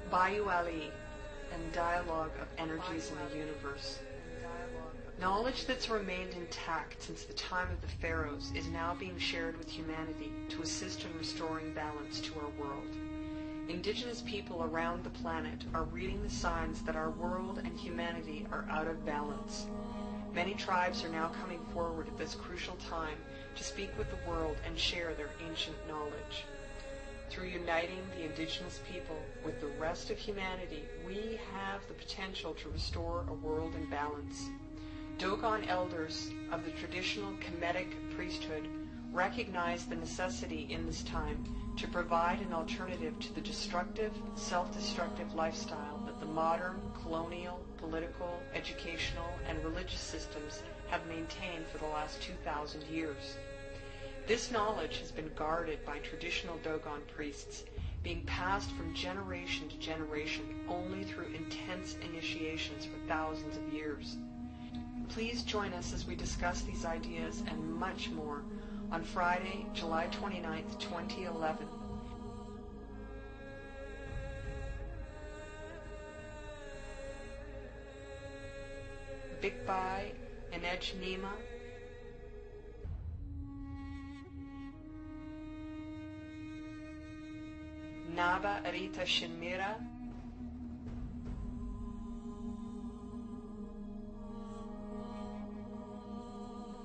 Bayou-Ali and Dialogue of Energies in the Universe. Knowledge that's remained intact since the time of the pharaohs is now being shared with humanity to assist in restoring balance to our world. Indigenous people around the planet are reading the signs that our world and humanity are out of balance. Many tribes are now coming forward at this crucial time to speak with the world and share their ancient knowledge. Through uniting the indigenous people with the rest of humanity, we have the potential to restore a world in balance. Dogon elders of the traditional Kemetic priesthood recognize the necessity in this time to provide an alternative to the destructive, self-destructive lifestyle that the modern, colonial, political, educational, and religious systems have maintained for the last 2,000 years. This knowledge has been guarded by traditional Dogon priests, being passed from generation to generation only through intense initiations for thousands of years. Please join us as we discuss these ideas and much more on Friday, July 29th, 2011. Bikbai, Inej Nima, Naba Arita Shinmira,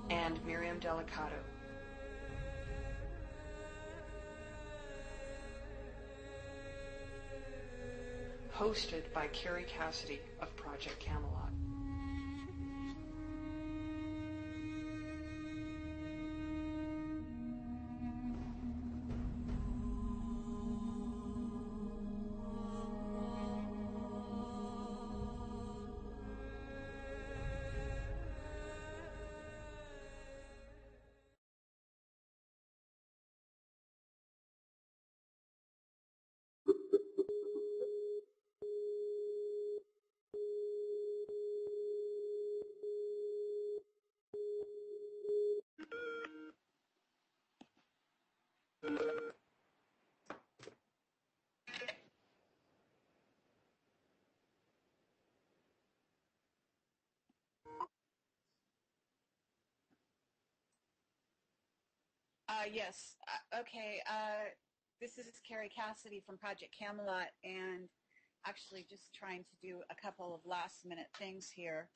and Miriam Delicato. Hosted by Carrie Cassidy of Project Camelot. Yes. Okay. This is Carrie Cassidy from Project Camelot, and actually just trying to do a couple of last-minute things here.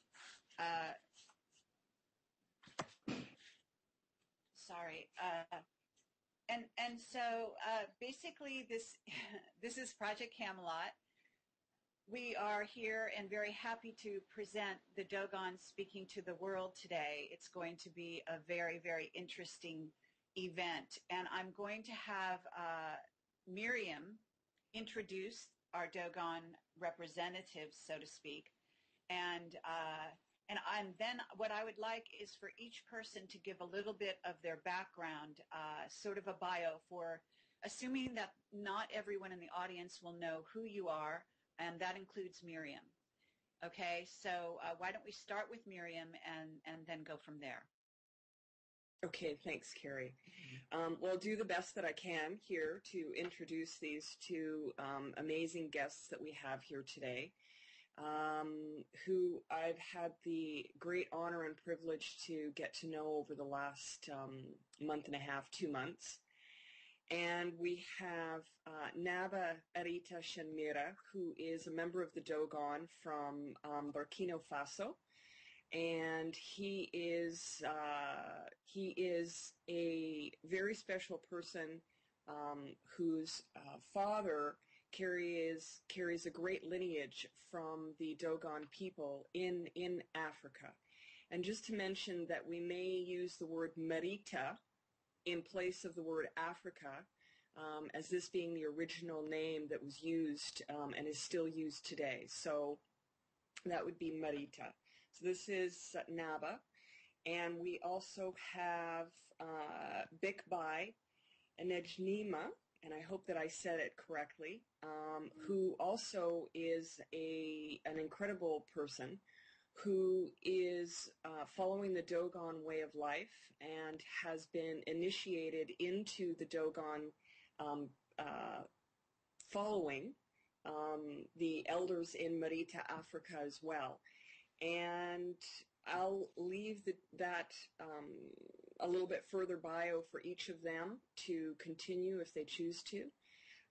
Sorry. And so basically, this is Project Camelot. We are here and very happy to present the Dogon Speaking to the World today. It's going to be a very, very interesting event, and I'm going to have Miriam introduce our Dogon representatives, so to speak, and then what I would like is for each person to give a little bit of their background, sort of a bio, for assuming that not everyone in the audience will know who you are, and that includes Miriam. Okay, so why don't we start with Miriam and then go from there. Okay, thanks, Carrie. Well, I'll do the best that I can here to introduce these two amazing guests that we have here today, who I've had the great honor and privilege to get to know over the last month and a half, 2 months. And we have Naba Arita Shinmira, who is a member of the Dogon from Burkina Faso. And he is a very special person whose father carries a great lineage from the Dogon people in Africa. And just to mention that we may use the word Marita in place of the word Africa, as this being the original name that was used and is still used today. So that would be Marita. So this is Naba, and we also have Bikbai Enejnima, and I hope that I said it correctly, who also is an incredible person who is following the Dogon way of life and has been initiated into the Dogon following the elders in Marita, Africa as well. And I'll leave that a little bit further bio for each of them to continue if they choose to.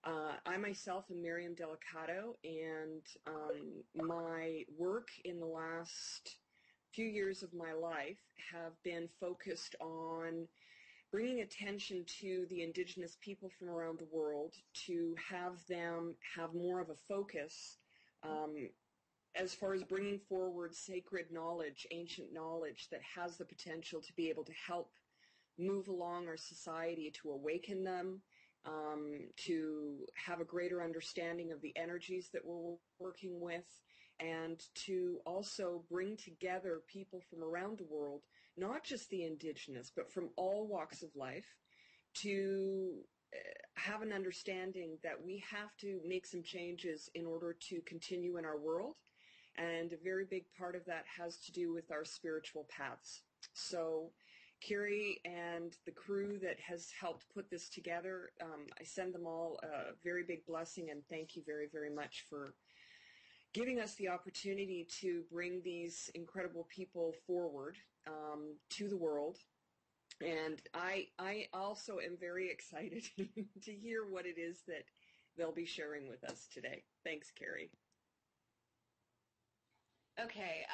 I myself am Miriam Delicato, and my work in the last few years of my life have been focused on bringing attention to the indigenous people from around the world to have them have more of a focus as far as bringing forward sacred knowledge, ancient knowledge that has the potential to be able to help move along our society, to awaken them, to have a greater understanding of the energies that we're working with, and to also bring together people from around the world, not just the indigenous, but from all walks of life, to have an understanding that we have to make some changes in order to continue in our world. And a very big part of that has to do with our spiritual paths. So Carrie and the crew that has helped put this together, I send them all a very big blessing, and thank you very, very much for giving us the opportunity to bring these incredible people forward to the world. And I also am very excited to hear what it is that they'll be sharing with us today. Thanks, Carrie. Okay,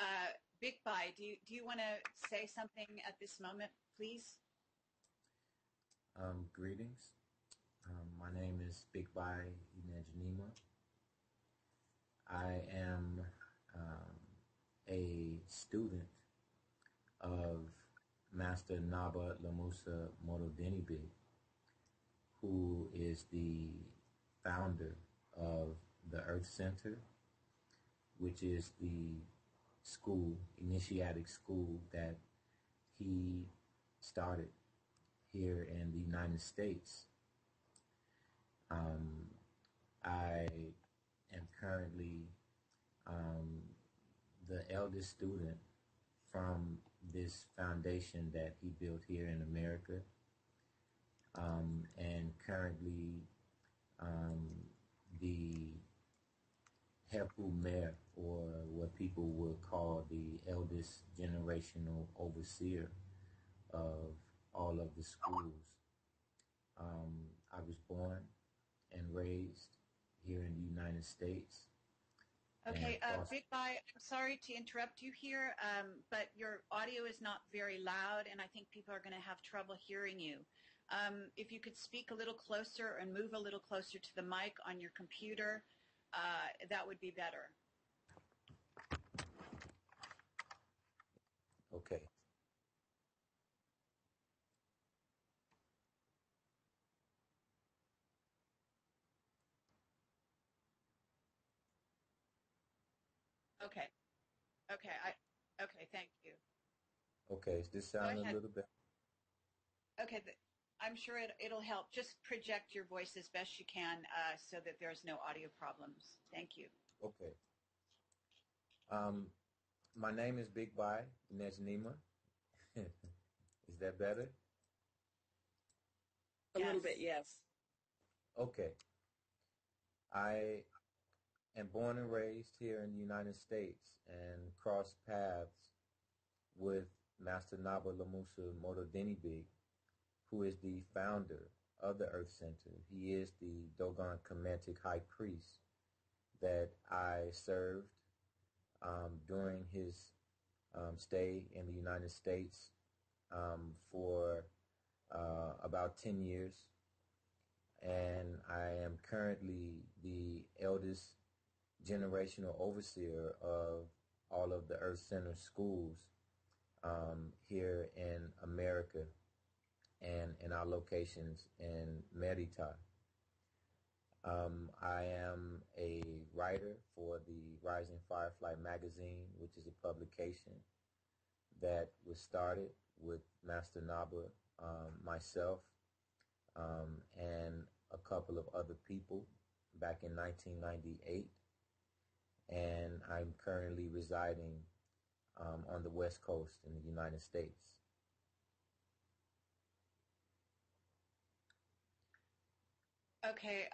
Big Bai, do you want to say something at this moment, please? Greetings. My name is Big Bai Inejinima. I am a student of Master Naba Lamusa Mododenibi, who is the founder of the Earth Center, which is the school, initiatic school that he started here in the United States. I am currently the eldest student from this foundation that he built here in America, and currently the Hepu Mayor, or what people would call the eldest generational overseer of all of the schools. I was born and raised here in the United States. Okay, Big Bai, I'm sorry to interrupt you here, but your audio is not very loud, and I think people are going to have trouble hearing you. If you could speak a little closer and move a little closer to the mic on your computer, that would be better. Okay. Okay. Okay, thank you. Okay, is this sound a little bit? Okay, I'm sure it'll help. Just project your voice as best you can so that there's no audio problems. Thank you. Okay. My name is Big Bai Nejnima. Is that better? A little bit, yes. Okay. I am born and raised here in the United States and crossed paths with Master Naba Lamusa Mododenibi, who is the founder of the Earth Center. He is the Dogon Kemetic High Priest that I served during his stay in the United States for about 10 years. And I am currently the eldest generational overseer of all of the Earth Center schools here in America and in our locations in Merita. I am a writer for the Rising Firefly magazine, which is a publication that was started with Master Naba, myself, and a couple of other people back in 1998. And I'm currently residing on the West Coast in the United States. Okay,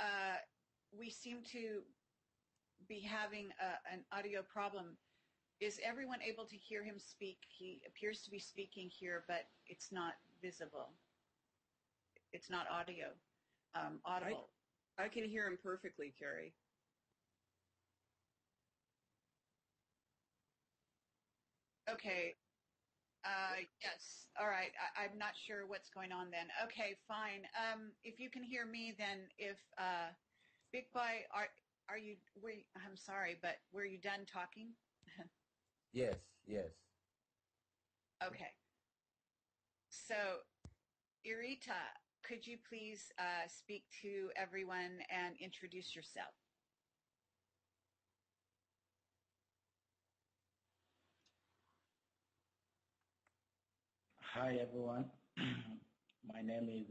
we seem to be having an audio problem. Is everyone able to hear him speak? He appears to be speaking here, but it's not visible. It's not audible. I can hear him perfectly, Carrie. Okay. Yes. All right. I'm not sure what's going on then. Okay, fine. If you can hear me, then if Big Boy, I'm sorry, but were you done talking? Yes, yes. Okay. So, Irita, could you please speak to everyone and introduce yourself? Hi everyone, my name is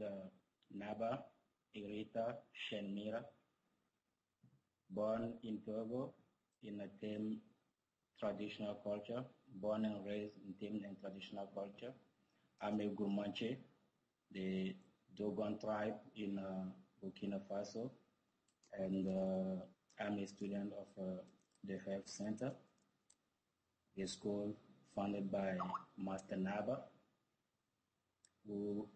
Naba Irita Shenmira, born in Togo in a Tim traditional culture, born and raised in Tim and traditional culture. I'm a Gurmanche, the Dogon tribe in Burkina Faso, and I'm a student of the Health Center, a school founded by Master Naba, who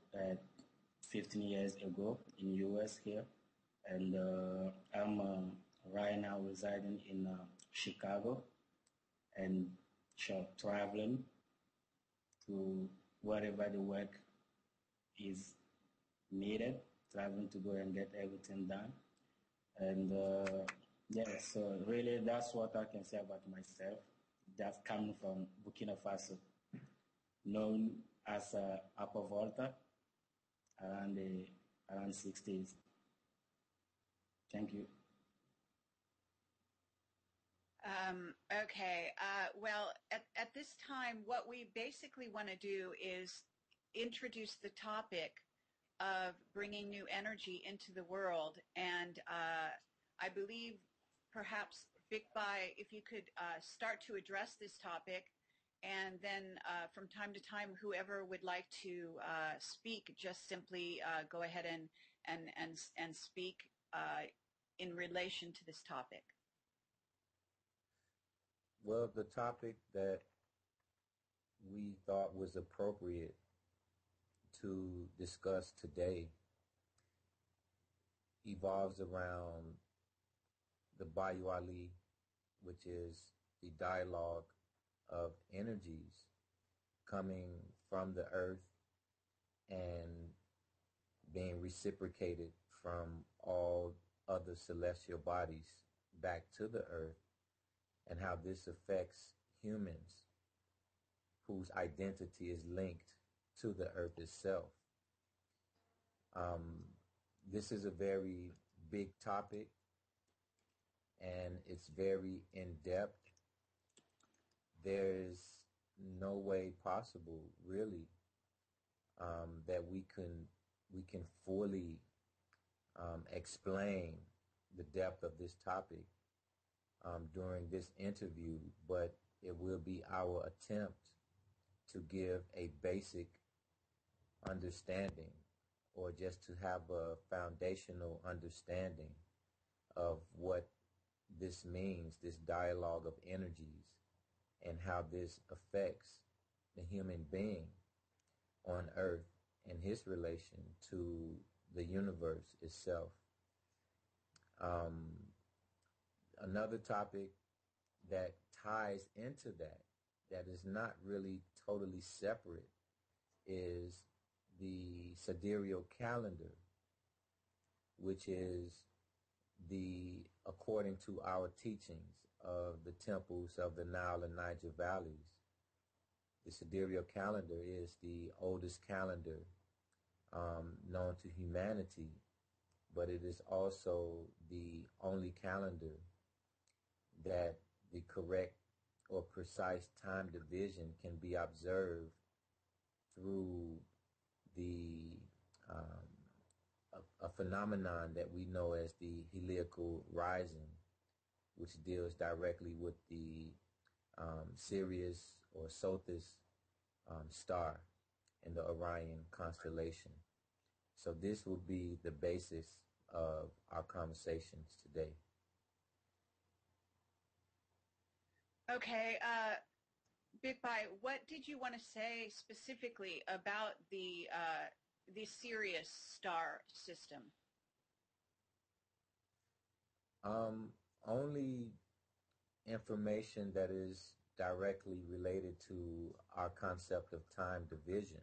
15 years ago in US here, and I'm right now residing in Chicago and traveling to wherever the work is needed, traveling to go and get everything done. And yeah, so really that's what I can say about myself. That's coming from Burkina Faso, known as Upper Volta, around 60s. Thank you. Okay. Well, at this time, what we basically want to do is introduce the topic of bringing new energy into the world. And I believe perhaps, Vikbai, if you could start to address this topic, and then from time to time, whoever would like to speak, just simply go ahead and speak in relation to this topic. Well, the topic that we thought was appropriate to discuss today evolves around the Bayouali, which is the dialogue of energies coming from the earth and being reciprocated from all other celestial bodies back to the earth, and how this affects humans whose identity is linked to the earth itself. This is a very big topic, and it's very in-depth. There's no way possible, really, that we can fully explain the depth of this topic during this interview, but it will be our attempt to give a basic understanding, or just to have a foundational understanding of what this means, this dialogue of energies, and how this affects the human being on earth and his relation to the universe itself. Another topic that ties into that is not really totally separate, is the sidereal calendar, which is according to our teachings of the temples of the Nile and Niger valleys, the sidereal calendar is the oldest calendar known to humanity, but it is also the only calendar that the correct or precise time division can be observed through a phenomenon that we know as the heliacal rising, which deals directly with the Sirius or Sothis star in the Orion constellation. So this will be the basis of our conversations today. Okay, Big Bai, what did you want to say specifically about the Sirius star system? Only information that is directly related to our concept of time division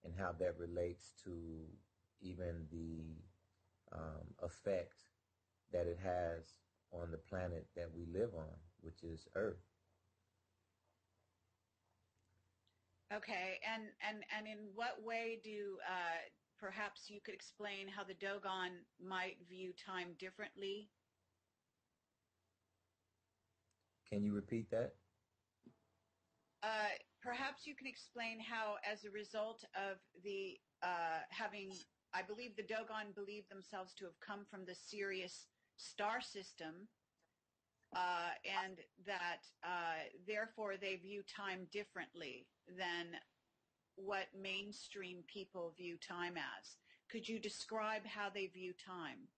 and how that relates to even the effect that it has on the planet that we live on, which is Earth. Okay, and in what way do perhaps you could explain how the Dogon might view time differently? Can you repeat that? Perhaps you can explain how, as a result of the having, I believe the Dogon believe themselves to have come from the Sirius star system, and that therefore they view time differently than what mainstream people view time as. Could you describe how they view time?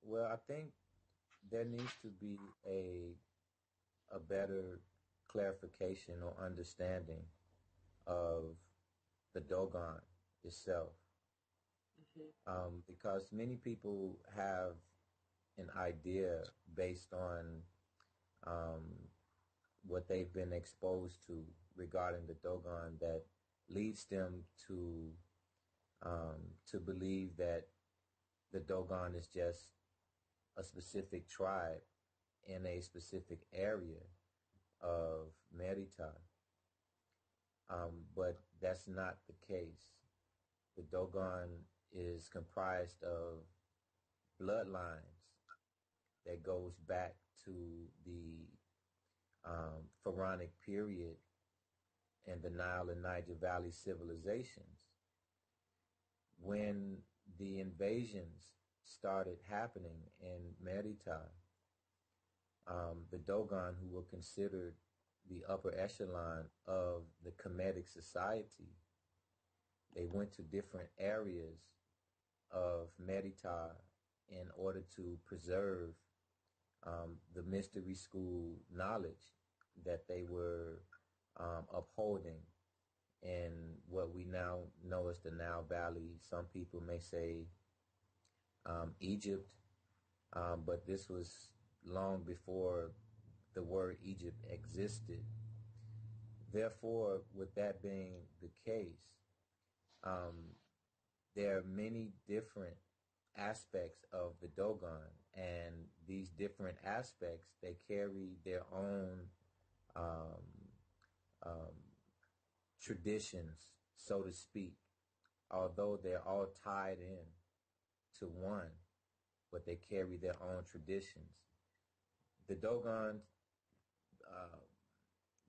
Well, I think there needs to be a better clarification or understanding of the Dogon itself, because many people have an idea based on what they've been exposed to regarding the Dogon that leads them to believe that the Dogon is just a specific tribe in a specific area of Merita. But that's not the case. The Dogon is comprised of bloodlines that goes back to the Pharaonic period and the Nile and Niger Valley civilizations. When the invasions started happening in Merita, the Dogon, who were considered the upper echelon of the Kemetic society, they went to different areas of Merita in order to preserve the mystery school knowledge that they were upholding in what we now know as the Nile Valley. Some people may say Egypt, but this was long before the word Egypt existed. Therefore, with that being the case, there are many different aspects of the Dogon, and these different aspects, they carry their own traditions, so to speak, although they're all tied in to one, but they carry their own traditions. The Dogon,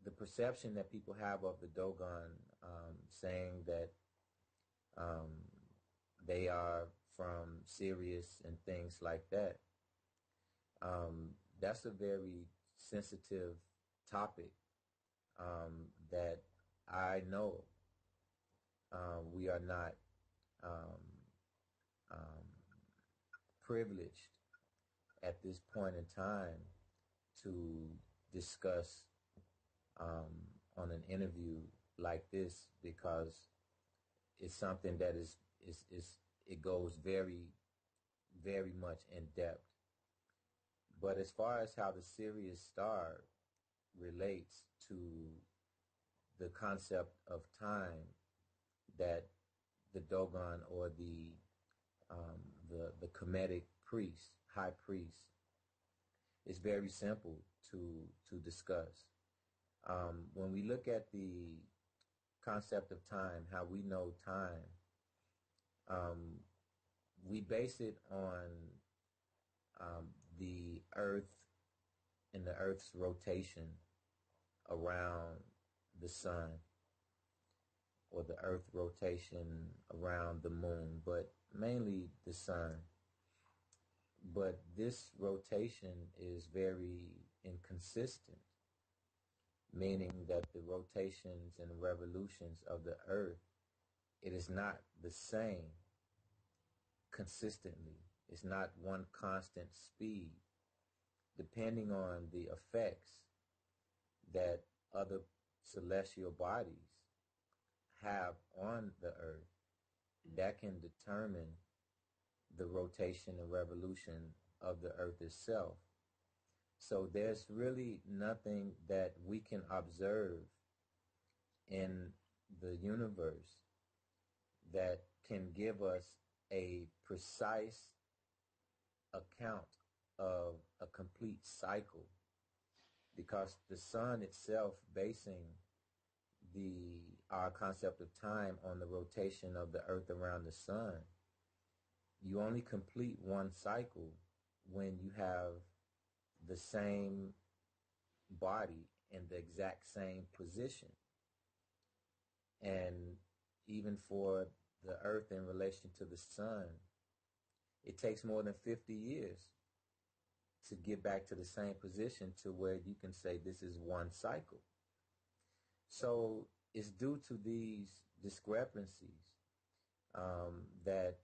the perception that people have of the Dogon, saying that they are from Sirius and things like that, that's a very sensitive topic that I know we are not privileged at this point in time to discuss on an interview like this, because it's something that is it goes very, very much in depth. But as far as how the Sirius star relates to the concept of time that the Dogon or the Kemetic priest, high priest, is very simple to discuss. When we look at the concept of time, how we know time, we base it on the Earth and the Earth's rotation around the sun, or the Earth rotation around the moon, but mainly the sun. But this rotation is very inconsistent, meaning that the rotations and revolutions of the Earth, it is not the same consistently. It's not one constant speed. Depending on the effects that other celestial bodies have on the earth, that can determine the rotation and revolution of the earth itself. So there's really nothing that we can observe in the universe that can give us a precise account of a complete cycle, because the sun itself, basing our concept of time on the rotation of the earth around the sun, you only complete one cycle when you have the same body in the exact same position. And even for the earth in relation to the sun, it takes more than 50 years to get back to the same position to where you can say this is one cycle. So it's due to these discrepancies that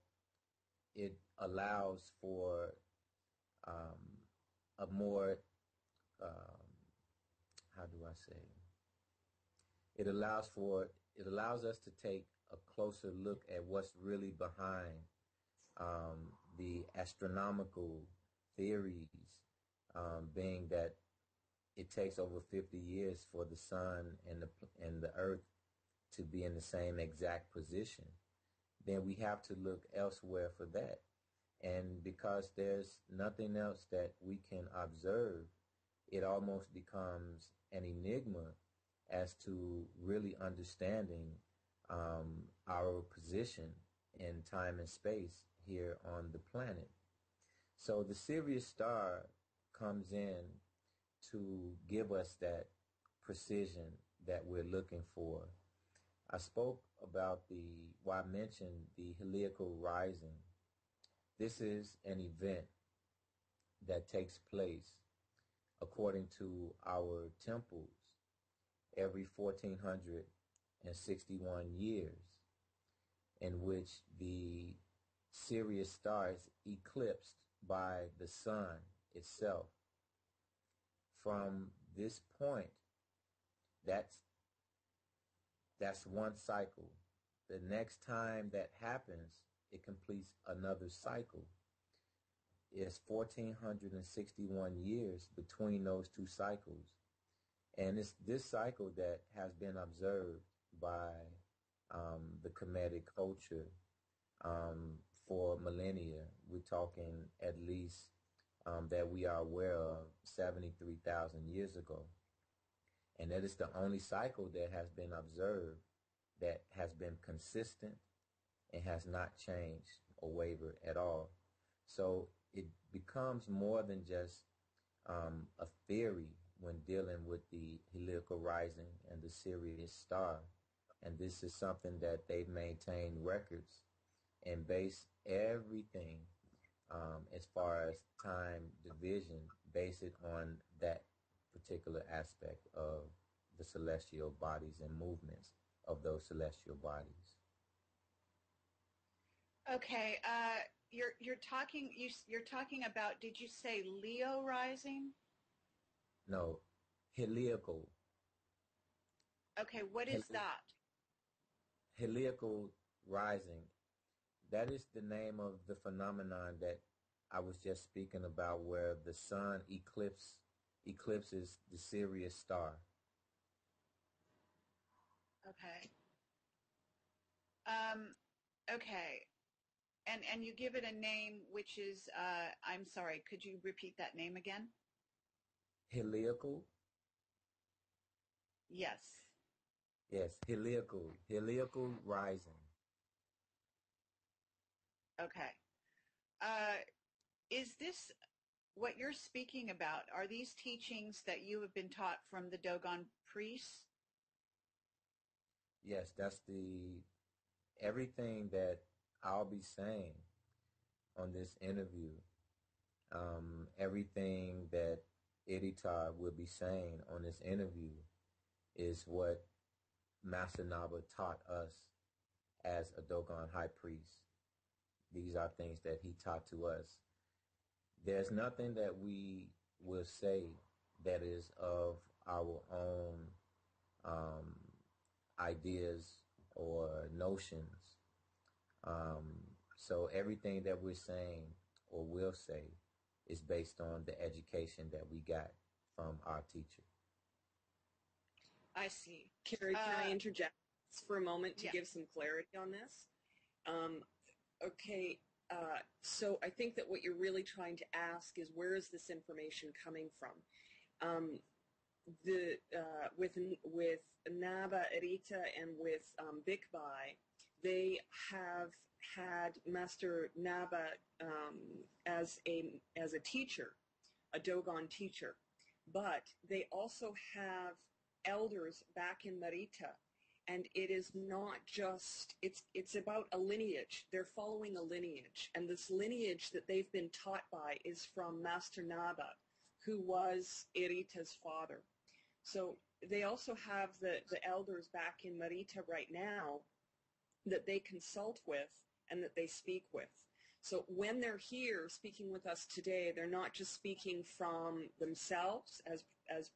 it allows for a more, how do I say, it allows us to take a closer look at what's really behind the astronomical theories, being that it takes over 50 years for the sun and the earth to be in the same exact position. Then we have to look elsewhere for that. And because there's nothing else that we can observe, it almost becomes an enigma as to really understanding our position in time and space here on the planet. So the Sirius star comes in to give us that precision that we're looking for. I spoke about I mentioned the heliacal rising. This is an event that takes place according to our temples every 1461 years, in which the Sirius star is eclipsed by the sun itself. From this point, that's one cycle. The next time that happens, it completes another cycle. It's 1461 years between those two cycles. And it's this cycle that has been observed by the Kemetic culture for millennia. We're talking at least that we are aware of 73,000 years ago. And that is the only cycle that has been observed that has been consistent and has not changed or wavered at all. So it becomes more than just a theory when dealing with the heliacal rising and the Sirius star. And this is something that they've maintained records and base everything as far as time division, base it on that particular aspect of the celestial bodies and movements of those celestial bodies. Okay, you're talking about, did you say Leo rising? No, heliacal. Okay, what is that? Heliacal rising. That is the name of the phenomenon that I was just speaking about, where the sun eclipses the Sirius star. Okay. Okay. And you give it a name, which is, I'm sorry, could you repeat that name again? Heliacal? Yes. Yes, heliacal rising. Okay. Is this what you're speaking about? Are these teachings that you have been taught from the Dogon priests? Yes, that's everything that I'll be saying on this interview. Everything that Editar will be saying on this interview is what Master Naba taught us as a Dogon high priest. These are things that he taught to us. There's nothing that we will say that is of our own ideas or notions. So everything that we're saying or will say is based on the education that we got from our teacher. I see. Carrie, can I interject for a moment to yeah. give some clarity on this? Okay, so I think that what you're really trying to ask is, where is this information coming from? With Naba, Erita, and with Bikbai, they have had Master Naba as a teacher, a Dogon teacher, but they also have elders back in Marita, and it is not just, it's about a lineage. They're following a lineage, and this lineage that they've been taught by is from Master Naba, who was Erita's father. So they also have the elders back in Marita right now that they consult with and that they speak with. So when they're here speaking with us today, they're not just speaking from themselves as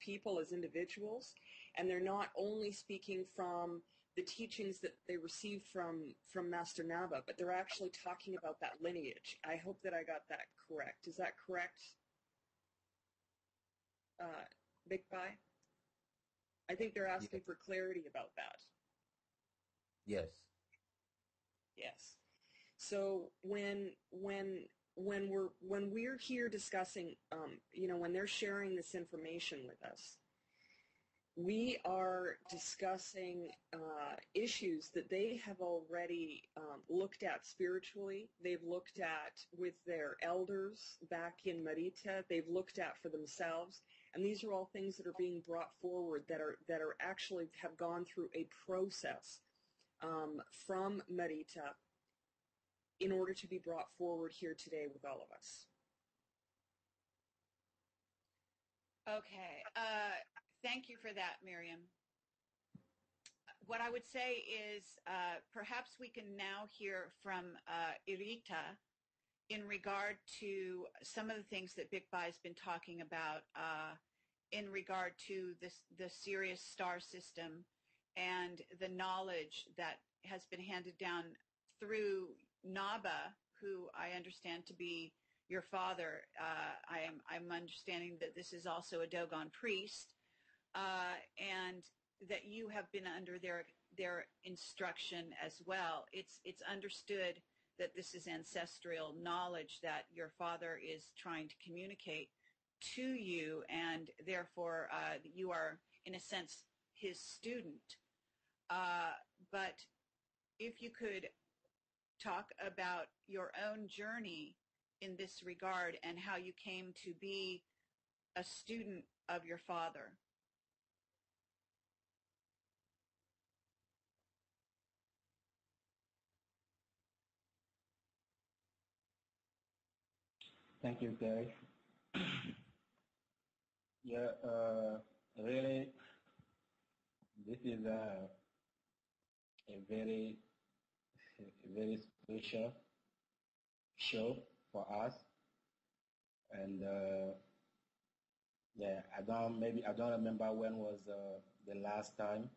people, as individuals, and they're not only speaking from the teachings that they received from Master Naba, but they're actually talking about that lineage. I hope that I got that correct. Is that correct, Big Bai? I think they're asking for clarity about that. Yes. Yes. So when we're here discussing, when they're sharing this information with us, we are discussing issues that they have already looked at spiritually. They've looked at with their elders back in Marita. They've looked at for themselves. And these are all things that are being brought forward that are actually have gone through a process from Marita in order to be brought forward here today with all of us. Okay. Thank you for that, Miriam. What I would say is perhaps we can now hear from Irita in regard to some of the things that Big Bai's been talking about in regard to the Sirius star system and the knowledge that has been handed down through Naba, who I understand to be your father. I'm understanding that this is also a Dogon priest, and that you have been under their instruction as well. It's understood that this is ancestral knowledge that your father is trying to communicate to you, and therefore you are, in a sense, his student. But if you could talk about your own journey in this regard and how you came to be a student of your father. Thank you, Gary. Yeah, really, this is a very special show for us, and yeah, I don't remember when was the last time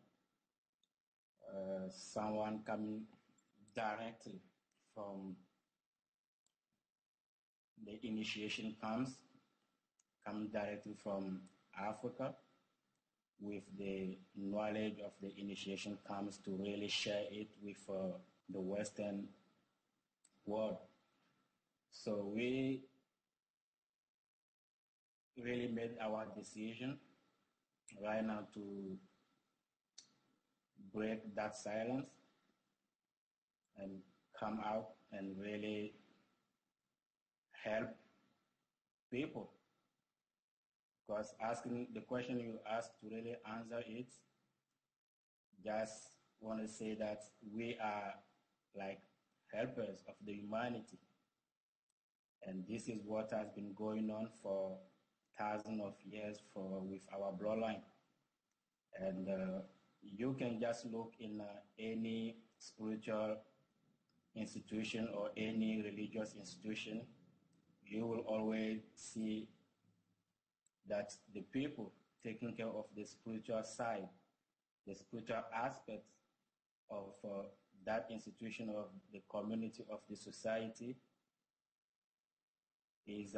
someone coming directly from the initiation come directly from Africa with the knowledge of the initiation comes to really share it with the Western world. So we really made our decision right now to break that silence and come out and really help people. Because asking the question you asked to really answer it, just want to say that we are like helpers of the humanity. And this is what has been going on for thousands of years with our bloodline. And you can just look in any spiritual institution or any religious institution, you will always see that the people taking care of the spiritual side, the spiritual aspects of that institution, of the community, of the society, is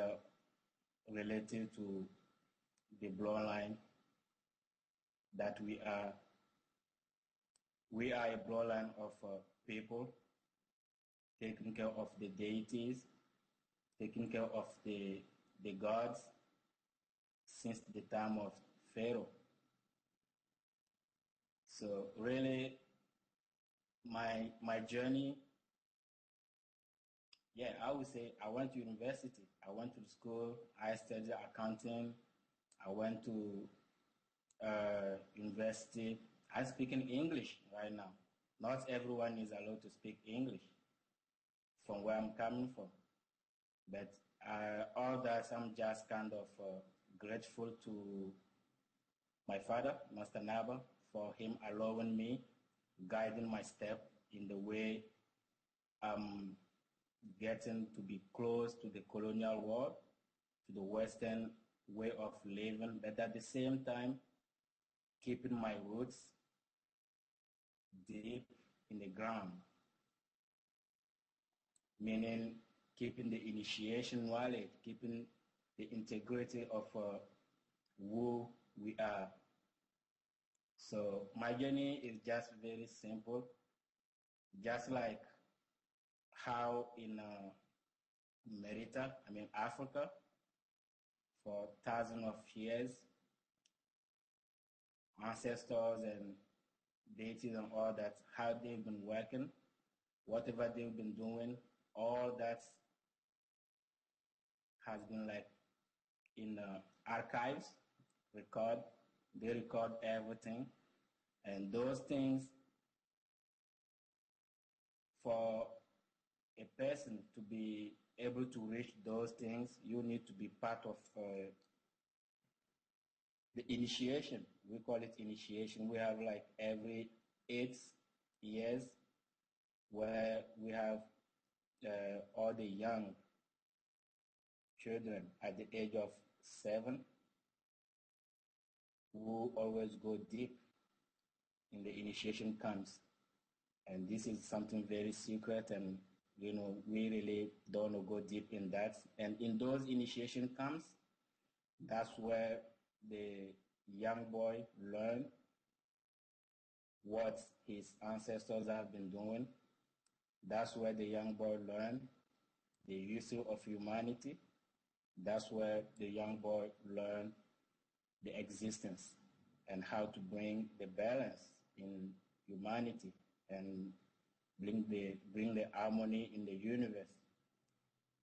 related to the bloodline that we are. We are a bloodline of people taking care of the deities, taking care of the gods since the time of Pharaoh. So really, my journey, yeah, I would say I went to university. I went to school. I studied accounting. I went to university. I'm speaking English right now. Not everyone is allowed to speak English from where I'm coming from. But all that, I'm just kind of grateful to my father, Master Naba, for him allowing me, guiding my step in the way I'm getting to be close to the colonial world, to the Western way of living, but at the same time, keeping my roots deep in the ground, meaning keeping the initiation knowledge, keeping the integrity of who we are. So my journey is just very simple, just like how in Merita, Africa, for thousands of years, ancestors and deities and all that, how they've been working, whatever they've been doing, all that has been like in archives, they record everything. And those things, for a person to be able to reach those things, you need to be part of the initiation. We call it initiation. We have like every 8 years where we have all the young children at the age of 7 who always go deep in the initiation camps. And this is something very secret, and we really don't go deep in that. And in those initiation camps, that's where the young boy learn what his ancestors have been doing. That's where the young boy learn the issue of humanity. That's where the young boy learn the existence and how to bring the balance in humanity and bring the harmony in the universe.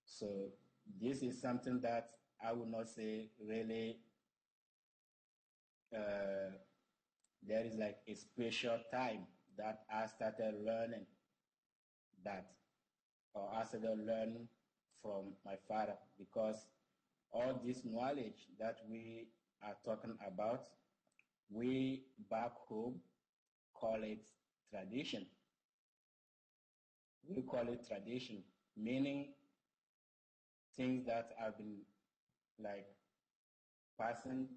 So this is something that I would not say really there is like a special time that I started learning that, or I started learning from my father, because all this knowledge that we are talking about, we back home call it tradition. We call it tradition, meaning things that have been like passing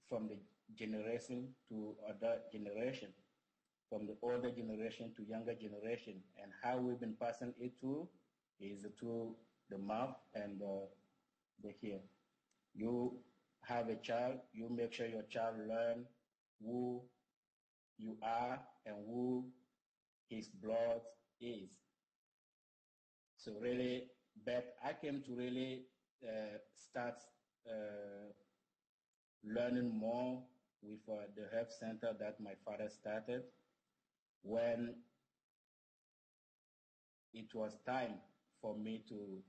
from the generation to other generation, from the older generation to younger generation, and how we've been passing it through is through the mouth and the ear. You have a child, you make sure your child learn who you are and who his blood is. So really, but I came to really start learning more with the health center that my father started when it was time for me to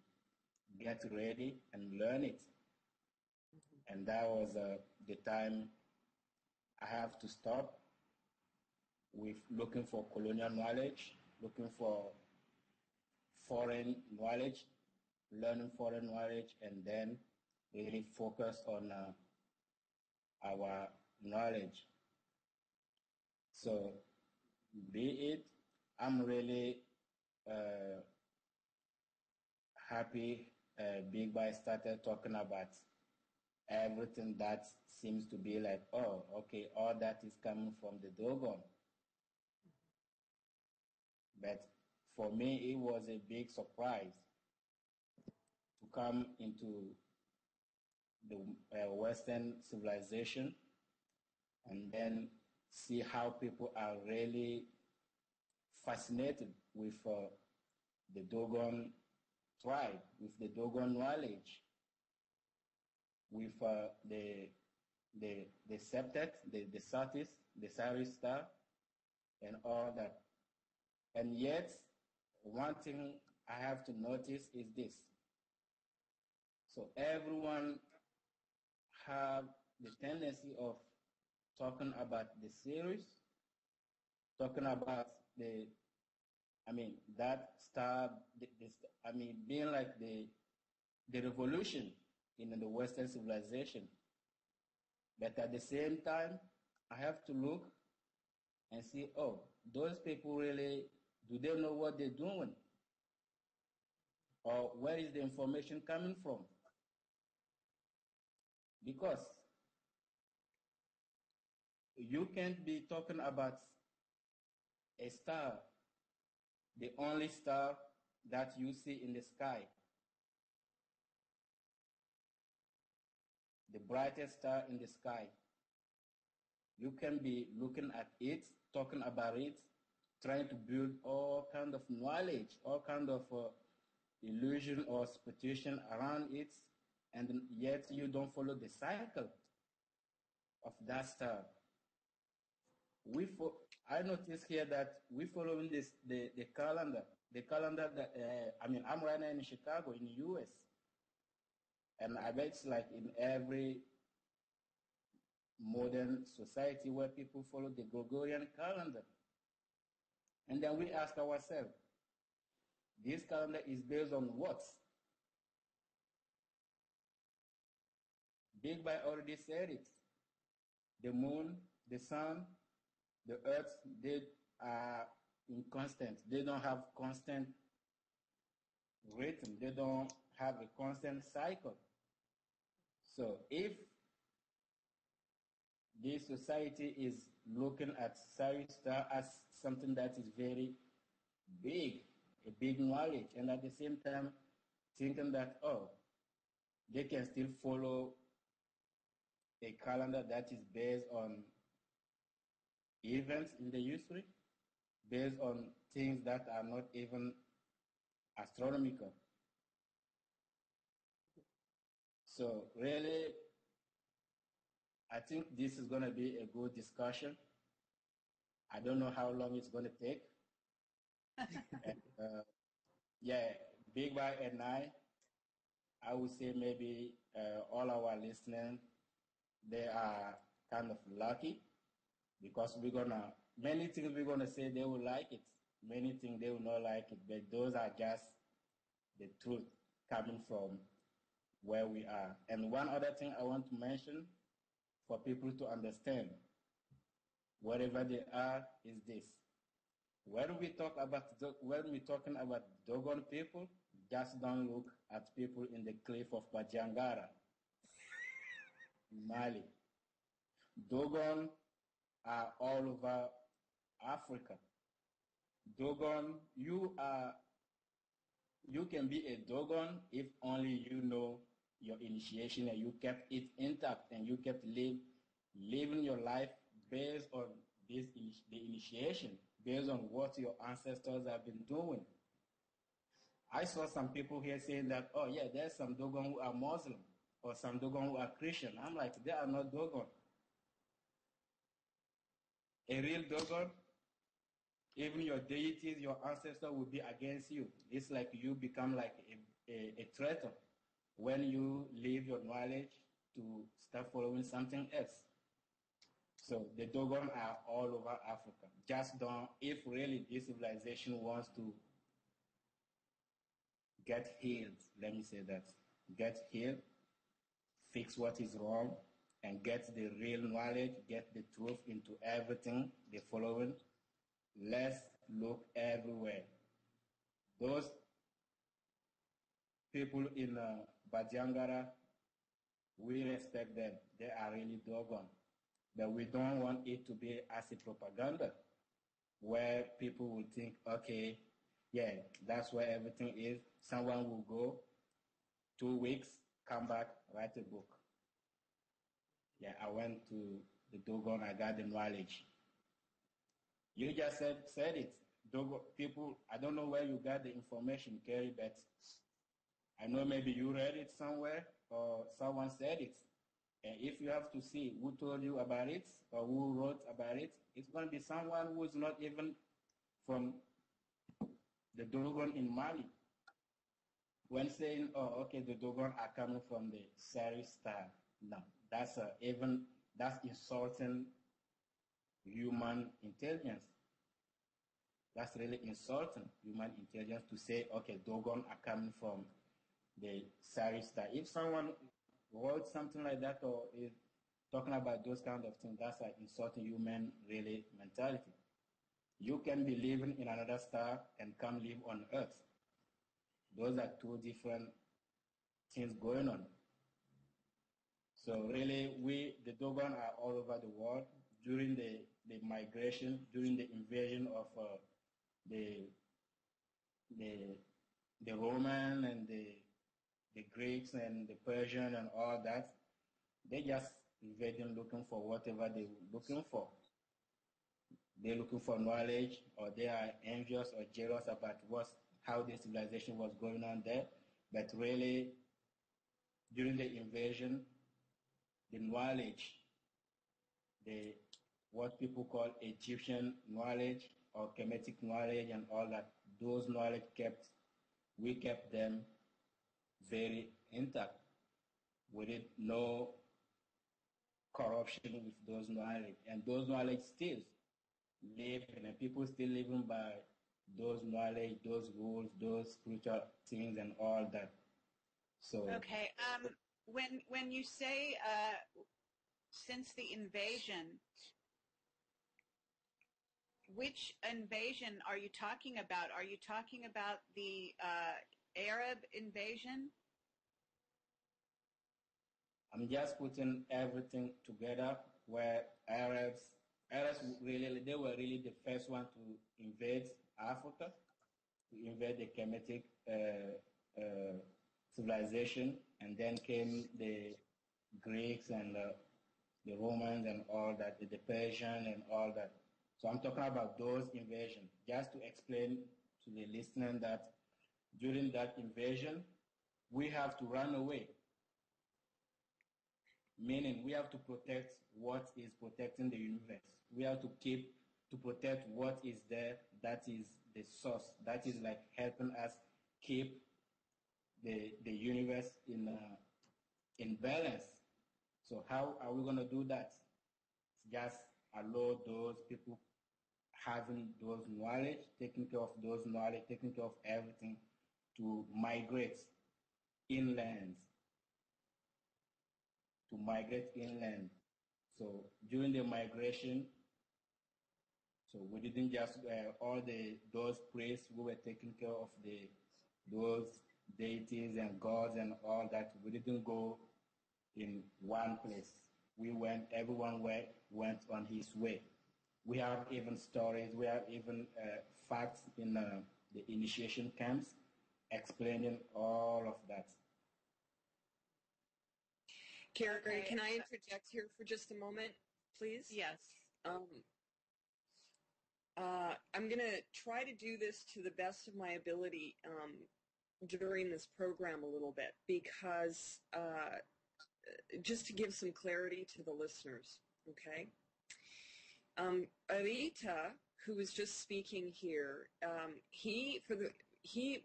get ready and learn it. And that was the time I have to stop with looking for colonial knowledge, looking for foreign knowledge, learning foreign knowledge, and then really focus on our knowledge. So be it, I'm really uh, happy Big Boy started talking about everything that seems to be like, oh, okay, all that is coming from the Dogon. But for me, it was a big surprise to come into the Western civilization and then see how people are really fascinated with the Dogon tribe, with the Dogon knowledge, with the septet, the satis, the Saris star, and all that. And yet, one thing I have to notice is this. So everyone have the tendency of talking about the series, talking about that star, being like the revolution in the Western civilization. But at the same time, I have to look and see, oh, those people really, do they know what they're doing? Or where is the information coming from? Because you can't be talking about a star, the only star that you see in the sky, the brightest star in the sky. You can be looking at it, talking about it, trying to build all kind of knowledge, all kind of illusion or superstition around it, and yet you don't follow the cycle of that star. I noticed here that we following the calendar. The calendar that I'm right now in Chicago, in the U.S., and I bet it's like in every modern society where people follow the Gregorian calendar. And then we ask ourselves, this calendar is based on what? Big Boy already said it. The moon, the sun, the earth, they are inconstant. They don't have constant rhythm. They don't have a constant cycle. So if this society is looking at Sirius Star as something that is very big, a big knowledge, and at the same time thinking that, oh, they can still follow a calendar that is based on events in the history, based on things that are not even astronomical. So really, I think this is going to be a good discussion. I don't know how long it's going to take. And, yeah, Big Boy and I would say maybe all our listeners, they are kind of lucky because many things we're gonna say they will like it, many things they will not like it, but those are just the truth coming from where we are. And one other thing I want to mention for people to understand, wherever they are, is this. When we're talking about Dogon people, just don't look at people in the cliff of Bajangara, Mali. Dogon are all over Africa. Dogon, you can be a Dogon if only you know your initiation and you kept it intact and you kept living your life based on the initiation, based on what your ancestors have been doing. I saw some people here saying that, oh yeah, there's some Dogon who are Muslim or some Dogon who are Christian. I'm like, they are not Dogon. A real Dogon, even your deities, your ancestors will be against you. It's like you become like a traitor when you leave your knowledge to start following something else. So the Dogon are all over Africa. Just don't, if really this civilization wants to get healed, let me say that, get healed, fix what is wrong, and get the real knowledge, get the truth into everything they're following, let's look everywhere. Those people in Badiangara, we respect them. They are really Dogon. But we don't want it to be as a propaganda where people will think, okay, yeah, that's where everything is. Someone will go 2 weeks, come back, write a book. Yeah, I went to the Dogon, I got the knowledge. You just said it. Dogon people, I don't know where you got the information, Kerry, but I know maybe you read it somewhere or someone said it. And if you have to see who told you about it or who wrote about it, it's going to be someone who is not even from the Dogon in Mali. When saying, oh, okay, the Dogon are coming from the Sari star, no, that's insulting human intelligence. That's really insulting human intelligence to say, okay, Dogon are coming from the Sari star. If someone wrote something like that or is talking about those kind of things, that's an insulting human really mentality. You can be living in another star and come live on Earth. Those are two different things going on. So really, the Dogon are all over the world. During the migration, during the invasion of the Roman and the Greeks and the Persian and all that, they just invading looking for whatever they were looking for. They're looking for knowledge, or they are envious or jealous about how the civilization was going on there. But really, during the invasion, the knowledge, what people call Egyptian knowledge or Kemetic knowledge and all that, those knowledge we kept them very intact. We did no corruption with those knowledge, and those knowledge still live, and people still living by those knowledge, those rules, those spiritual things, and all that. So okay, when you say since the invasion, which invasion are you talking about? Are you talking about the Arab invasion? I'm just putting everything together where Arabs really, they were really the first one to invade Africa, to invade the Kemetic civilization, and then came the Greeks and the Romans and all that, the Persian and all that. So I'm talking about those invasions, just to explain to the listener that during that invasion, we have to run away. Meaning we have to protect what is protecting the universe. We have to protect what is there, that is the source, that is like helping us keep the universe in balance. So how are we going to do that? Just allow those people having those knowledge, taking care of those knowledge, taking care of everything, to migrate inland. So during the migration, so we didn't just those priests who were taking care of those deities and gods and all that. We didn't go in one place. Everyone went on his way. We have even stories, we have even facts in the initiation camps explaining all of that. Carrie, okay. Can I interject here for just a moment, please? Yes. I'm going to try to do this to the best of my ability during this program a little bit, because just to give some clarity to the listeners, okay? Arita, who was just speaking here, he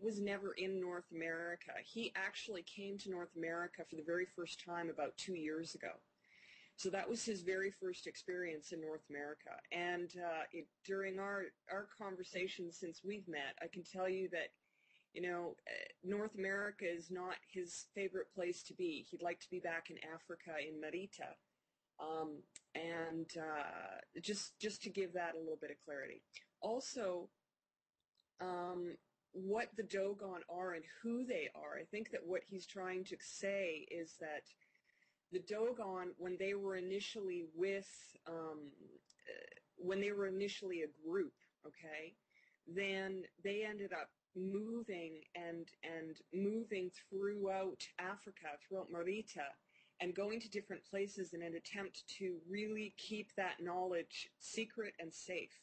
was never in North America. He actually came to North America for the very first time about 2 years ago. So that was his very first experience in North America. And during our conversation since we've met, I can tell you that, North America is not his favorite place to be. He'd like to be back in Africa, in Marita. And just to give that a little bit of clarity. Also, what the Dogon are and who they are. I think that what he's trying to say is that the Dogon, when they were initially a group, okay, then they ended up moving and moving throughout Africa, throughout Marita, and going to different places in an attempt to really keep that knowledge secret and safe.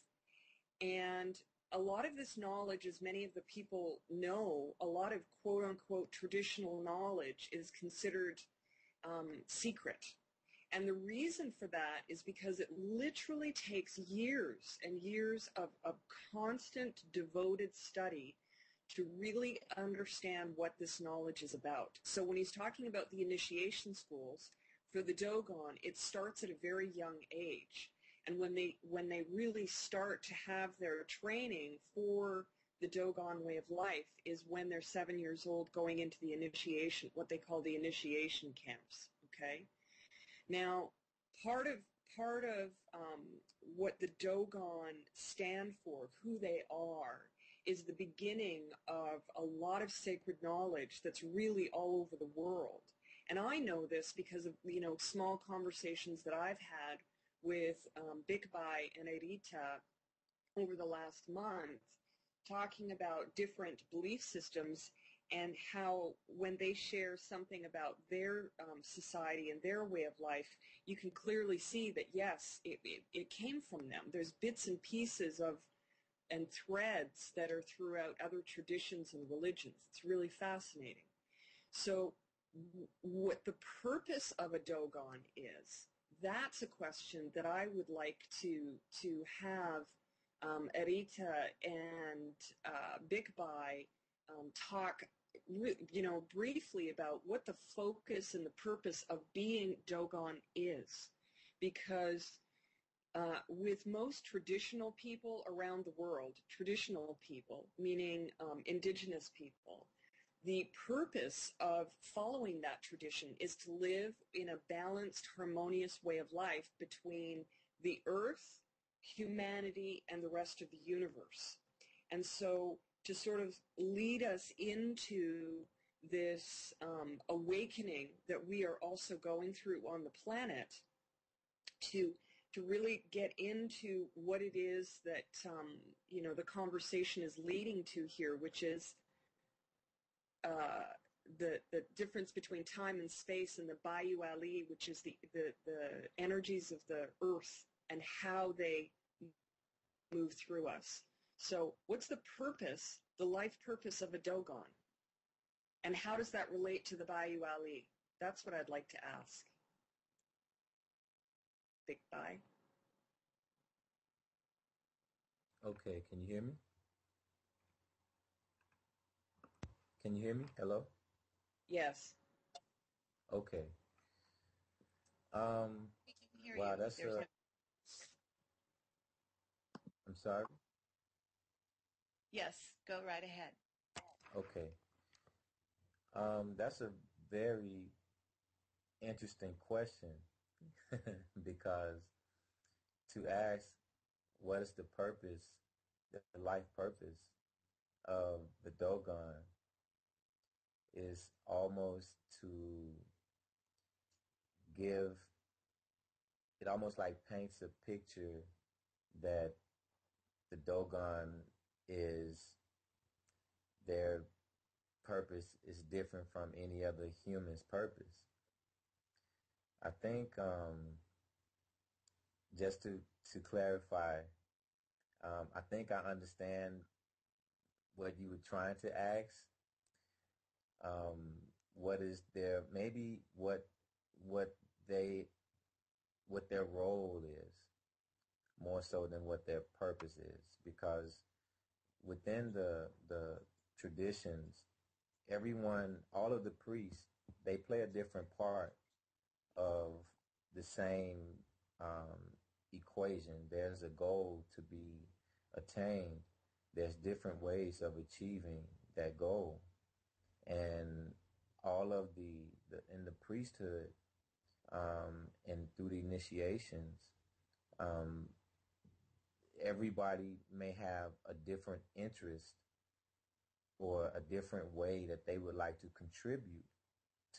And a lot of this knowledge, as many of the people know, a lot of quote-unquote traditional knowledge is considered secret. And the reason for that is because it literally takes years and years of constant, devoted study to really understand what this knowledge is about. So when he's talking about the initiation schools, for the Dogon, it starts at a very young age. And when they really start to have their training for the Dogon way of life is when they're 7 years old, going into the initiation, what they call the initiation camps, okay? Now, part of what the Dogon stand for, who they are, is the beginning of a lot of sacred knowledge that's really all over the world. And I know this because of, small conversations that I've had with Bikbai and Erita over the last month, talking about different belief systems and how when they share something about their society and their way of life, you can clearly see that, yes, it came from them. There's bits and pieces and threads that are throughout other traditions and religions. It's really fascinating. So what the purpose of a Dogon is, that's a question that I would like to have Erita and Bikbai talk briefly about what the focus and the purpose of being Dogon is. Because with most traditional people around the world, traditional people, meaning indigenous people, the purpose of following that tradition is to live in a balanced, harmonious way of life between the earth, humanity, and the rest of the universe. And so to sort of lead us into this awakening that we are also going through on the planet, to really get into what it is that the conversation is leading to here, which is the difference between time and space, and the Bayu Ali, which is the energies of the earth and how they move through us. So what's the purpose, the life purpose of a Dogon? And how does that relate to the Bayu Ali? That's what I'd like to ask. Big Bye. Okay, can you hear me? Can you hear me? Hello? Yes. Okay. We can hear Wow, you. that's I'm sorry? Yes, go right ahead. Okay. That's a very interesting question because to ask what is the purpose, the life purpose of the Dogon is almost to give, it almost like paints a picture that the Dogon is, their purpose is different from any other human's purpose. I think just to clarify, I think I understand what you were trying to ask. What is their, maybe what their role is, more so than what their purpose is, because within the traditions, everyone, all of the priests, they play a different part of the same equation. There's a goal to be attained. There's different ways of achieving that goal. And all of in the priesthood, and through the initiations, everybody may have a different interest or a different way that they would like to contribute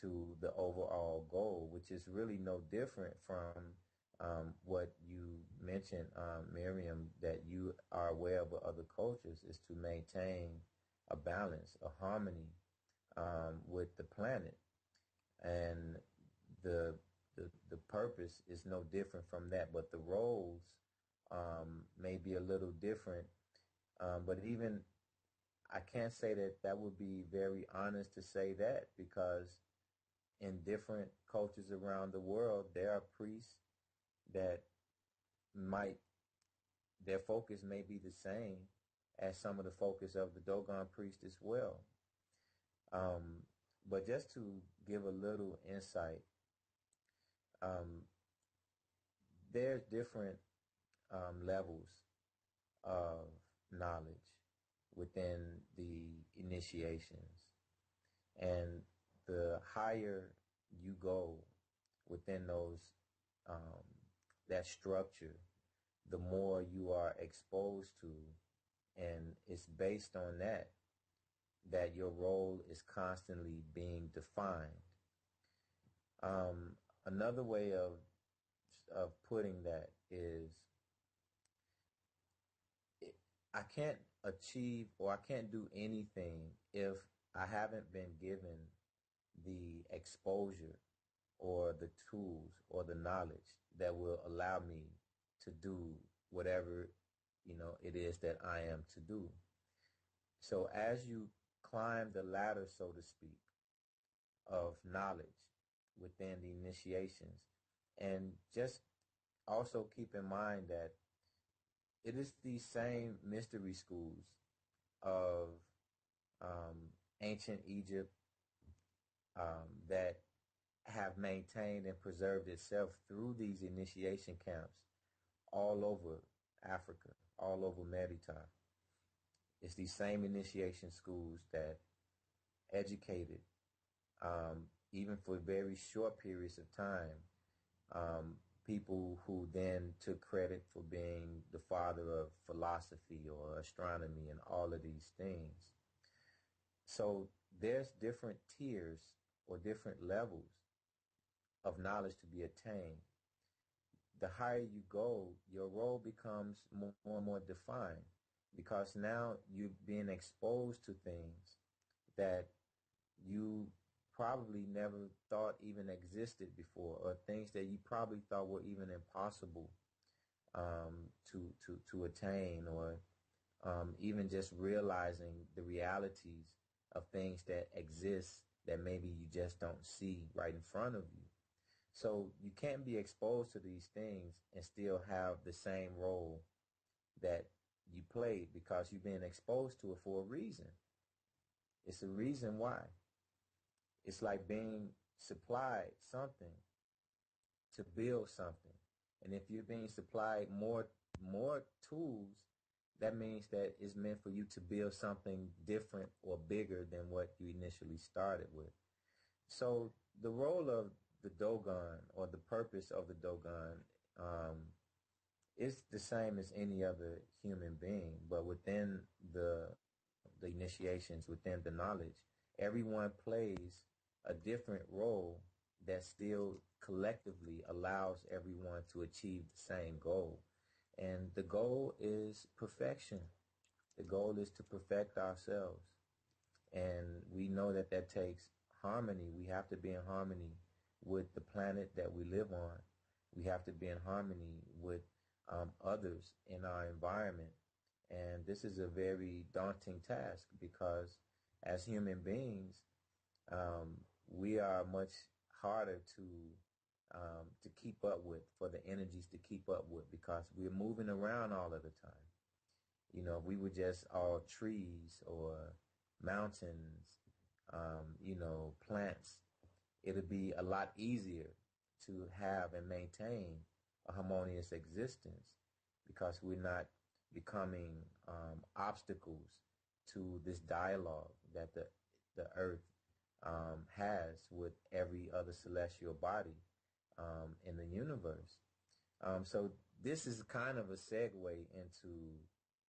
to the overall goal, which is really no different from what you mentioned, Miriam, that you are aware of with other cultures, is to maintain a balance, a harmony with the planet. And the, the purpose is no different from that, but the roles may be a little different. But even I can't say that that would be very honest to say that, because in different cultures around the world, there are priests that might, their focus may be the same as some of the focus of the Dogon priest as well. But just to give a little insight, there's different levels of knowledge within the initiations. And the higher you go within those that structure, the more you are exposed to, and it's based on that your role is constantly being defined. Another way of putting that is, I can't achieve or I can't do anything if I haven't been given the exposure or the tools or the knowledge that will allow me to do whatever, it is that I am to do. So as you climb the ladder, so to speak, of knowledge within the initiations, and just also keep in mind that it is these same mystery schools of ancient Egypt that have maintained and preserved itself through these initiation camps all over Africa, all over Merita. It's these same initiation schools that educated, even for very short periods of time, people who then took credit for being the father of philosophy or astronomy and all of these things. So there's different tiers or different levels of knowledge to be attained. The higher you go, your role becomes more and more defined, because now you're being exposed to things that you probably never thought even existed before, or things that you probably thought were even impossible to attain, or even just realizing the realities of things that exist that maybe you just don't see right in front of you. So you can't be exposed to these things and still have the same role that you played, because you've been exposed to it for a reason. It's a reason why. It's like being supplied something to build something. And if you're being supplied more tools, that means that it's meant for you to build something different or bigger than what you initially started with. So the role of the Dogon, or the purpose of the Dogon, is the same as any other human being, but within the initiations, within the knowledge, everyone plays a different role that still collectively allows everyone to achieve the same goal. And the goal is perfection. The goal is to perfect ourselves. And we know that that takes harmony. We have to be in harmony with the planet that we live on. We have to be in harmony with others in our environment. And this is a very daunting task, because as human beings, we are much harder to keep up with, for the energies to keep up with, because we're moving around all of the time. If we were just all trees or mountains, plants, it'd be a lot easier to have and maintain a harmonious existence, because we're not becoming obstacles to this dialogue that the earth has with every other celestial body in the universe. So this is kind of a segue into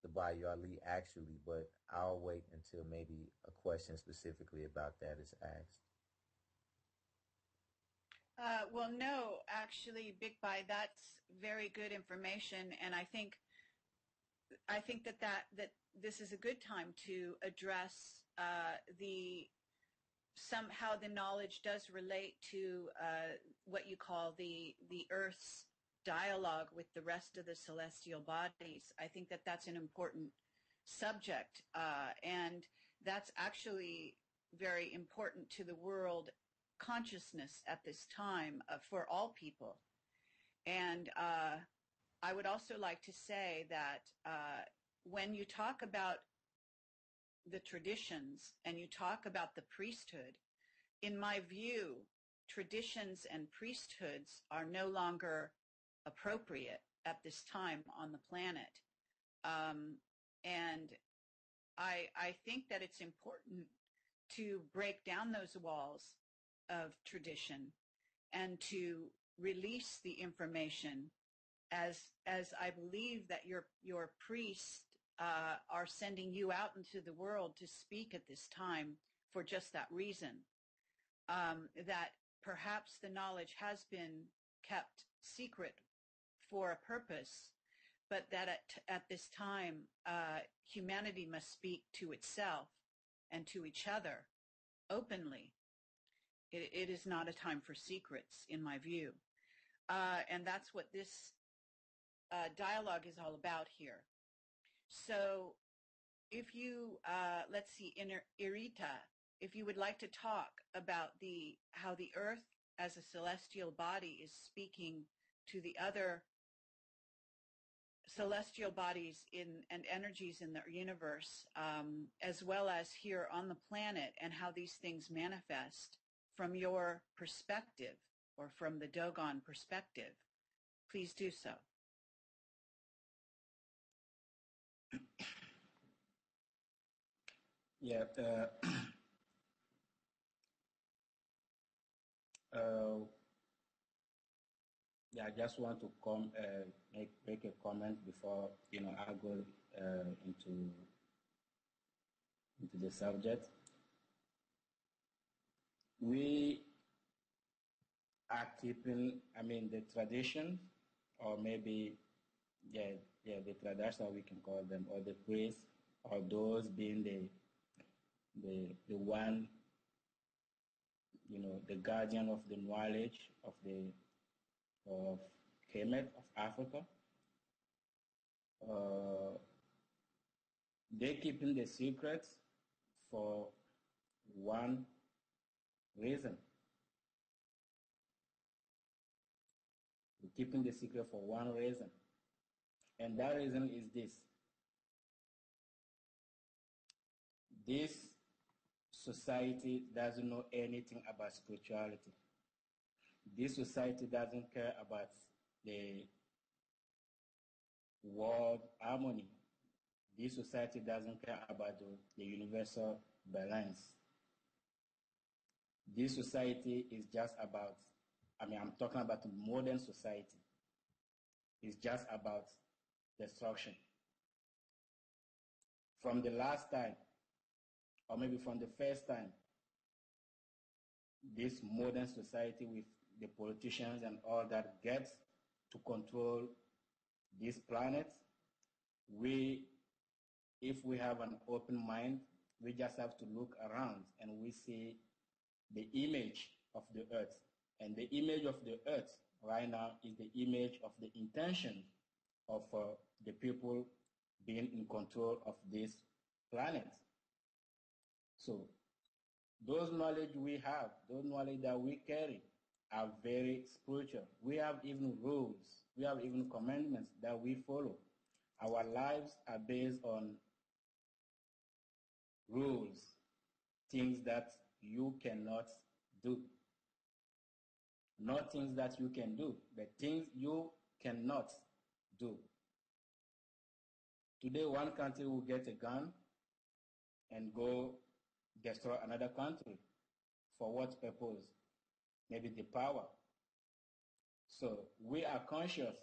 the Bayou Ali actually, but I'll wait until maybe a question specifically about that is asked. Well, no, actually, Big Bai, that's very good information, and I think that this is a good time to address somehow the knowledge does relate to what you call the Earth's dialogue with the rest of the celestial bodies. I think that that's an important subject, and that's actually very important to the world consciousness at this time for all people. And I would also like to say that when you talk about the traditions and you talk about the priesthood, in my view, traditions and priesthoods are no longer appropriate at this time on the planet. And I think that it's important to break down those walls of tradition and to release the information as I believe that your priests are sending you out into the world to speak at this time for just that reason, that perhaps the knowledge has been kept secret for a purpose, but that at this time humanity must speak to itself and to each other openly. It is not a time for secrets, in my view. And that's what this dialogue is all about here. So if you, let's see, Irita, if you would like to talk about how the Earth as a celestial body is speaking to the other celestial bodies and energies in the universe, as well as here on the planet, and how these things manifest from your perspective or from the Dogon perspective, please do so. Yeah, yeah. I just want to make a comment before I go into the subject. We are keeping, the tradition, or maybe the tradition we can call them, or the priests, or those being the one, the guardian of the knowledge of Kemet, of Africa. They're keeping the secret for one reason. We're keeping the secret for one reason. And that reason is this. This society doesn't know anything about spirituality. This society doesn't care about the world harmony. This society doesn't care about the universal balance. This society is just about, I'm talking about the modern society. It's just about destruction. From the last time, or maybe from the first time, this modern society with the politicians and all that gets to control this planet, if we have an open mind, we just have to look around and we see the image of the earth. And the image of the earth right now is the image of the intention of the people being in control of this planet. So those knowledge we have, those knowledge that we carry are very spiritual. We have even rules. We have even commandments that we follow. Our lives are based on rules, things that you cannot do. Not things that you can do, but things you cannot do. Today, one country will get a gun and go destroy another country. For what purpose? Maybe the power. So we are conscious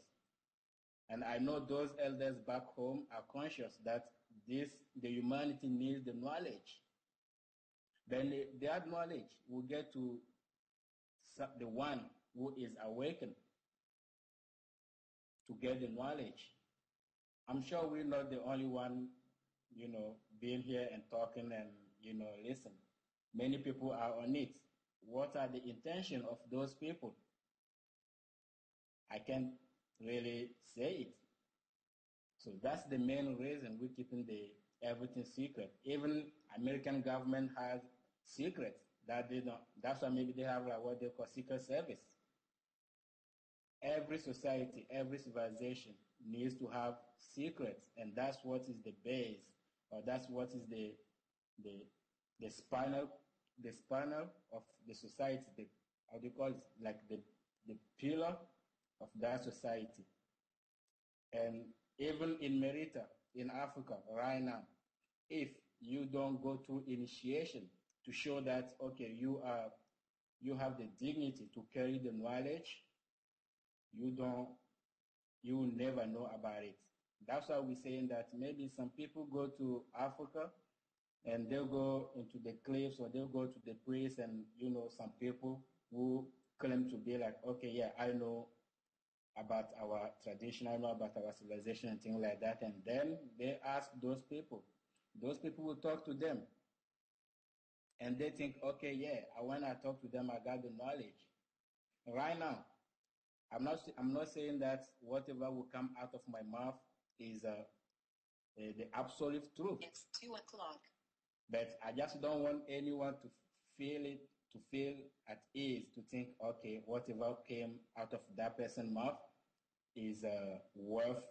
And I know those elders back home are conscious that the humanity needs the knowledge. Then that knowledge will get to the one who is awakened to get the knowledge. I'm sure we're not the only one, being here and talking and, listen. Many people are on it. What are the intention of those people? I can't really say it. So that's the main reason we're keeping everything secret. Even American government has secrets that they don't. That's why maybe they have like what they call secret service. Every society, every civilization needs to have secrets, and that's what is the base, or that's what is the spinal of the society. How do you call it? Like the pillar of that society. And even in Merita, in Africa, right now, if you don't go through initiation to show that okay, you have the dignity to carry the knowledge, you will never know about it. That's why we're saying that maybe some people go to Africa and they'll go into the cliffs or they'll go to the priest and some people who claim to be like, okay, yeah, I know about our tradition, I know about our civilization and things like that. And then they ask those people will talk to them. And they think, okay, yeah, when I talk to them, I got the knowledge. Right now, I'm not saying that whatever will come out of my mouth is the absolute truth. It's 2:00. But I just don't want anyone to feel at ease, to think, okay, whatever came out of that person's mouth is worth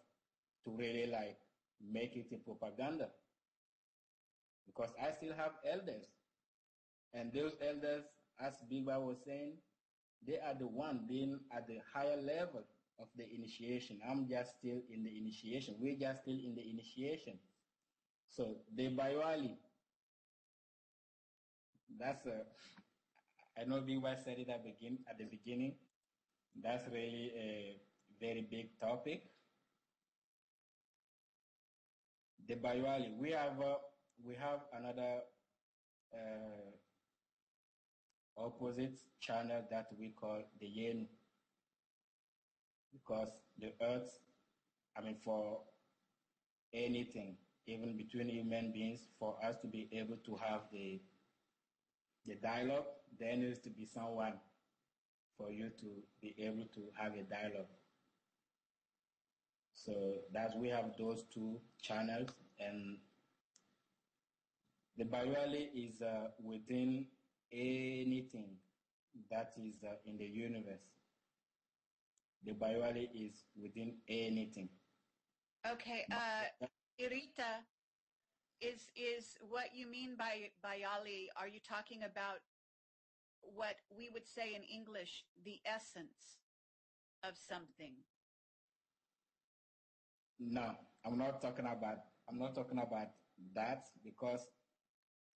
to really like make it a propaganda. Because I still have elders. And those elders, as Bigba was saying, they are the one being at the higher level of the initiation. I'm just still in the initiation. We're just still in the initiation. So the Bayawali, that's I know Bigba said it at the beginning. That's really a very big topic. The Bayawali, we have another opposite channel that we call the Yen, because the earth, for anything, even between human beings, for us to be able to have the dialogue, there needs to be someone for you to be able to have a dialogue. So we have those two channels, and the Bayawali is within anything that is in the universe. The Bayawali is within anything. Okay, Irita, is what you mean by Bayali, are you talking about what we would say in English, the essence of something? No, I'm not talking about that, because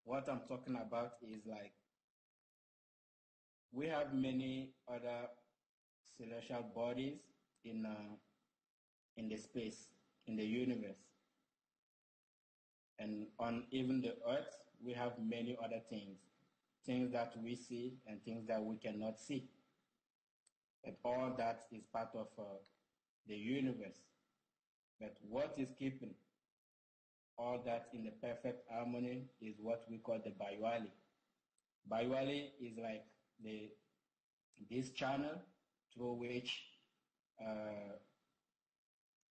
what I'm talking about is like we have many other celestial bodies in the space, in the universe. And on even the earth, we have many other things that we see and things that we cannot see. And all that is part of the universe. But what is keeping all that in the perfect harmony is what we call the Bayawali. Bayawali is like this channel through which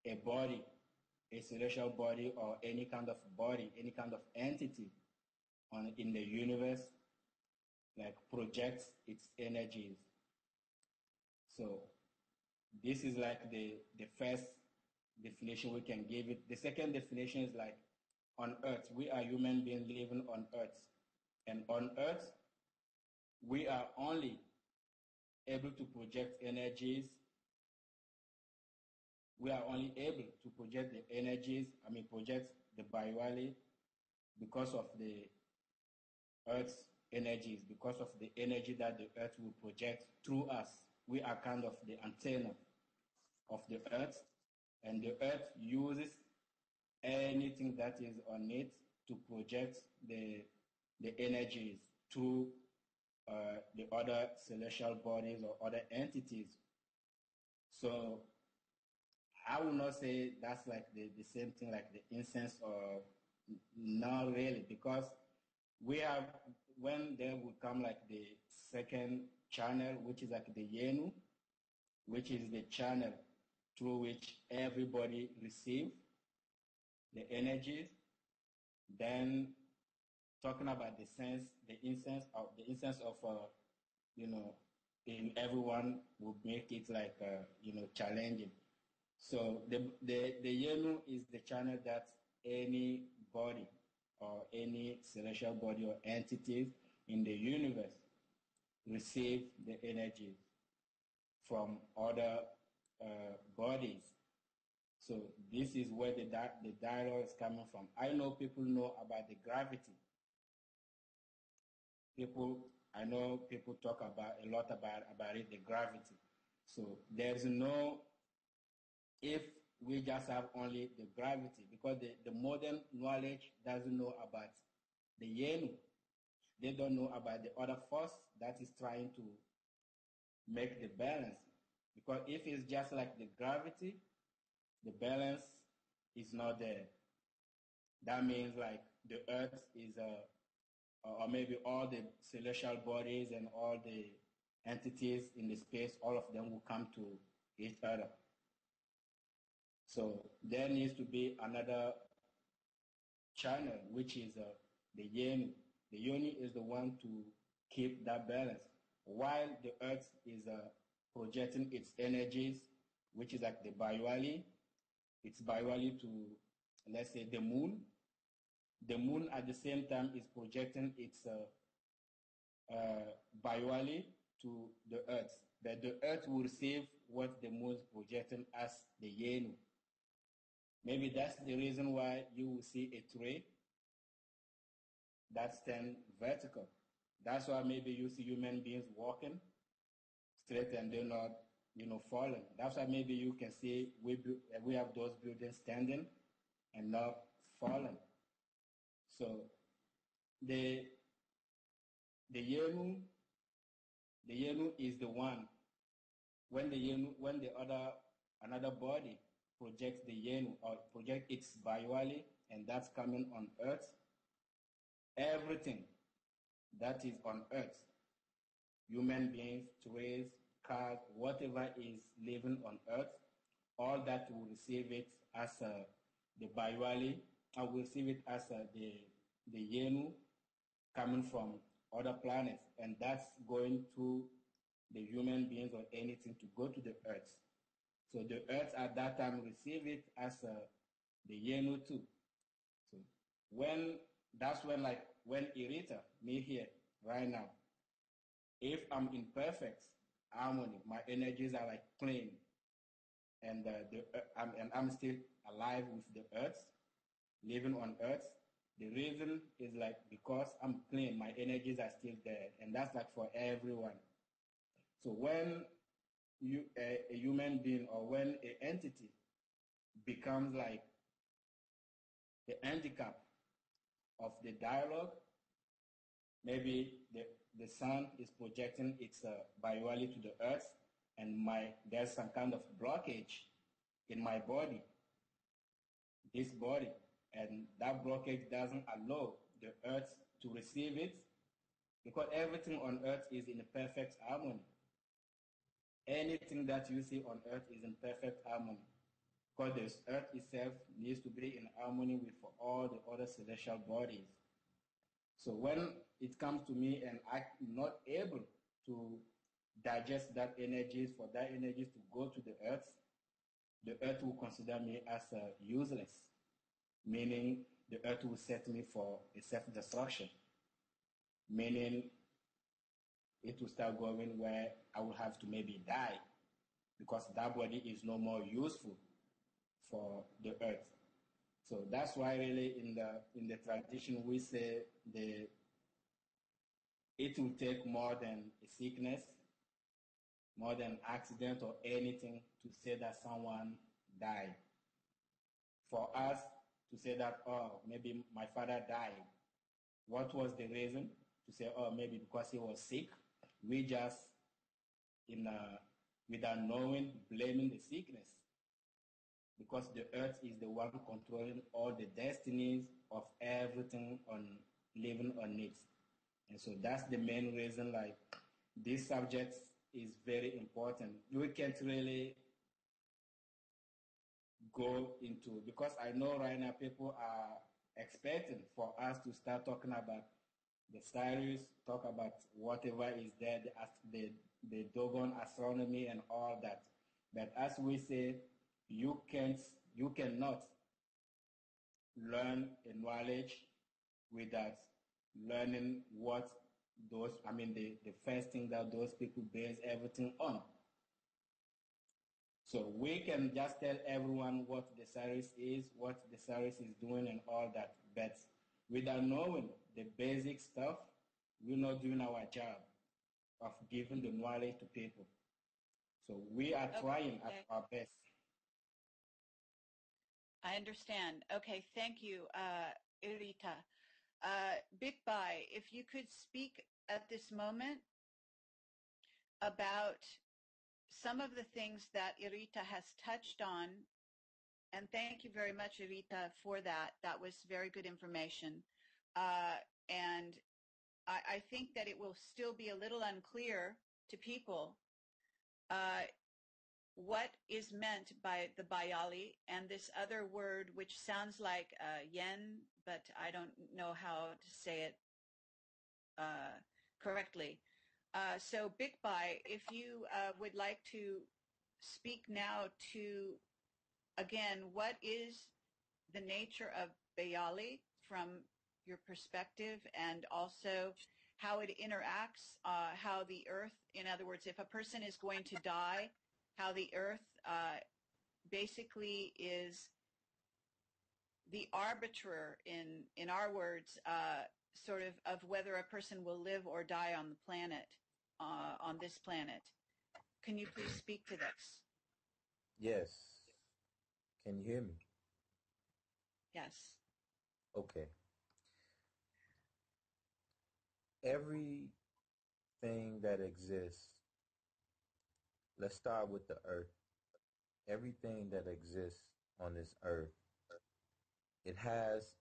a body, a celestial body, or any kind of body, any kind of entity in the universe, like projects its energies. So this is like the first definition we can give it. The second definition is like on Earth, we are human beings living on Earth. And on Earth, we are only able to project energies. We are only able to project the energies, project the Bayawali because of the Earth's energies, because of the energy that the Earth will project through us. We are kind of the antenna of the Earth, and the earth uses anything that is on it to project the energies to the other celestial bodies or other entities. So I would not say that's like the same thing like the incense, or not really, because we have, when there will come like the second channel, which is like the Yenu, which is the channel through which everybody receives the energies. Then talking about the incense of in everyone would make it like challenging. So the Yenu is the channel that any body or any celestial body or entities in the universe receive the energies from other bodies. So this is where the dialogue is coming from. I know people know about the gravity. I know people talk about a lot about it, the gravity. So there's no, if we just have only the gravity, because the modern knowledge doesn't know about the Yenu. They don't know about the other force that is trying to make the balance. Because if it's just like the gravity, the balance is not there. That means like the earth is or maybe all the celestial bodies and all the entities in the space, all of them will come to each other. So there needs to be another channel, which is the Yenu. The Yoni is the one to keep that balance, while the earth is projecting its energies, which is like the Baywali. It's Baywali to, let's say, the moon. The moon at the same time is projecting its Baywali to the earth. But the earth will receive what the moon is projecting as the Yenu. Maybe that's the reason why you will see a tree that stands vertical. That's why maybe you see human beings walking straight and they're not, falling. That's why maybe you can see we have those buildings standing and not falling. So the Yenu is the one. When another body projects the Yenu or project its Baywali, and that's coming on earth, everything that is on earth, human beings, trees, cars, whatever is living on earth, all that will receive it as the Baywali. I will receive it as the Yenu coming from other planets, and that's going to the human beings or anything to go to the earth. So the earth at that time receive it as the Yenu too. So when Irita, me here right now, if I'm in perfect harmony, my energies are like clean, and I'm still alive with the earth, living on earth. The reason is like because I'm clean, my energies are still there, and that's like for everyone. So when a human being or when an entity becomes like the handicap of the dialogue, maybe the sun is projecting its Baywali to the earth, and there's some kind of blockage in my body, this body, and that blockage doesn't allow the earth to receive it, because everything on earth is in a perfect harmony. Anything that you see on earth is in perfect harmony, because the earth itself needs to be in harmony with all the other celestial bodies. So when it comes to me and I'm not able to digest that energies, for that energies to go to the earth will consider me as useless, meaning the earth will set me for a self-destruction, meaning it will start going where I will have to maybe die, because that body is no more useful for the earth. So that's why really in the tradition we say it will take more than a sickness, more than accident or anything to say that someone died. for us to say that, oh, maybe my father died. What was the reason? To say, oh, maybe because he was sick. We just, without knowing, blaming the sickness. Because the earth is the one controlling all the destinies of everything on living on it. And so that's the main reason, like, this subject is very important. We can't really go into, because I know right now people are expecting for us to start talking about the stars, talk about whatever is there, the Dogon astronomy and all that. But as we say, you cannot learn a knowledge without learning what those, the first thing that those people base everything on. So we can just tell everyone what the service is, what the service is doing and all that. But without knowing the basic stuff, we're not doing our job of giving the knowledge to people. So we are trying at our best. I understand. Okay, thank you, Irita. Big Bai, if you could speak at this moment about some of the things that Irita has touched on, and thank you very much, Irita, for that. That was very good information. And I think that it will still be a little unclear to people what is meant by the Bayali and this other word which sounds like yen, but I don't know how to say it correctly. So Big Bai, if you would like to speak now to, again, what is the nature of Bayali from your perspective, and also how it interacts, how the earth, in other words, if a person is going to die, how the earth basically is the arbiter, in our words, sort of whether a person will live or die on the planet, on this planet. Can you please speak to this? Yes. Can you hear me? Yes. Okay. Everything that exists, let's start with the earth. Everything that exists on this earth, it has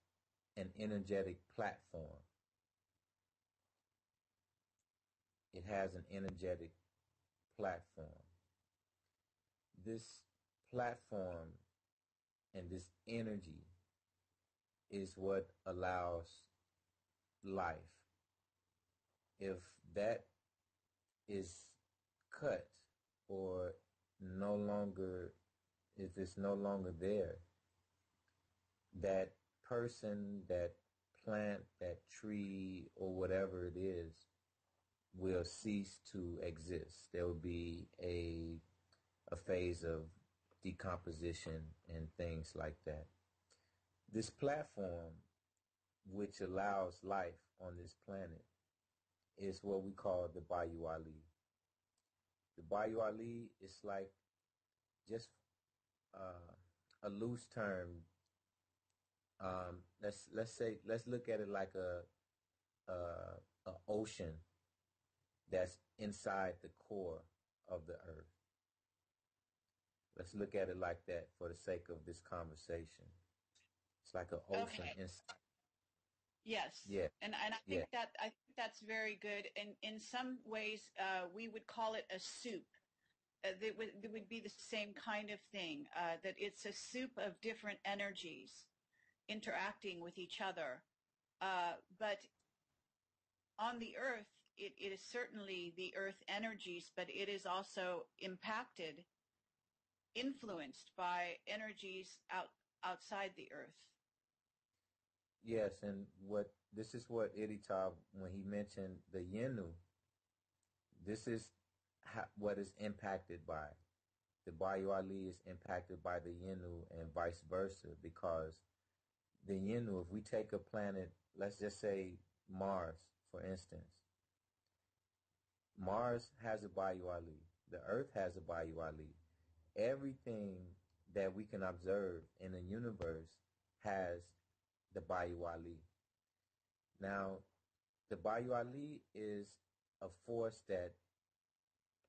an energetic platform. It has an energetic platform. This platform and this energy is what allows life. If that is cut or no longer, if it's no longer there, that person, that plant, that tree, or whatever it is, will cease to exist. There will be a phase of decomposition and things like that. This platform, which allows life on this planet, is what we call the Bayou Ali. The Bayou Ali is like just a loose term. Let's look at it like a ocean that's inside the core of the earth. Let's look at it like that for the sake of this conversation. It's like an ocean inside. Yes. Yeah. And I think that's very good. And in some ways, we would call it a soup. There would be the same kind of thing, that it's a soup of different energies interacting with each other. But on the earth, it is certainly the earth energies, but it is also impacted, influenced by energies outside the earth. Yes, and this is what Editab, when he mentioned the Yenu, this is what is impacted by. The Bayou Ali is impacted by the Yenu and vice versa, because the Yenu, if we take a planet, let's just say Mars, for instance, Mars has a Bayou Ali. The Earth has a Bayou Ali. Everything that we can observe in the universe has the Bayu Ali. Now, the Bayu Ali is a force that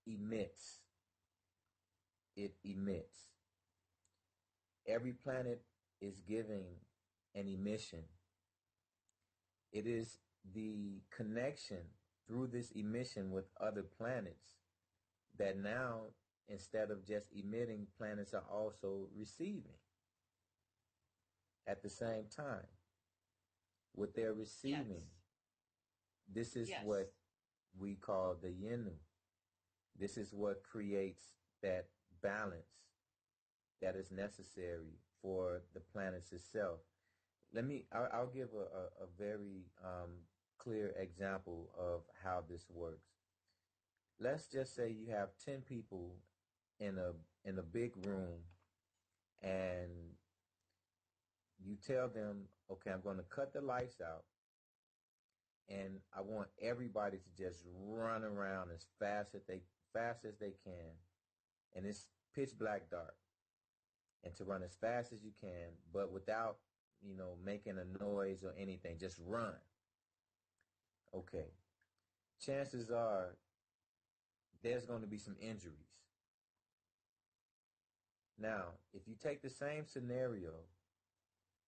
emits. It emits. Every planet is giving an emission. It is the connection through this emission with other planets that now, instead of just emitting, planets are also receiving at the same time. What they're receiving, this is what we call the Yenu. This is what creates that balance that is necessary for the planets itself. I'll give a very clear example of how this works. Let's just say you have 10 people in a big room, and you tell them, okay, I'm going to cut the lights out, and I want everybody to just run around as fast as they can, and it's pitch black dark, and to run as fast as you can, but without making a noise or anything. Just run. Okay. Chances are there's going to be some injuries. Now, if you take the same scenario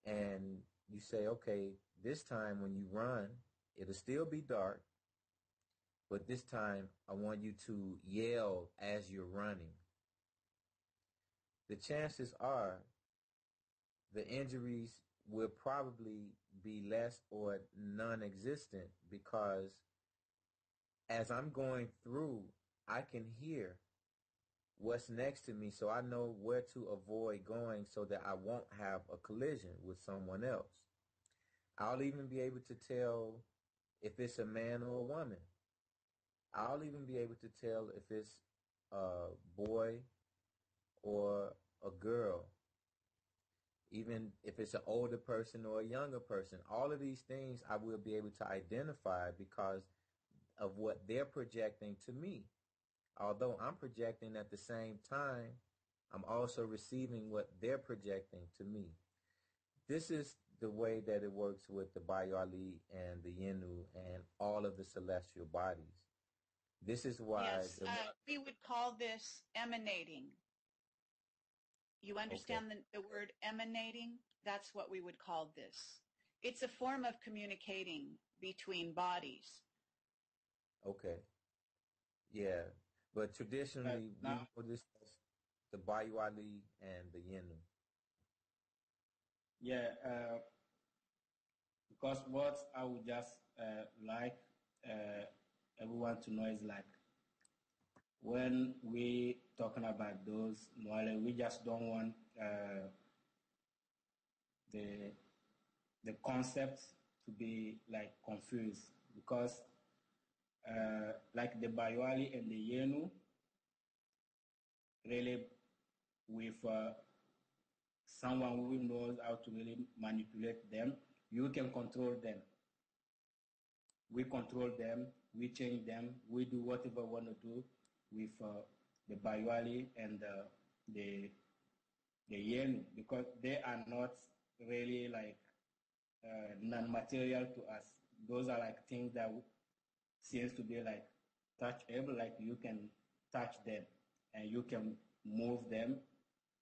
and you say, okay, this time when you run, it'll still be dark, but this time I want you to yell as you're running. The chances are the injuries will probably be less or non-existent, because as I'm going through, I can hear what's next to me, so I know where to avoid going so that I won't have a collision with someone else. I'll even be able to tell if it's a man or a woman. I'll even be able to tell if it's a boy or a girl. Even if it's an older person or a younger person, all of these things I will be able to identify because of what they're projecting to me. Although I'm projecting at the same time, I'm also receiving what they're projecting to me. This is the way that it works with the Bayu Ali and the Yenu and all of the celestial bodies. This is why... Yes, we would call this emanating. You understand the word emanating? That's what we would call this. It's a form of communicating between bodies. Okay. Yeah. But traditionally, we know this as the Bayu Ali and the Yenu. Yeah. Because what I would just like everyone to know is like, when we talking about those knowledge, we just don't want the concept to be like confused, because like the Bayuali and the Yenu, really with someone who knows how to really manipulate them, you can control them. We control them, we change them, we do whatever we want to do with the Bayuali and the Yenu, because they are not really like non-material to us. Those are like things that seems to be like touchable, like you can touch them and you can move them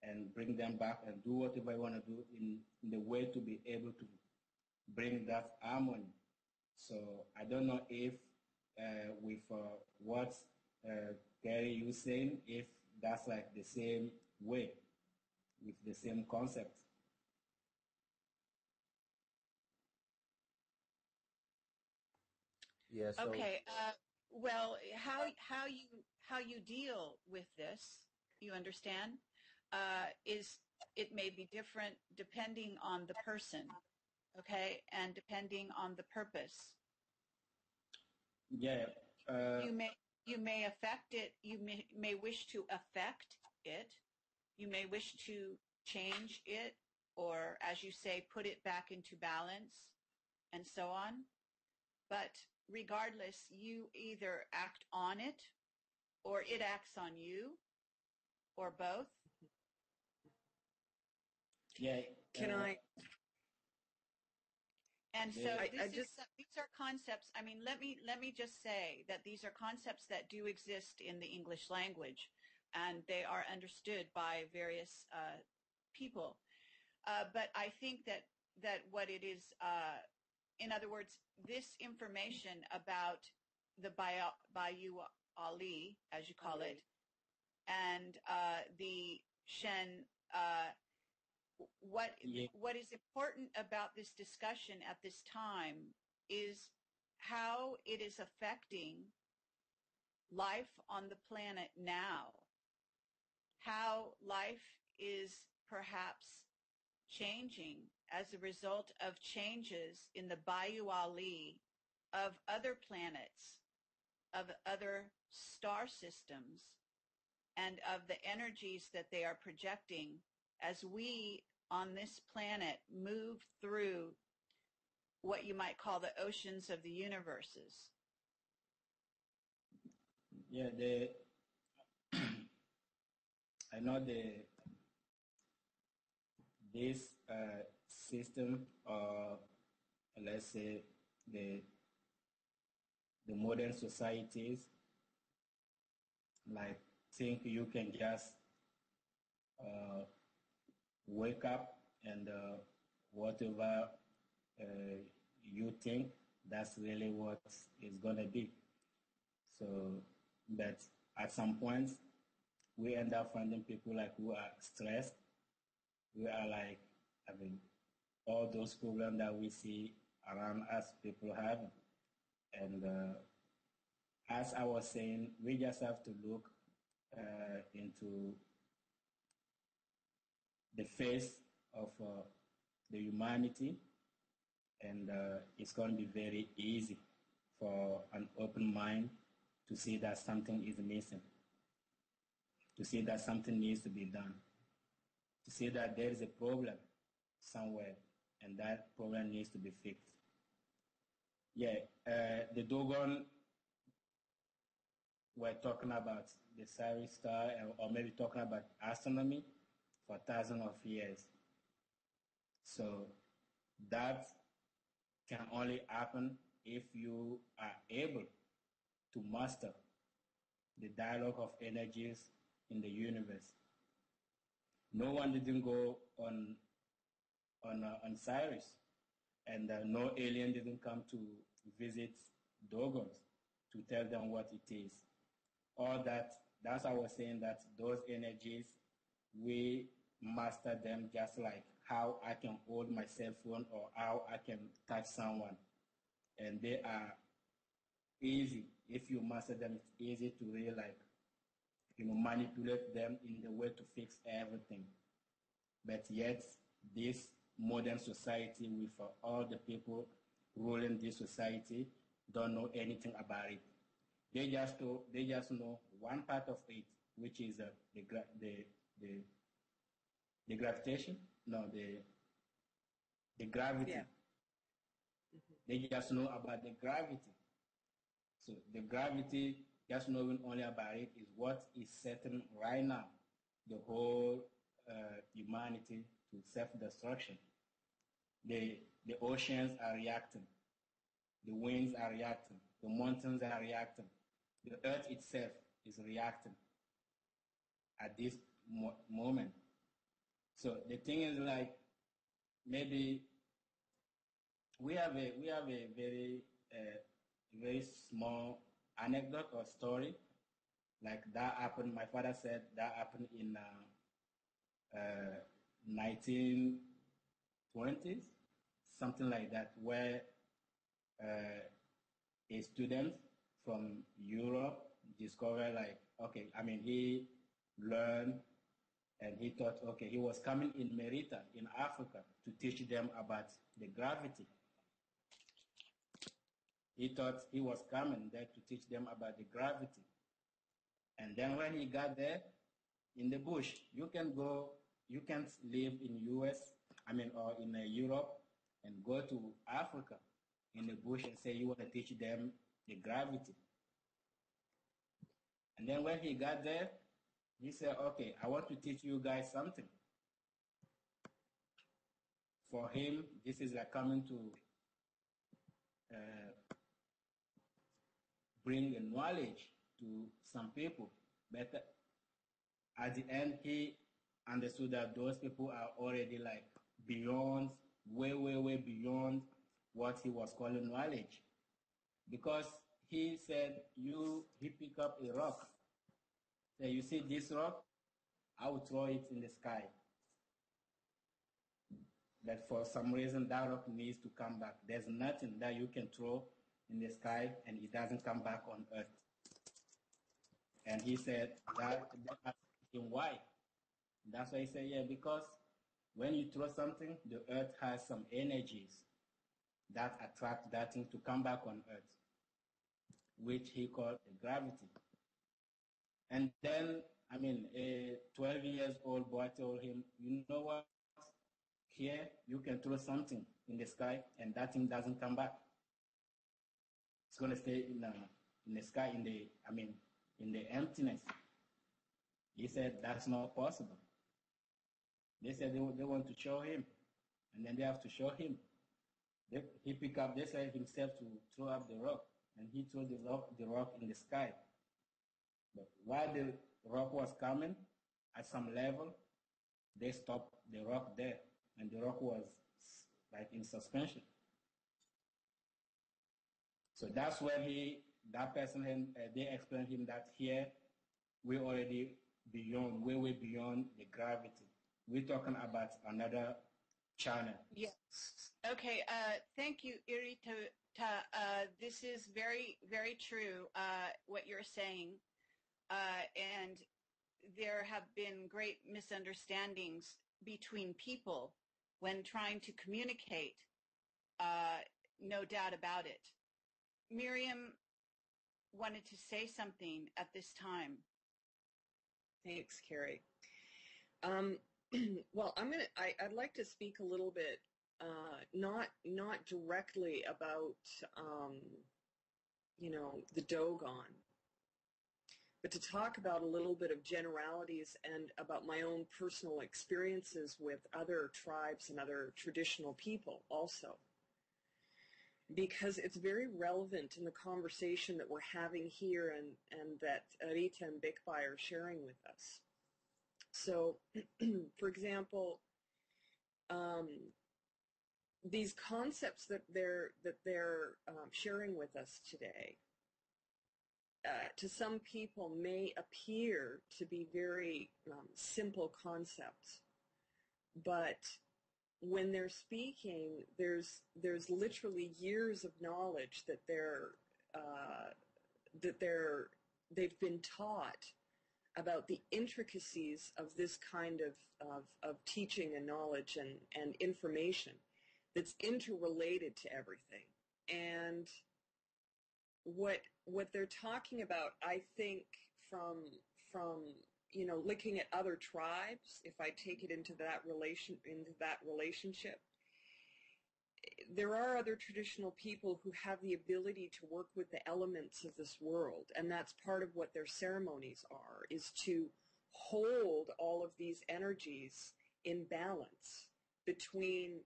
and bring them back and do whatever you want to do in the way to be able to bring that harmony. So I don't know if with what Gary you saying, if that's like the same way, with the same concept. Yeah. So, okay. Well, how you deal with this, you understand, is it may be different depending on the person, okay, and depending on the purpose. Yeah. You may affect it. You may wish to affect it. You may wish to change it, or, as you say, put it back into balance, and so on. But regardless, you either act on it, or it acts on you, or both. Yeah. Can I? And so I these are concepts. I mean, let me just say that these are concepts that do exist in the English language, and they are understood by various people. But I think that what it is, in other words, this information about the Bayou Ali, as you call it, and the Shen. What is important about this discussion at this time is how it is affecting life on the planet now, how life is perhaps changing as a result of changes in the Bayou Ali of other planets, of other star systems, and of the energies that they are projecting as we on this planet move through what you might call the oceans of the universes. Yeah, I know this system, or let's say the modern societies, like think you can just wake up and whatever you think, that's really what it's going to be. So, but at some point, we end up finding people like who are stressed. We are like having all those problems that we see around us, people have. And as I was saying, we just have to look into the face of the humanity, and it's going to be very easy for an open mind to see that something is missing, to see that something needs to be done, to see that there is a problem somewhere and that problem needs to be fixed. Yeah, the Dogon were talking about the Sirius star, or maybe talking about astronomy for thousands of years. So that can only happen if you are able to master the dialogue of energies in the universe. No one didn't go on Sirius, and no alien didn't come to visit Dogons to tell them what it is. All that's why I was saying that those energies, we master them just like how I can hold my cell phone or how I can touch someone. And they are easy. If you master them, it's easy to really manipulate them in the way to fix everything. But yet, this modern society with all the people ruling this society don't know anything about it. They just know one part of it, which is the gravitation. No, the gravity. Yeah. They just know about the gravity. So the gravity, just knowing only about it, is what is setting right now the whole humanity to self-destruction. The oceans are reacting. The winds are reacting. The mountains are reacting. The earth itself is reacting at this moment. So the thing is, like, maybe we have a very small anecdote or story, like that happened. My father said that happened in 1920s, something like that, where a student from Europe discovered, like, okay, I mean, he learned and he thought, okay, he was coming in Merita in Africa to teach them about the gravity. He thought he was coming there to teach them about the gravity. And then when he got there, in the bush, you can't live in US, or in Europe, and go to Africa in the bush and say you want to teach them the gravity. And then when he got there, he said, okay, I want to teach you guys something. for him, this is like coming to bring a knowledge to some people. But at the end, he understood that those people are already like beyond, way, way, way beyond what he was calling knowledge. Because he said, he pick up a rock. So you see this rock? I will throw it in the sky. But for some reason, that rock needs to come back. There's nothing that you can throw in the sky and it doesn't come back on earth. And he said that why? That's why he said, yeah, because when you throw something, the earth has some energies that attract that thing to come back on earth, which he called gravity. And then, I mean, a 12-year-old boy told him, you know what? Here, you can throw something in the sky and that thing doesn't come back. It's going to stay in the sky, in the emptiness. He said, that's not possible. They said they want to show him, and then they have to show him. He picked up, they said himself to throw up the rock, and he threw the rock in the sky. But while the rock was coming, at some level, they stopped the rock there, and the rock was like in suspension. So that's when they explained him that here we're already beyond, way beyond the gravity. We're talking about another channel. Yes. Okay. Thank you, Irita. This is very, very true, what you're saying. And there have been great misunderstandings between people when trying to communicate. No doubt about it. Miriam wanted to say something at this time. Thanks, Carrie. Well, I'd like to speak a little bit, not directly about, the Dogon, but to talk about a little bit of generalities and about my own personal experiences with other tribes and other traditional people also. Because it's very relevant in the conversation that we're having here and that Rita and Bikbai are sharing with us. So, for example, these concepts that they're sharing with us today, to some people may appear to be very simple concepts, but when they're speaking, there's literally years of knowledge that they've been taught about the intricacies of this kind of teaching and knowledge and information that's interrelated to everything. And what they're talking about, I think, from looking at other tribes, if I take it into that relationship, there are other traditional people who have the ability to work with the elements of this world, and that's part of what their ceremonies are, is to hold all of these energies in balance between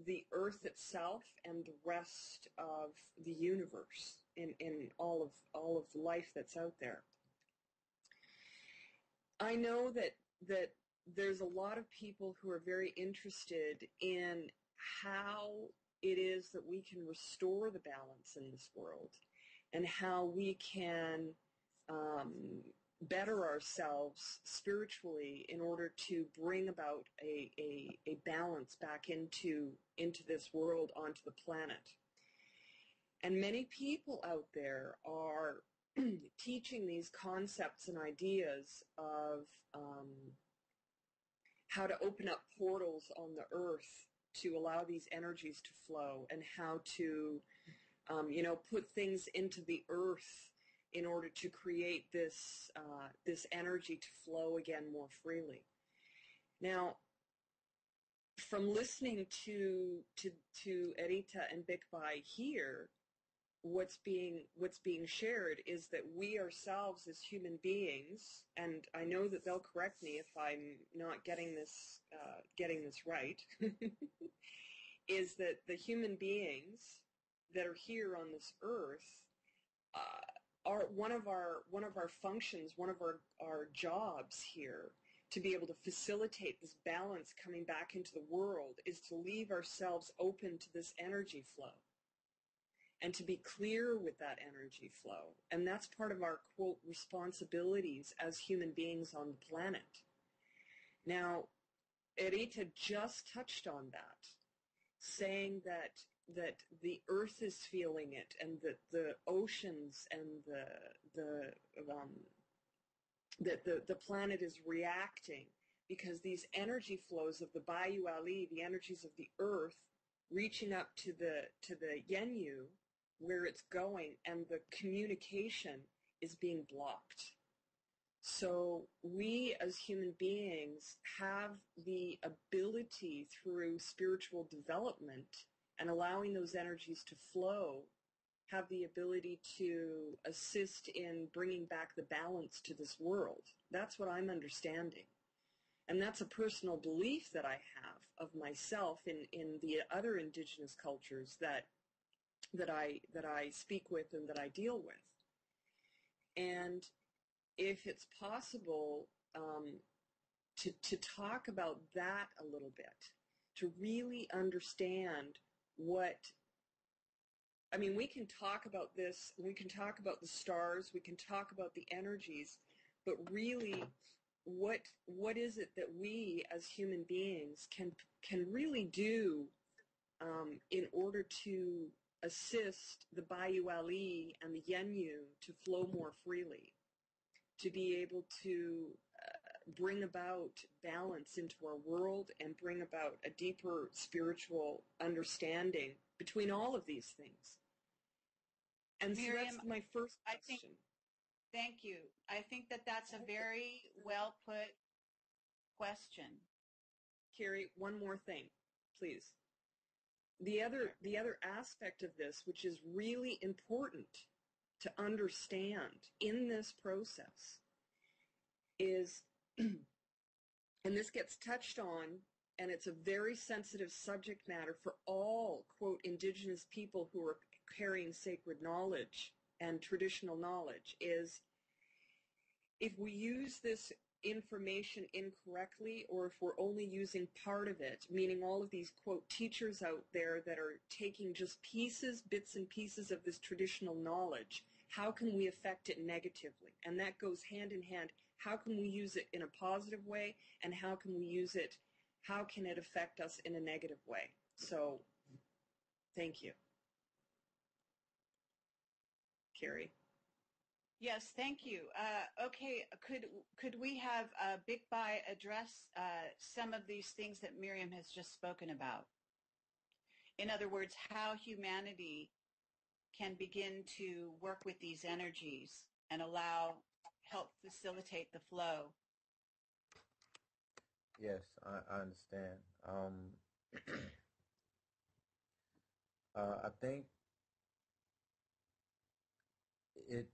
the earth itself and the rest of the universe in all of life that's out there. I know that there's a lot of people who are very interested in how it is that we can restore the balance in this world and how we can better ourselves spiritually in order to bring about a balance back into this world, onto the planet. And many people out there are teaching these concepts and ideas of how to open up portals on the earth to allow these energies to flow, and how to, put things into the earth in order to create this energy to flow again more freely. Now, from listening to Erita and Bikbai here, what's being shared is that we ourselves as human beings, and I know that they'll correct me if I'm not getting this right, is that the human beings that are here on this earth are one of our functions, one of our jobs here to be able to facilitate this balance coming back into the world is to leave ourselves open to this energy flow and to be clear with that energy flow. And that's part of our, quote, responsibilities as human beings on the planet. Now, Erita just touched on that, saying that the earth is feeling it, and that the oceans and the planet is reacting, because these energy flows of the Bayou Ali, the energies of the earth, reaching up to the Yenyu, where it's going, and the communication is being blocked. So we as human beings have the ability through spiritual development and allowing those energies to flow, have the ability to assist in bringing back the balance to this world. That's what I'm understanding. And that's a personal belief that I have of myself in the other indigenous cultures that I speak with and that I deal with. And if it's possible to talk about that a little bit, to really understand what, I mean, we can talk about this, we can talk about the stars, we can talk about the energies, but really what is it that we as human beings can really do in order to assist the Bayou Ali and the Yenyu to flow more freely, to be able to bring about balance into our world and bring about a deeper spiritual understanding between all of these things. And Miriam, so that's my first question. Thank you. I think that's a very well put question. Carrie, one more thing, please. The other aspect of this, which is really important to understand in this process, is, and this gets touched on, and it's a very sensitive subject matter for all, quote, indigenous people who are carrying sacred knowledge and traditional knowledge, is if we use this information incorrectly, or if we're only using part of it, meaning all of these, quote, teachers out there that are taking just pieces, bits and pieces of this traditional knowledge, how can we affect it negatively? And that goes hand in hand. How can we use it in a positive way, and how can it affect us in a negative way? So, thank you. Carrie? Yes, thank you. Okay, could we have Big Bai address some of these things that Miriam has just spoken about? In other words, how humanity can begin to work with these energies and help facilitate the flow. Yes, I understand. I think it,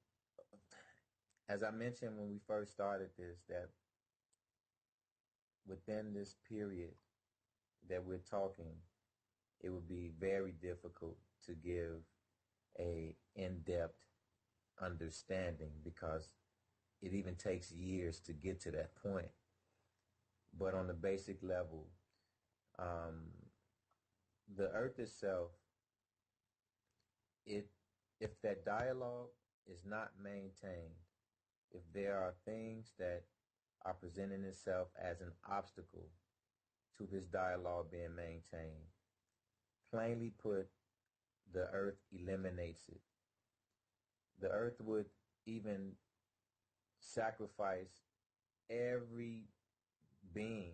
as I mentioned when we first started this, that within this period that we're talking, it would be very difficult to give a in-depth understanding, because it even takes years to get to that point. But on the basic level, the earth itself, if that dialogue is not maintained, if there are things that are presenting itself as an obstacle to this dialogue being maintained, plainly put, the earth eliminates it. The earth would even sacrifice every being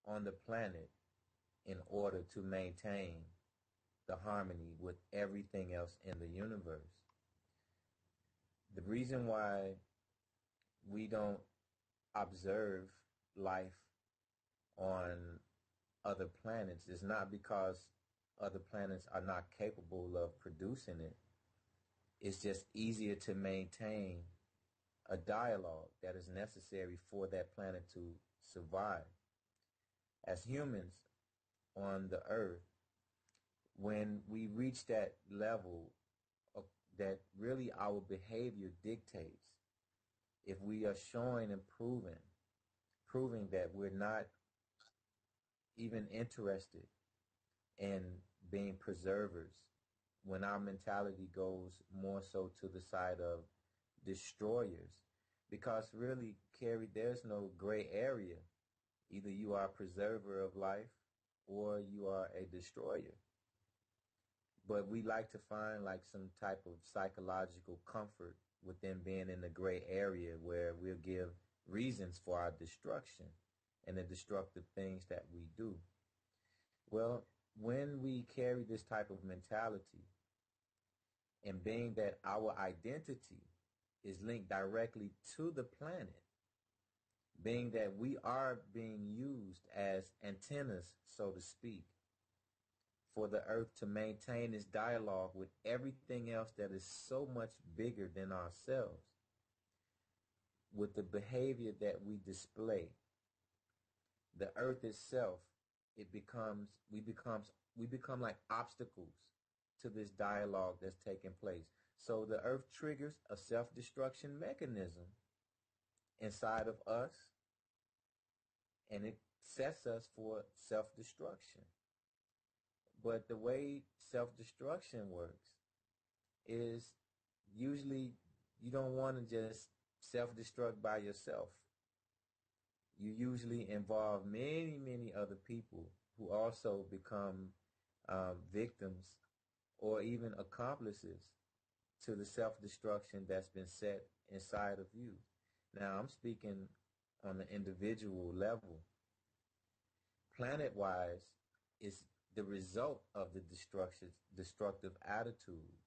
on the planet in order to maintain the harmony with everything else in the universe. The reason why we don't observe life on other planets is not because other planets are not capable of producing it. It's just easier to maintain a dialogue that is necessary for that planet to survive. As humans on the earth, when we reach that level of, that really our behavior dictates, if we are showing and proving that we're not even interested in being preservers, when our mentality goes more so to the side of destroyers, because really, Carrie, there's no gray area. Either you are a preserver of life or you are a destroyer. But we like to find like some type of psychological comfort within being in the gray area where we'll give reasons for our destruction and the destructive things that we do. Well, when we carry this type of mentality, and being that our identity is linked directly to the planet, being that we are being used as antennas, so to speak, for the earth to maintain its dialogue with everything else that is so much bigger than ourselves, with the behavior that we display, the earth itself, we become like obstacles to this dialogue that's taking place. So the earth triggers a self-destruction mechanism inside of us, and it sets us for self-destruction. But the way self-destruction works is usually you don't want to just self-destruct by yourself. You usually involve many, many other people who also become victims or even accomplices to the self-destruction that's been set inside of you. Now, I'm speaking on the individual level. Planet-wise, it's the result of the destructive attitude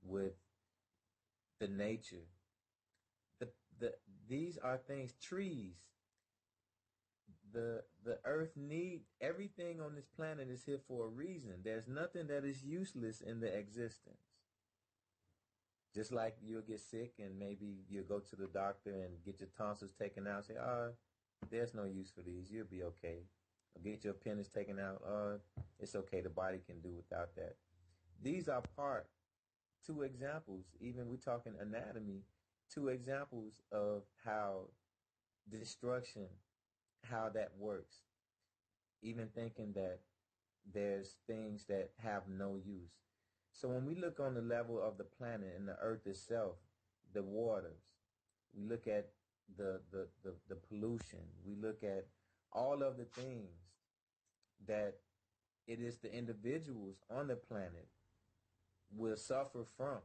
with the nature. These are things, trees. The earth need everything on this planet is here for a reason. There's nothing that is useless in the existence. Just like you'll get sick and maybe you'll go to the doctor and get your tonsils taken out. Say, there's no use for these. You'll be okay. Or get your appendix taken out. It's okay. The body can do without that. These are two examples. Even we're talking anatomy, two examples of how destruction, how that works. Even thinking that there's things that have no use. So when we look on the level of the planet and the earth itself, the waters, we look at the pollution, we look at all of the things that it is the individuals on the planet will suffer from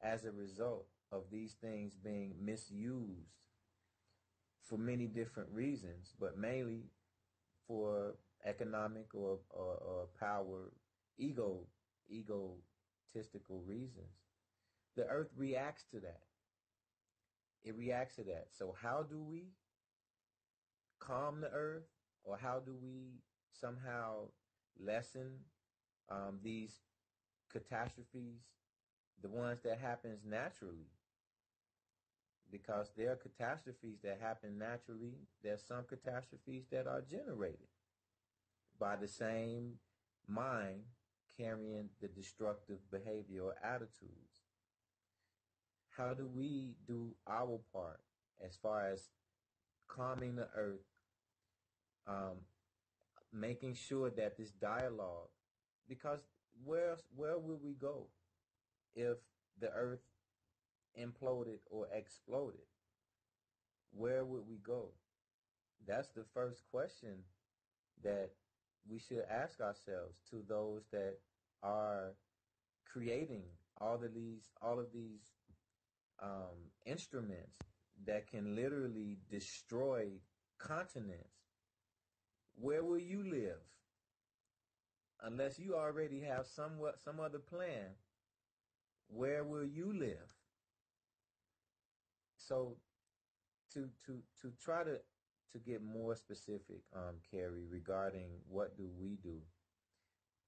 as a result of these things being misused for many different reasons, but mainly for economic or power, egotistical reasons. The earth reacts to that. It reacts to that. So how do we calm the earth, or how do we somehow lessen these catastrophes, the ones that happens naturally? Because there are catastrophes that happen naturally. There's some catastrophes that are generated by the same mind carrying the destructive behavior or attitudes. How do we do our part as far as calming the earth, making sure that this dialogue, because where will we go if the earth imploded or exploded? Where would we go? That's the first question that we should ask ourselves, to those that are creating all of these instruments that can literally destroy continents. Where will you live? Unless you already have some other plan, where will you live? So to try to get more specific, Carrie, regarding what do we do,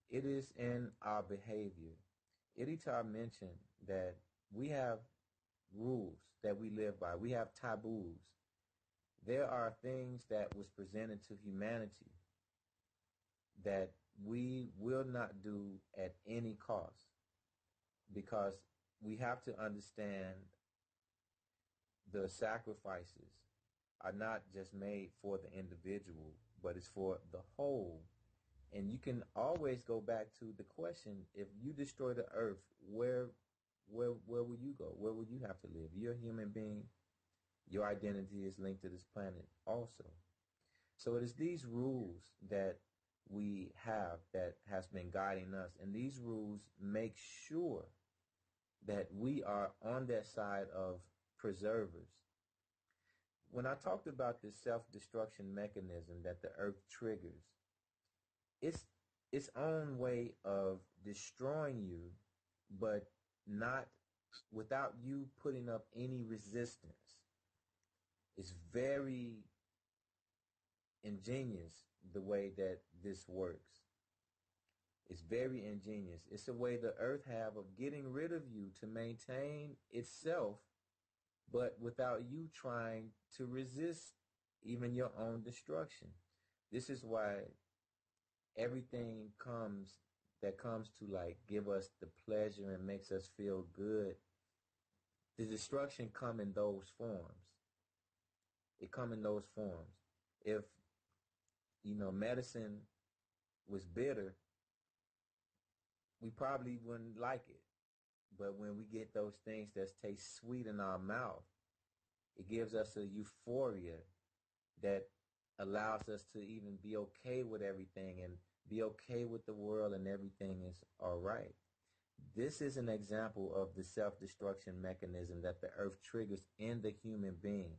it is in our behavior. Iditar mentioned that we have rules that we live by. We have taboos. There are things that was presented to humanity that we will not do at any cost, because we have to understand the sacrifices are not just made for the individual, but it's for the whole. And you can always go back to the question: if you destroy the earth, where will you go? Where will you have to live? You're a human being. Your identity is linked to this planet also. So it is these rules that we have that has been guiding us, and these rules make sure that we are on that side of preservers. When I talked about this self-destruction mechanism that the earth triggers, it's its own way of destroying you, but not without you putting up any resistance. It's very ingenious the way that this works. It's very ingenious. It's a way the earth have of getting rid of you to maintain itself, but without you trying to resist even your own destruction. This is why everything comes to like give us the pleasure and makes us feel good. The destruction come in those forms. It come in those forms. If, medicine was bitter, we probably wouldn't like it. But when we get those things that taste sweet in our mouth, it gives us a euphoria that allows us to even be okay with everything and be okay with the world, and everything is all right. This is an example of the self-destruction mechanism that the earth triggers in the human being.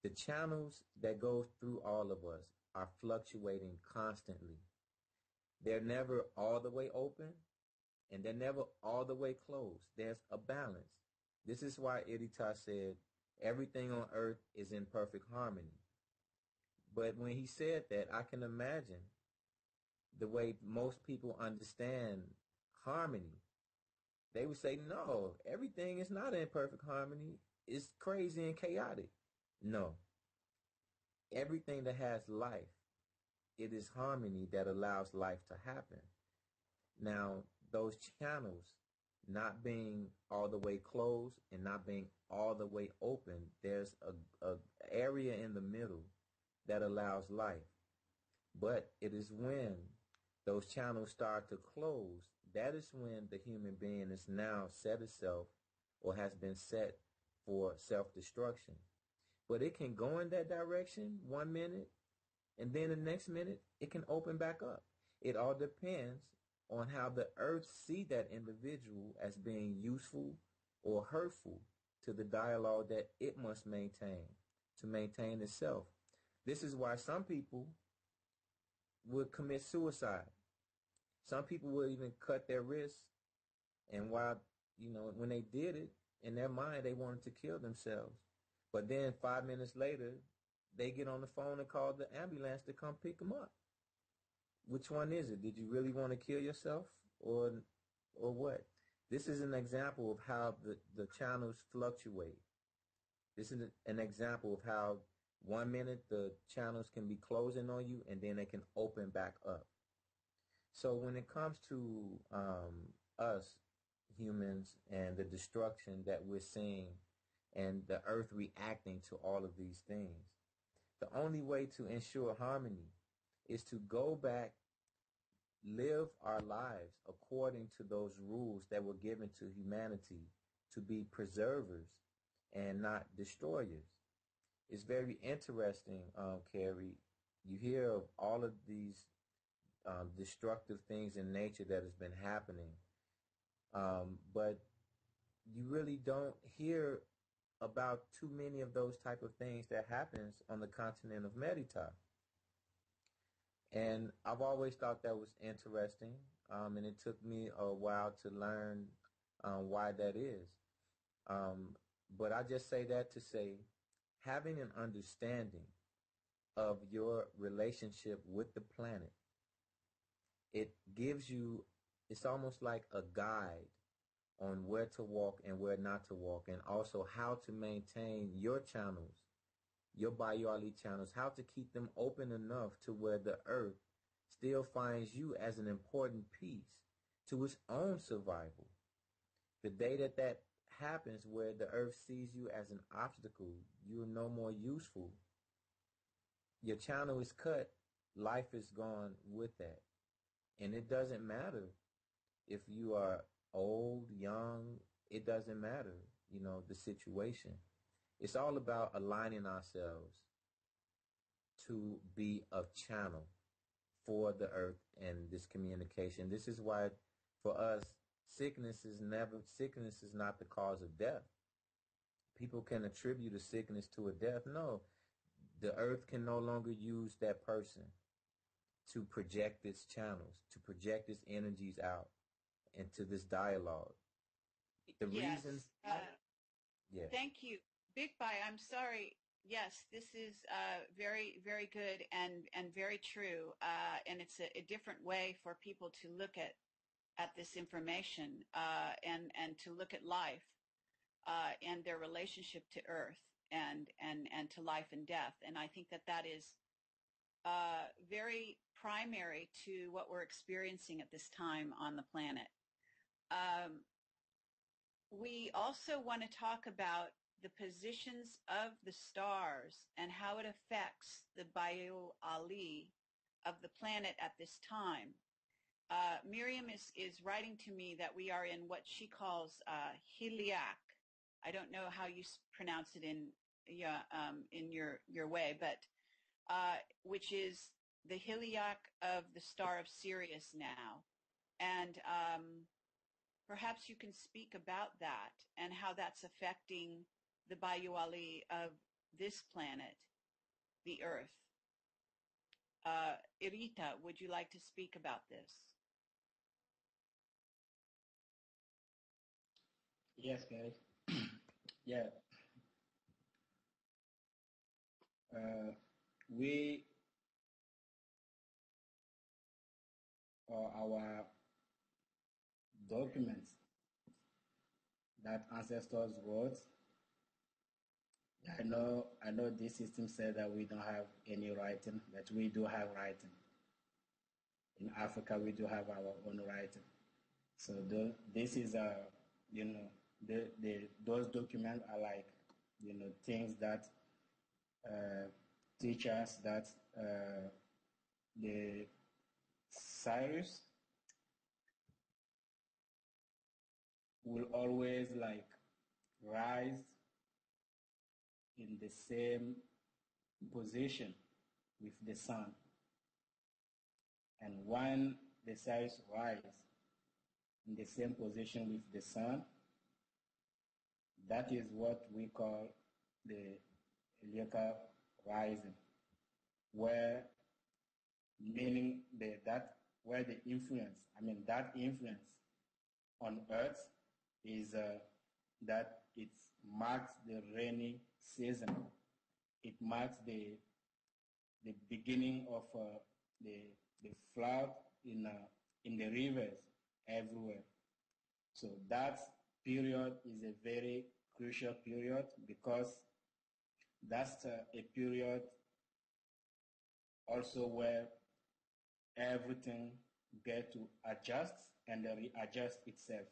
The channels that go through all of us are fluctuating constantly. They're never all the way open, and they're never all the way closed. There's a balance. This is why Edita said everything on earth is in perfect harmony. But when he said that, I can imagine the way most people understand harmony. They would say, no, everything is not in perfect harmony. It's crazy and chaotic. No. Everything that has life, it is harmony that allows life to happen. Now, those channels not being all the way closed and not being all the way open, there's a area in the middle that allows life. But it is when those channels start to close, that is when the human being is now set itself or has been set for self-destruction. But it can go in that direction 1 minute, and then the next minute it can open back up. It all depends on how the earth see that individual as being useful or hurtful to the dialogue that it must maintain to maintain itself. This is why some people would commit suicide. Some people would even cut their wrists, and when they did it, in their mind they wanted to kill themselves. But then 5 minutes later, they get on the phone and call the ambulance to come pick them up. Which one is it? Did you really want to kill yourself or what? This is an example of how the channels fluctuate. This is an example of how 1 minute the channels can be closing on you and then they can open back up. So when it comes to us humans and the destruction that we're seeing and the earth reacting to all of these things, the only way to ensure harmony is to go back, live our lives according to those rules that were given to humanity to be preservers and not destroyers. It's very interesting, Carrie. You hear of all of these destructive things in nature that has been happening, but you really don't hear about too many of those type of things that happens on the continent of Merita. And I've always thought that was interesting, and it took me a while to learn why that is. But I just say that to say, having an understanding of your relationship with the planet, it gives you, it's almost like a guide on where to walk and where not to walk, and also how to maintain your channels, your Bayali channels, how to keep them open enough to where the earth still finds you as an important piece to its own survival. The day that that happens, where the earth sees you as an obstacle, you're no more useful. Your channel is cut, life is gone with that. And it doesn't matter if you are old, young, it doesn't matter, the situation. It's all about aligning ourselves to be a channel for the earth and this communication. This is why for us, sickness is not the cause of death. People can attribute a sickness to a death. No, the earth can no longer use that person to project its channels, to project its energies out into this dialogue. The Yes. reasons. Yeah. Thank you. Big Bye, I'm sorry. Yes, this is very, very good and very true. And it's a different way for people to look at this information and to look at life and their relationship to Earth and to life and death. And I think that is very primary to what we're experiencing at this time on the planet. We also want to talk about the positions of the stars and how it affects the bio-ali of the planet at this time. Miriam is writing to me that we are in what she calls Heliac. I don't know how you pronounce it in your way, but which is the Heliac of the star of Sirius now. And perhaps you can speak about that and how that's affecting the Bayou-Ali of this planet, the Earth. Irita, would you like to speak about this? Yes, guys. Yeah. We our documents that ancestors wrote. I know this system said that we don't have any writing, but we do have writing. In Africa, we do have our own writing. So this is those documents are like things that teach us that the Cyrus will always like rise in the same position with the sun. And when the Cyrus rises in the same position with the sun, that is what we call the Heliacal rising, where meaning where the influence, that influence on Earth is that it marks the rainy season. It marks the beginning of the flood in the rivers everywhere. So that period is a very crucial period because that's a period also where everything gets to adjust and readjust itself,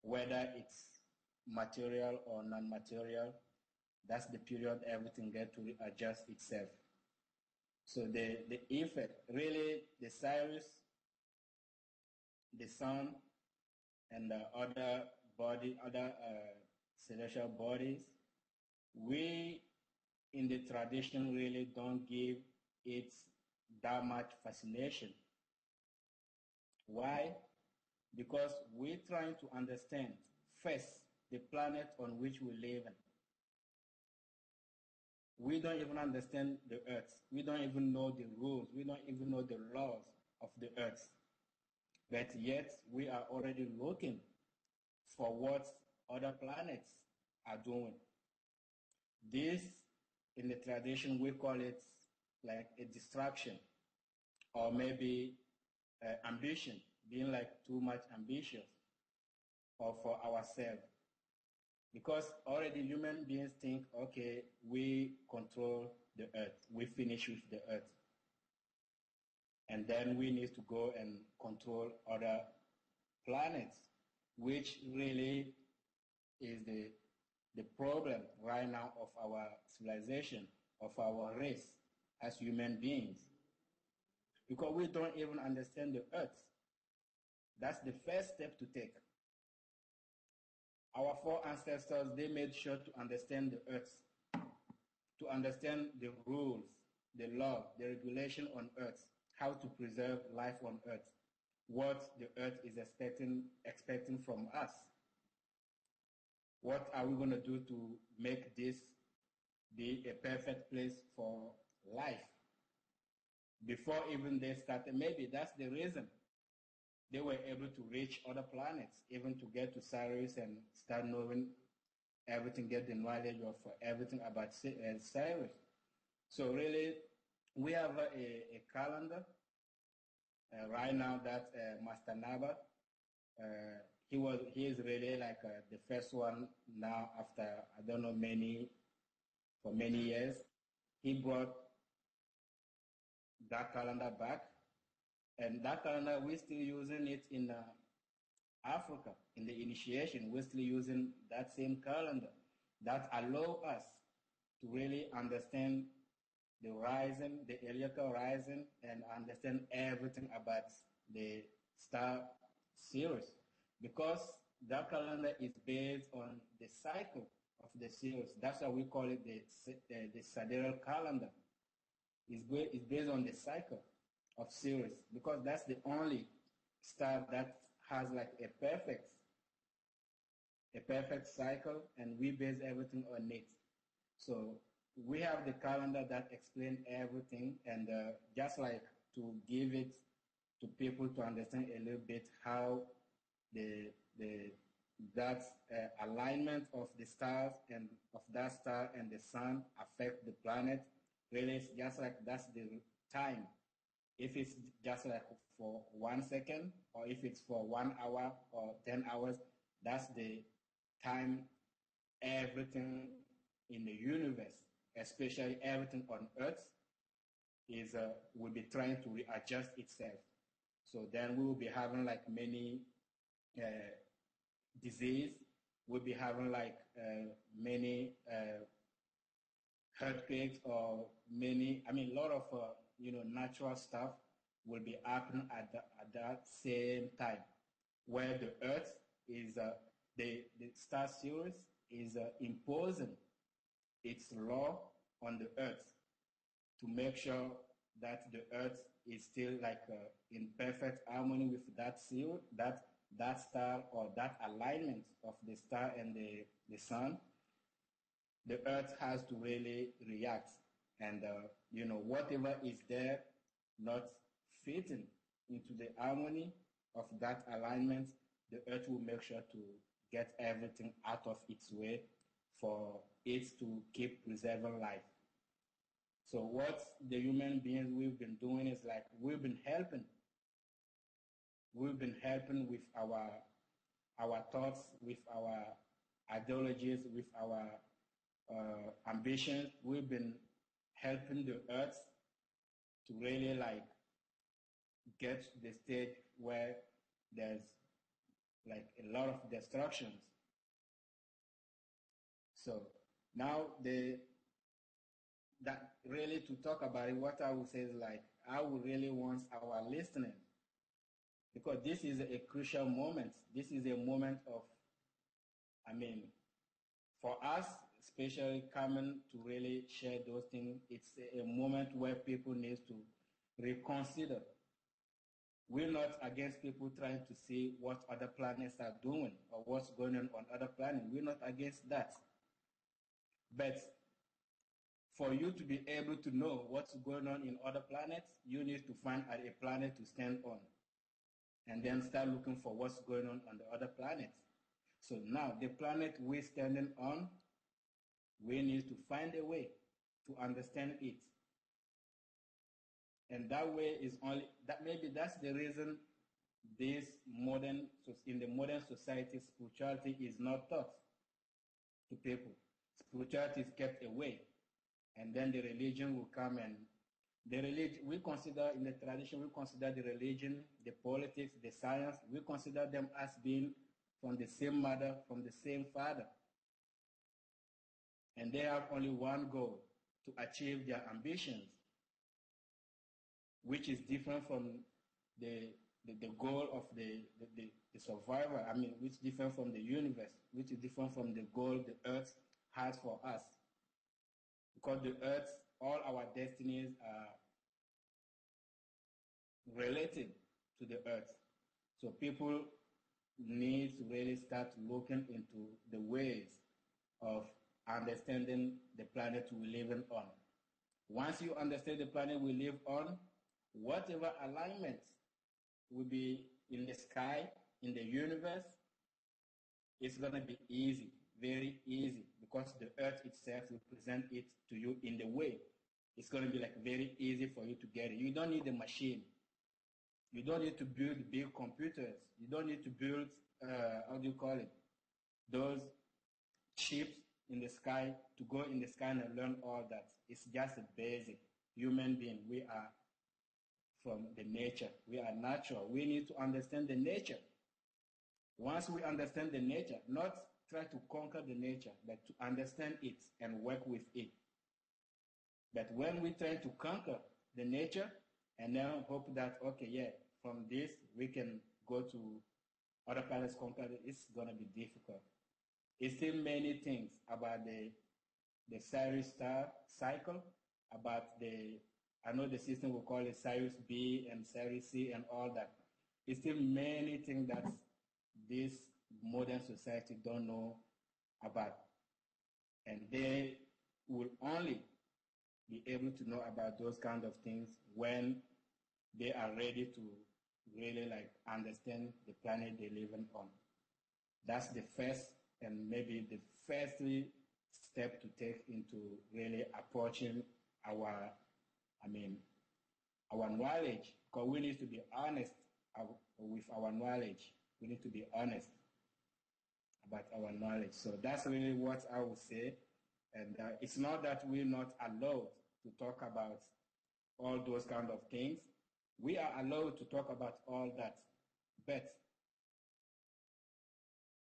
whether it's material or non-material. That's the period everything gets to readjust itself. So the effect, really, the Cyrus, the sun, and the other celestial bodies, we in the tradition really don't give it that much fascination. Why? Because we're trying to understand first the planet on which we live in. We don't even understand the Earth. We don't even know the rules. We don't even know the laws of the Earth. But yet we are already looking for what other planets are doing. This, in the tradition, we call it like a distraction, or maybe ambition, being like too much ambitious, or for ourselves. Because already human beings think, okay, we control the Earth, we finish with the Earth. And then we need to go and control other planets, which really is the problem right now of our civilization, of our race as human beings. Because we don't even understand the earth. That's the first step to take. Our four ancestors, they made sure to understand the earth, to understand the rules, the law, the regulation on earth, how to preserve life on earth, what the earth is expecting from us. What are we going to do to make this be a perfect place for life? Before even they started, maybe that's the reason they were able to reach other planets, even to get to Sirius and start knowing everything, get the knowledge of everything about Sirius. So really, we have a calendar right now that Master Naba, he is really like the first one now after, I don't know, for many years. He brought that calendar back, and that calendar, we're still using it in Africa. In the initiation, we're still using that same calendar that allow us to really understand the rising, the heliacal rising, and understand everything about the star series. Because that calendar is based on the cycle of the series. That's why we call it the sidereal calendar. It's based on the cycle of Sirius, because that's the only star that has like a perfect cycle, and we base everything on it. So we have the calendar that explains everything, and just like to give it to people to understand a little bit how that alignment of the stars and of that star and the sun affect the planet. Really, it's just like that's the time. If it's just like for 1 second, or if it's for 1 hour or 10 hours, that's the time everything in the universe, especially everything on Earth, will be trying to readjust itself. So then we will be having like many disease. We'll be having like many earthquakes, or a lot of natural stuff will be happening at that same time, where the Earth is the star series is imposing its law on the Earth to make sure that the Earth is still like in perfect harmony with that seal, that star, or that alignment of the star and the sun. The Earth has to really react, and whatever is there not fitting into the harmony of that alignment, the Earth will make sure to get everything out of its way for it to keep preserving life. So what the human beings we've been doing is like we've been helping with our thoughts, with our ideologies, with our ambitions. We've been helping the Earth to really like get to the state where there's like a lot of destructions. So now that really to talk about it, what I would say is like I would really want our listeners, because this is a crucial moment. This is a moment of, for us, especially coming to really share those things, it's a moment where people need to reconsider. We're not against people trying to see what other planets are doing or what's going on other planets. We're not against that. But for you to be able to know what's going on in other planets, you need to find a planet to stand on, and then start looking for what's going on the other planets. So now the planet we're standing on, we need to find a way to understand it. And that way is only that, maybe that's the reason in the modern society, spirituality is not taught to people. Spirituality is kept away, and then the religion will come and The religion, we consider in the tradition, we consider the religion, the politics, the science, we consider them as being from the same mother, from the same father. And they have only one goal, to achieve their ambitions, which is different from the goal of the survivor. I mean, which is different from the universe, which is different from the goal the earth has for us. Because the earth, all our destinies are related to the earth. So people need to really start looking into the ways of understanding the planet we live on. Once you understand the planet we live on, whatever alignment will be in the sky, in the universe, it's going to be easy, very easy, because the earth itself will present it to you in the way. It's going to be like very easy for you to get it. You don't need a machine. You don't need to build big computers. You don't need to build, how do you call it, those chips in the sky to go in the sky and learn all that. It's just a basic human being. We are from the nature. We are natural. We need to understand the nature. Once we understand the nature, not try to conquer the nature, but to understand it and work with it. But when we try to conquer the nature and then hope that, okay, yeah, from this we can go to other planets, conquer it, it's going to be difficult. It's still many things about the Sirius star cycle, about I know the system will call it Sirius B and Sirius C and all that. It's still many things that this modern society don't know about. And they will only be able to know about those kind of things when they are ready to really like understand the planet they live on. That's the first and maybe the first step to take into really approaching our knowledge, because we need to be honest with our knowledge. We need to be honest about our knowledge. So that's really what I would say. And it's not that we're not allowed to talk about all those kind of things. We are allowed to talk about all that. But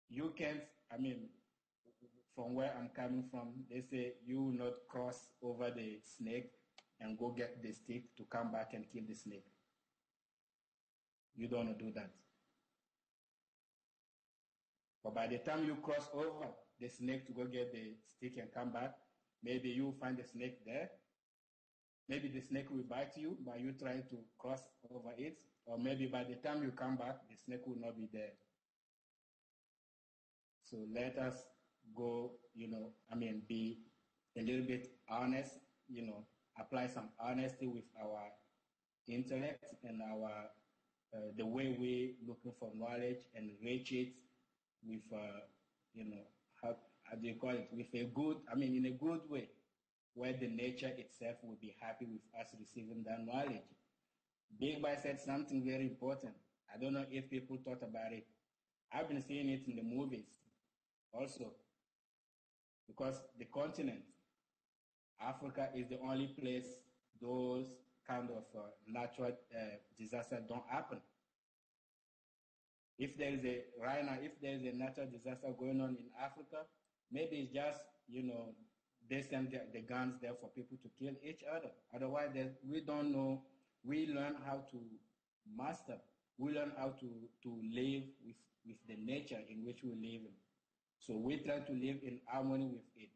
you can't, from where I'm coming from, they say you will not cross over the snake and go get the stick to come back and kill the snake. You don't want to do that. But by the time you cross over the snake to go get the stick and come back, maybe you find the snake there. Maybe the snake will bite you by you trying to cross over it. Or maybe by the time you come back, the snake will not be there. So let us go, be a little bit honest, apply some honesty with our intellect and our the way we looking for knowledge and reach it with, how do you call it, with a good, in a good way, where the nature itself will be happy with us receiving that knowledge. Big Boy said something very important. I don't know if people thought about it. I've been seeing it in the movies also, because the continent, Africa, is the only place those kind of natural disasters don't happen. If there is if there is a natural disaster going on in Africa, maybe it's just, they send the guns there for people to kill each other. Otherwise, we don't know. We learn how to master. We learn how to live with the nature in which we live in. So we try to live in harmony with it.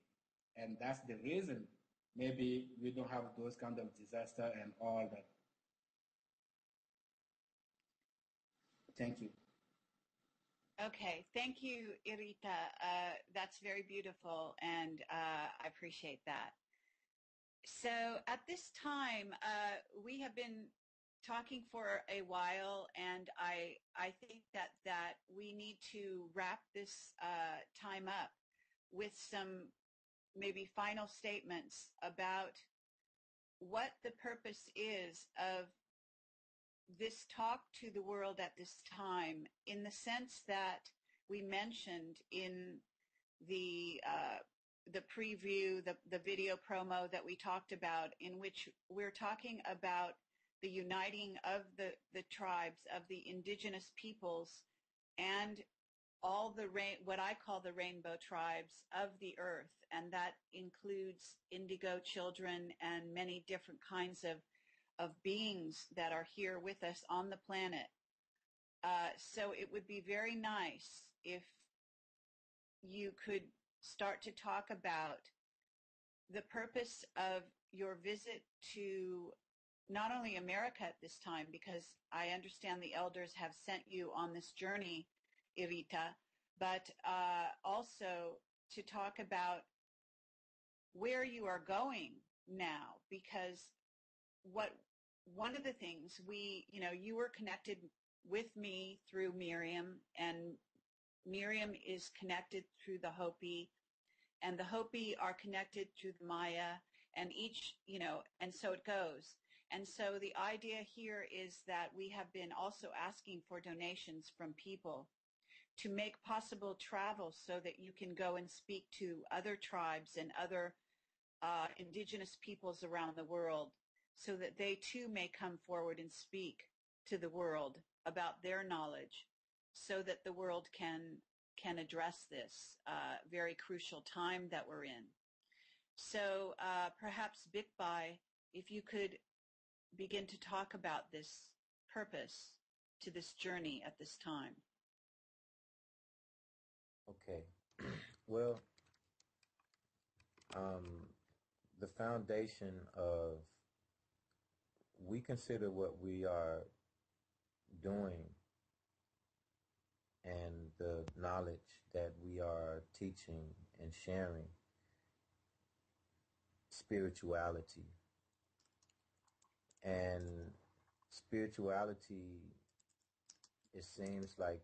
And that's the reason maybe we don't have those kind of disaster and all that. Thank you. Okay, thank you, Irita. That's very beautiful, and I appreciate that. So at this time, we have been talking for a while, and I think that we need to wrap this time up with some maybe final statements about what the purpose is of this talk to the world at this time, in the sense that we mentioned in the the preview, the video promo that we talked about, in which we're talking about the uniting of the tribes, of the indigenous peoples, and all what I call the rainbow tribes of the earth. And that includes indigo children and many different kinds of beings that are here with us on the planet. So it would be very nice if you could start to talk about the purpose of your visit to not only America at this time, because I understand the elders have sent you on this journey, Irita, but also to talk about where you are going now, because one of the things you were connected with me through Miriam, and Miriam is connected through the Hopi, and the Hopi are connected through the Maya, and and so it goes. And so the idea here is that we have been also asking for donations from people to make possible travel so that you can go and speak to other tribes and other indigenous peoples around the world, so that they too may come forward and speak to the world about their knowledge, so that the world can address this very crucial time that we're in. So perhaps Bikbai, if you could begin to talk about this purpose to this journey at this time. Okay. Well, the foundation of, we consider what we are doing and the knowledge that we are teaching and sharing spirituality. And spirituality, it seems like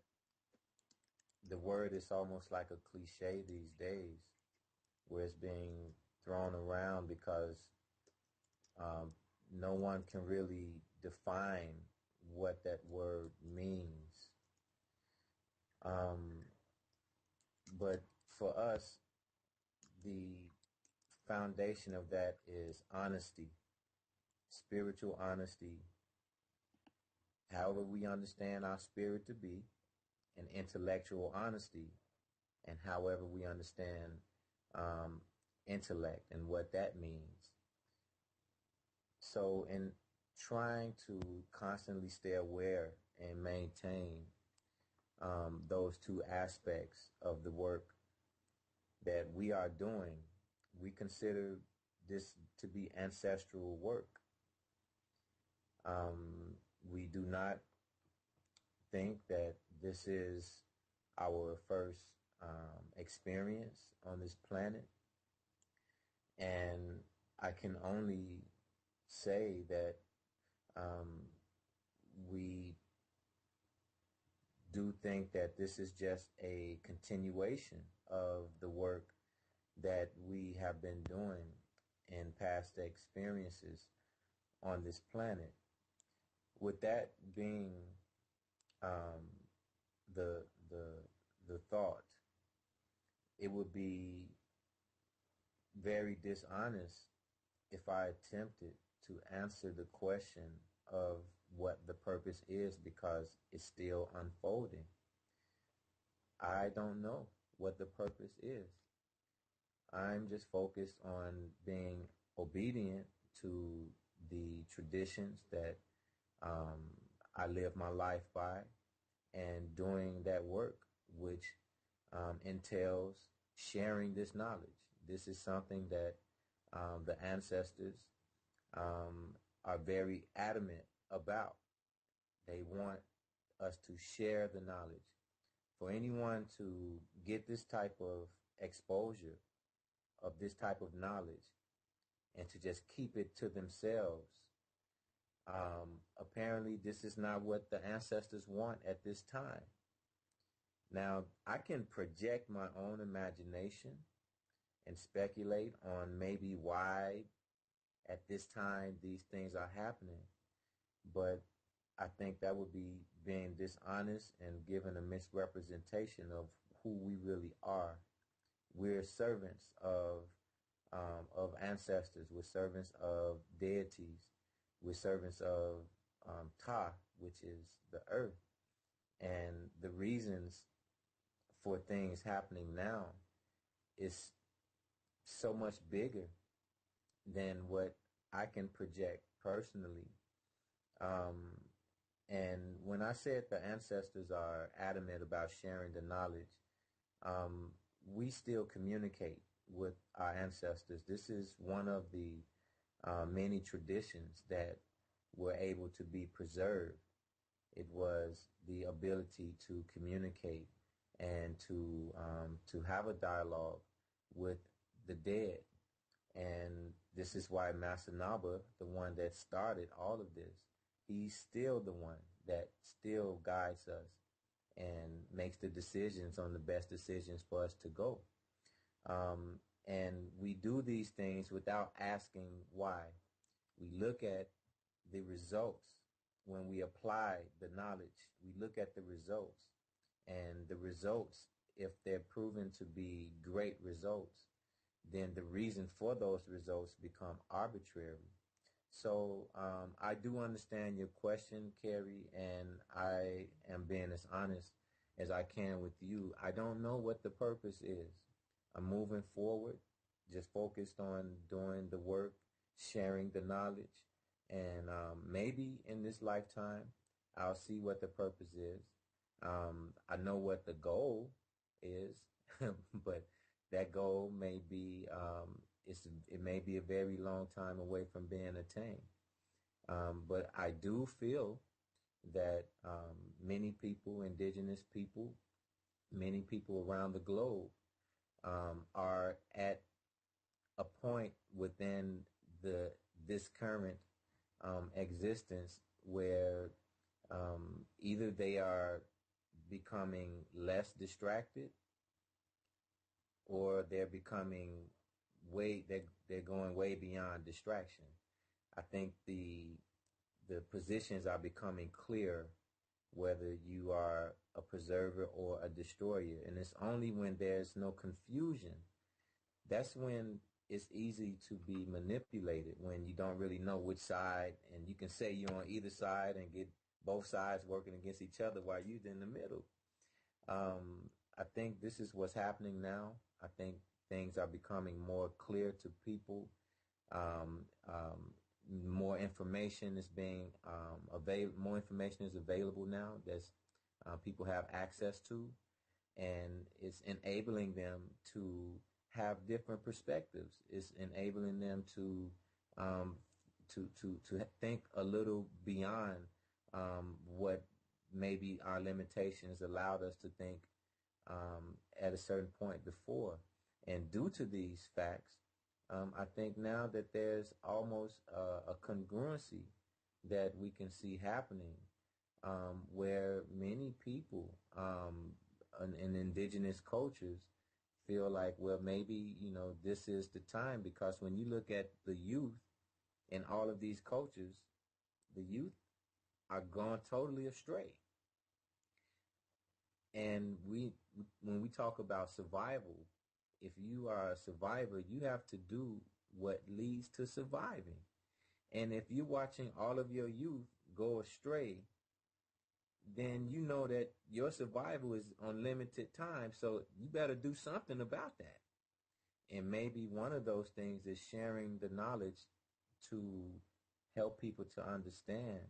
the word is almost like a cliche these days, where it's being thrown around because no one can really define what that word means. But for us, the foundation of that is honesty, spiritual honesty, however we understand our spirit to be, and intellectual honesty, and however we understand intellect and what that means. So in trying to constantly stay aware and maintain those two aspects of the work that we are doing, we consider this to be ancestral work. We do not think that this is our first experience on this planet. And I can only say that we do think that this is just a continuation of the work that we have been doing in past experiences on this planet. With that being the thought, it would be very dishonest if I attempted to answer the question of what the purpose is, because it's still unfolding. I don't know what the purpose is. I'm just focused on being obedient to the traditions that I live my life by, and doing that work, which entails sharing this knowledge. This is something that the ancestors are very adamant about. They want us to share the knowledge. For anyone to get this type of exposure of this type of knowledge and to just keep it to themselves, apparently this is not what the ancestors want at this time. Now, I can project my own imagination and speculate on maybe why at this time these things are happening, but I think that would be being dishonest and giving a misrepresentation of who we really are we're servants of ancestors. We're servants of deities. We're servants of Ta, which is the earth. And the reasons for things happening now is so much bigger than what I can project personally. And when I said the ancestors are adamant about sharing the knowledge, we still communicate with our ancestors. This is one of the many traditions that were able to be preserved. It was the ability to communicate and to have a dialogue with the dead. And this is why Master Naba, the one that started all of this, he's still the one that still guides us and makes the decisions on the best decisions for us to go. And we do these things without asking why. We look at the results when we apply the knowledge. We look at the results, and the results, if they're proven to be great results, then the reason for those results become arbitrary. So I do understand your question, Carrie, and I am being as honest as I can with you. I don't know what the purpose is. I'm moving forward, just focused on doing the work, sharing the knowledge, and maybe in this lifetime, I'll see what the purpose is. I know what the goal is, but that goal may be it may be a very long time away from being attained. But I do feel that many people, indigenous people, many people around the globe are at a point within this current existence where either they are becoming less distracted, or they're becoming they're going way beyond distraction. I think the positions are becoming clear, whether you are a preserver or a destroyer. And it's only when there's no confusion, that's when it's easy to be manipulated, when you don't really know which side, and you can say you're on either side and get both sides working against each other while you're in the middle. I think this is what's happening now. I think things are becoming more clear to people. More information is being more information is available now that people have access to, and it's enabling them to have different perspectives. It's enabling them to think a little beyond what maybe our limitations allowed us to think at a certain point before. And due to these facts, I think now that there's almost a congruency that we can see happening, where many people in indigenous cultures feel like, well, maybe, this is the time, because when you look at the youth in all of these cultures, the youth are gone totally astray. And when we talk about survival, if you are a survivor, you have to do what leads to surviving. And if you're watching all of your youth go astray, then you know that your survival is on limited time. So you better do something about that. And maybe one of those things is sharing the knowledge to help people to understand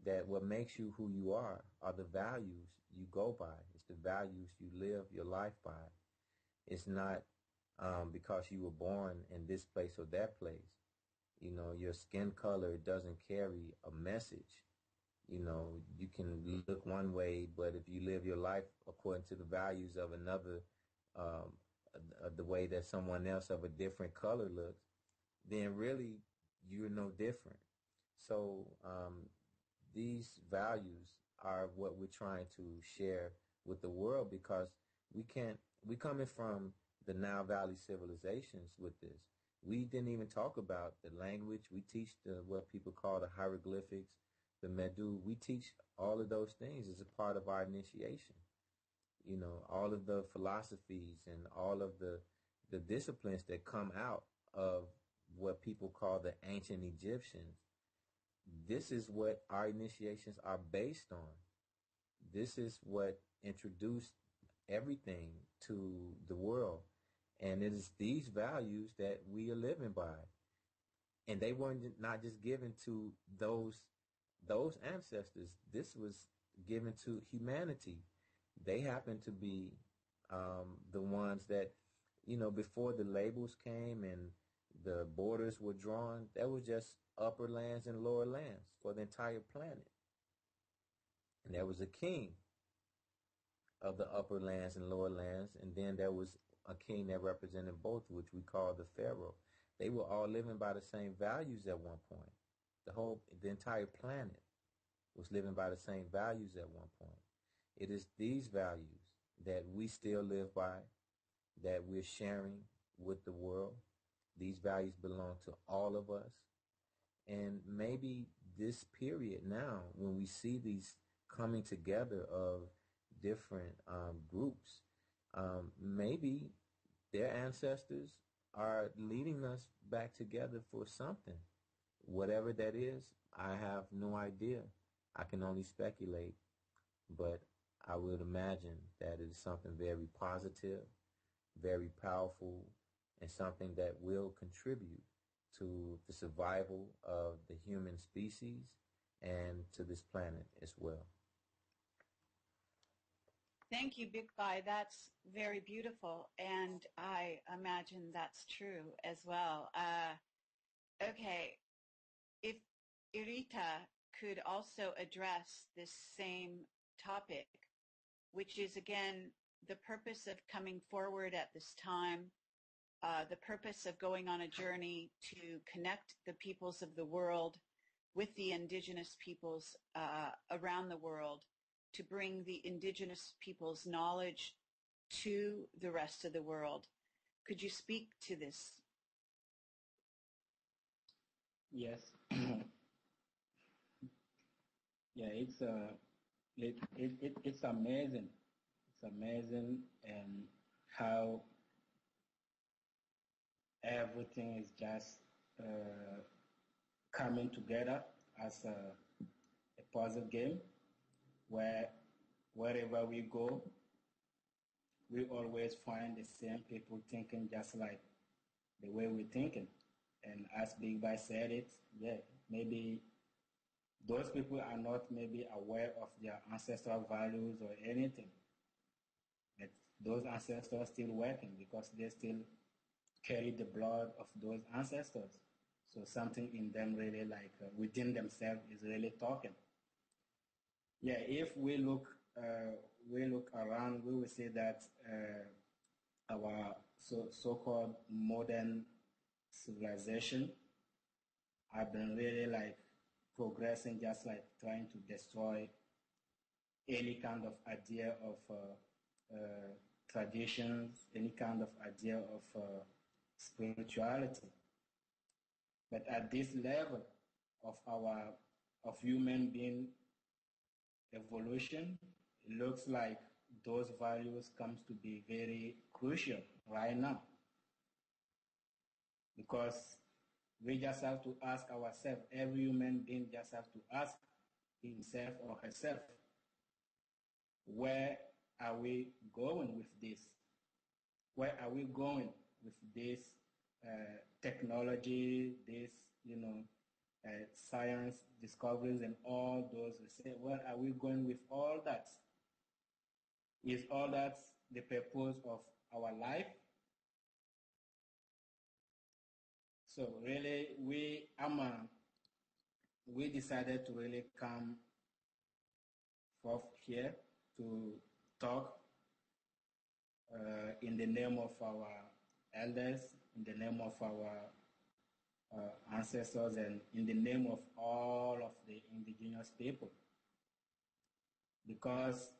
that what makes you who you are the values you go by. It's the values you live your life by. It's not because you were born in this place or that place. Your skin color doesn't carry a message. You can look one way, but if you live your life according to the values of another, the way that someone else of a different color looks, then really you're no different. So these values are what we're trying to share with the world, because we're coming from the Nile Valley civilizations with this. We didn't even talk about the language. We teach what people call the hieroglyphics, the Medu. We teach all of those things as a part of our initiation. all of the philosophies and all of the disciplines that come out of what people call the ancient Egyptians. This is what our initiations are based on. This is what introduced everything to the world. And it is these values that we are living by. And they weren't not just given to those ancestors. This was given to humanity. They happen to be the ones that, before the labels came and the borders were drawn, there was just upper lands and lower lands for the entire planet. And there was a king of the upper lands and lower lands, and then there was a king that represented both, which we call the pharaoh. They were all living by the same values at one point. The entire planet was living by the same values at one point. It is these values that we still live by, that we're sharing with the world. These values belong to all of us. And maybe this period now, when we see these coming together of different groups, maybe their ancestors are leading us back together for something. Whatever that is, I have no idea. I can only speculate, but I would imagine that it is something very positive, very powerful, and something that will contribute to the survival of the human species and to this planet as well. Thank you, Big Guy. That's very beautiful, and I imagine that's true as well. Okay, if Irita could also address this same topic, which is, again, the purpose of coming forward at this time, the purpose of going on a journey to connect the peoples of the world with the indigenous peoples around the world, to bring the indigenous people's knowledge to the rest of the world. Could you speak to this? Yes. Yeah, it's amazing. It's amazing how everything is just coming together as a puzzle game, where wherever we go, we always find the same people thinking just like the way we're thinking. And as Big Boy said it, yeah, maybe those people are not maybe aware of their ancestral values or anything. But those ancestors still working because they still carry the blood of those ancestors. So something in them really within themselves is really talking. Yeah, if we look around, we will see that our so-called modern civilization have been really progressing, just trying to destroy any kind of idea of traditions, any kind of idea of spirituality. But at this level of human being evolution, it looks like those values comes to be very crucial right now, because we just have to ask ourselves, every human being just have to ask himself or herself, where are we going with this? Where are we going with this technology, this, science discoveries and all those? Where are we going with all that? Is all that the purpose of our life? So really, we decided to really come forth here to talk in the name of our elders, in the name of our ancestors, and in the name of all of the indigenous people. Because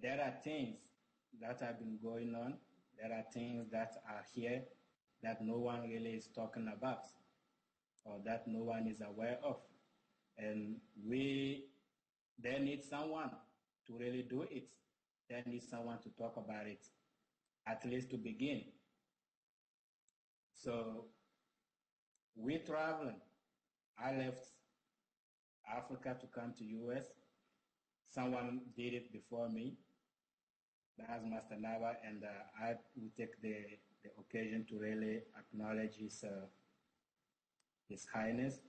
there are things that have been going on, there are things that are here that no one really is talking about, or that no one is aware of. And they need someone to really do it, they need someone to talk about it, at least to begin. So we traveling. I left Africa to come to US. Someone did it before me. That's Master Nava, and I will take the occasion to really acknowledge His Highness.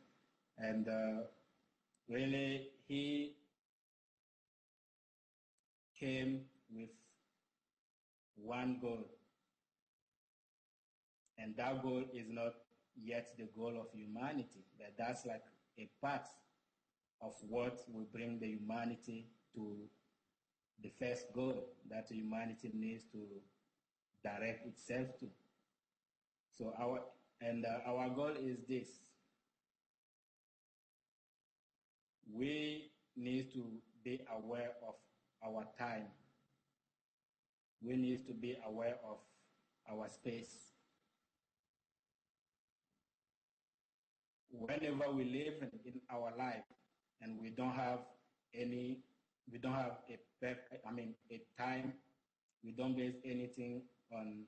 And really, he came with one goal. And that goal is not yet the goal of humanity, but that's like a part of what will bring the humanity to the first goal that humanity needs to direct itself to. So our goal is this. We need to be aware of our time. We need to be aware of our space. Whenever we live in our life and we don't have a time, we don't base anything on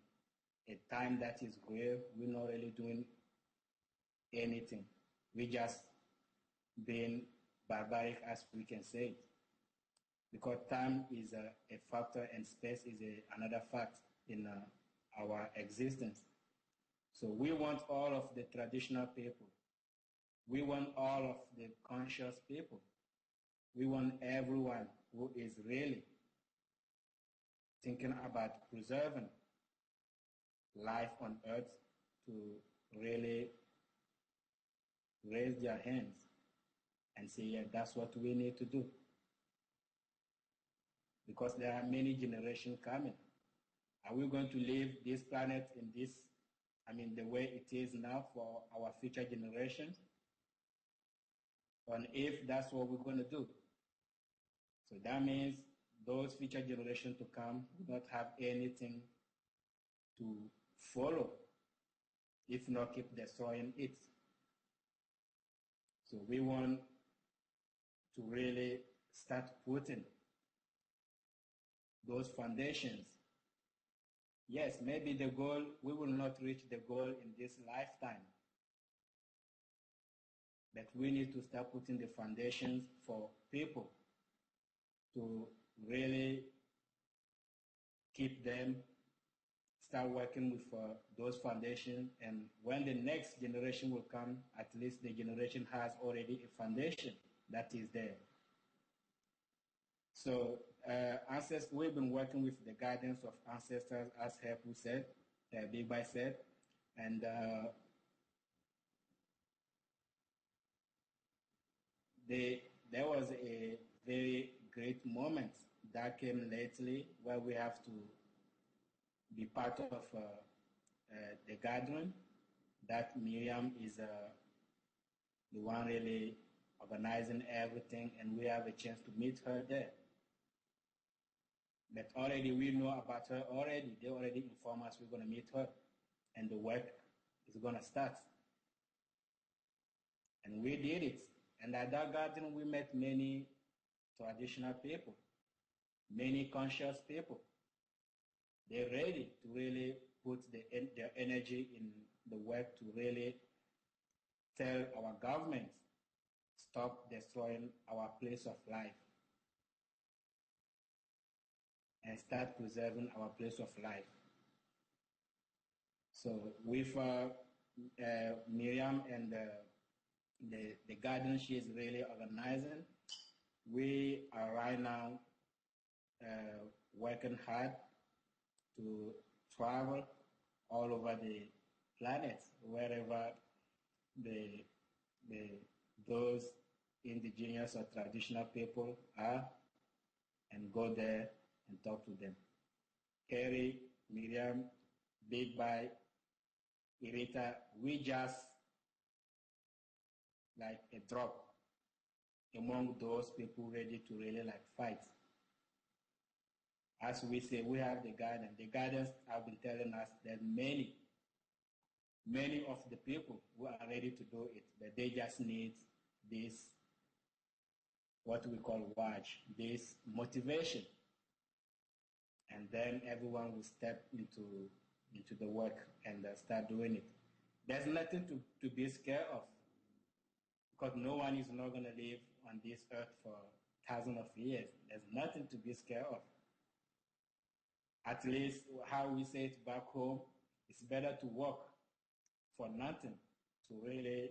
a time that is real, we're not really doing anything. We just being barbaric, as we can say it. Because time is a factor and space is another fact in our existence. So we want all of the traditional people. We want all of the conscious people. We want everyone who is really thinking about preserving life on earth to really raise their hands and say, yeah, that's what we need to do. Because there are many generations coming. Are we going to leave this planet in the way it is now for our future generations? And if that's what we're going to do. So that means those future generations to come will not have anything to follow, if not keep destroying it. So we want to really start putting those foundations. Yes, maybe the goal, we will not reach the goal in this lifetime. But we need to start putting the foundations for people to really keep them, start working with those foundations. And when the next generation will come, at least the generation has already a foundation that is there. So we've been working with the guidance of ancestors, as Hepu said, Big Bai said, and there was a very great moment that came lately where we have to be part of the gathering. That Miriam is the one really organizing everything, and we have a chance to meet her there. But already we know about her already. They already informed us we're going to meet her, and the work is going to start. And we did it. And at that gathering, we met many traditional people, many conscious people. They're ready to really put their energy in the work to really tell our government, stop destroying our place of life and start preserving our place of life. So with Miriam and the garden she is really organizing, we are right now working hard to travel all over the planet, wherever those indigenous or traditional people are, and go there and talk to them. Kerry, Miriam, Big Bai, Irita, we just like a drop among those people ready to really like fight. As we say, we have the guidance. The guidance have been telling us that many of the people who are ready to do it, but they just need this what we call watch, this motivation. And then everyone will step into the work and start doing it. There's nothing to be scared of because no one is not going to live on this earth for thousands of years. There's nothing to be scared of. At least how we say it back home, it's better to work for nothing, to really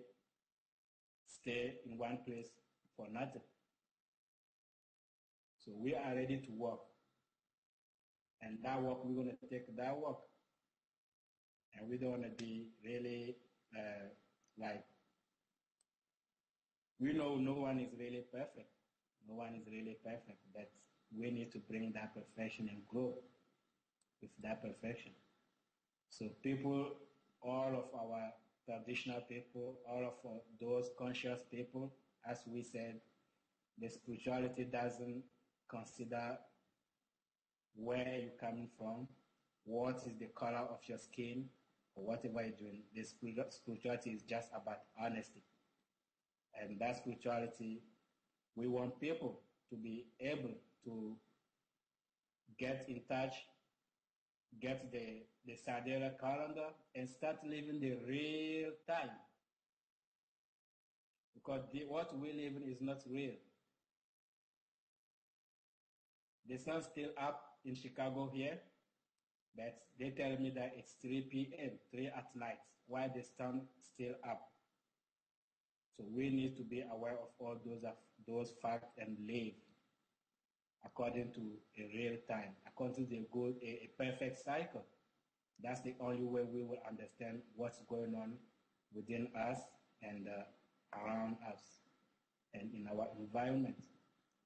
stay in one place for nothing. So we are ready to work. And that work, we're going to take that work. And we don't want to be really we know no one is really perfect. No one is really perfect, but we need to bring that perfection and grow with that perfection. So people, all of our traditional people, all of those conscious people, as we said, the spirituality doesn't consider where you're coming from, what is the color of your skin, or whatever you're doing. The spirituality is just about honesty. And that spirituality, we want people to be able to get in touch, get the Sadera calendar, and start living the real time. Because what we live in is not real. The sun's still up in Chicago here, but they tell me that it's 3 p.m., 3 at night, while the sun's still up. So we need to be aware of all those facts and live according to a real time, according to a perfect cycle. That's the only way we will understand what's going on within us and around us and in our environment.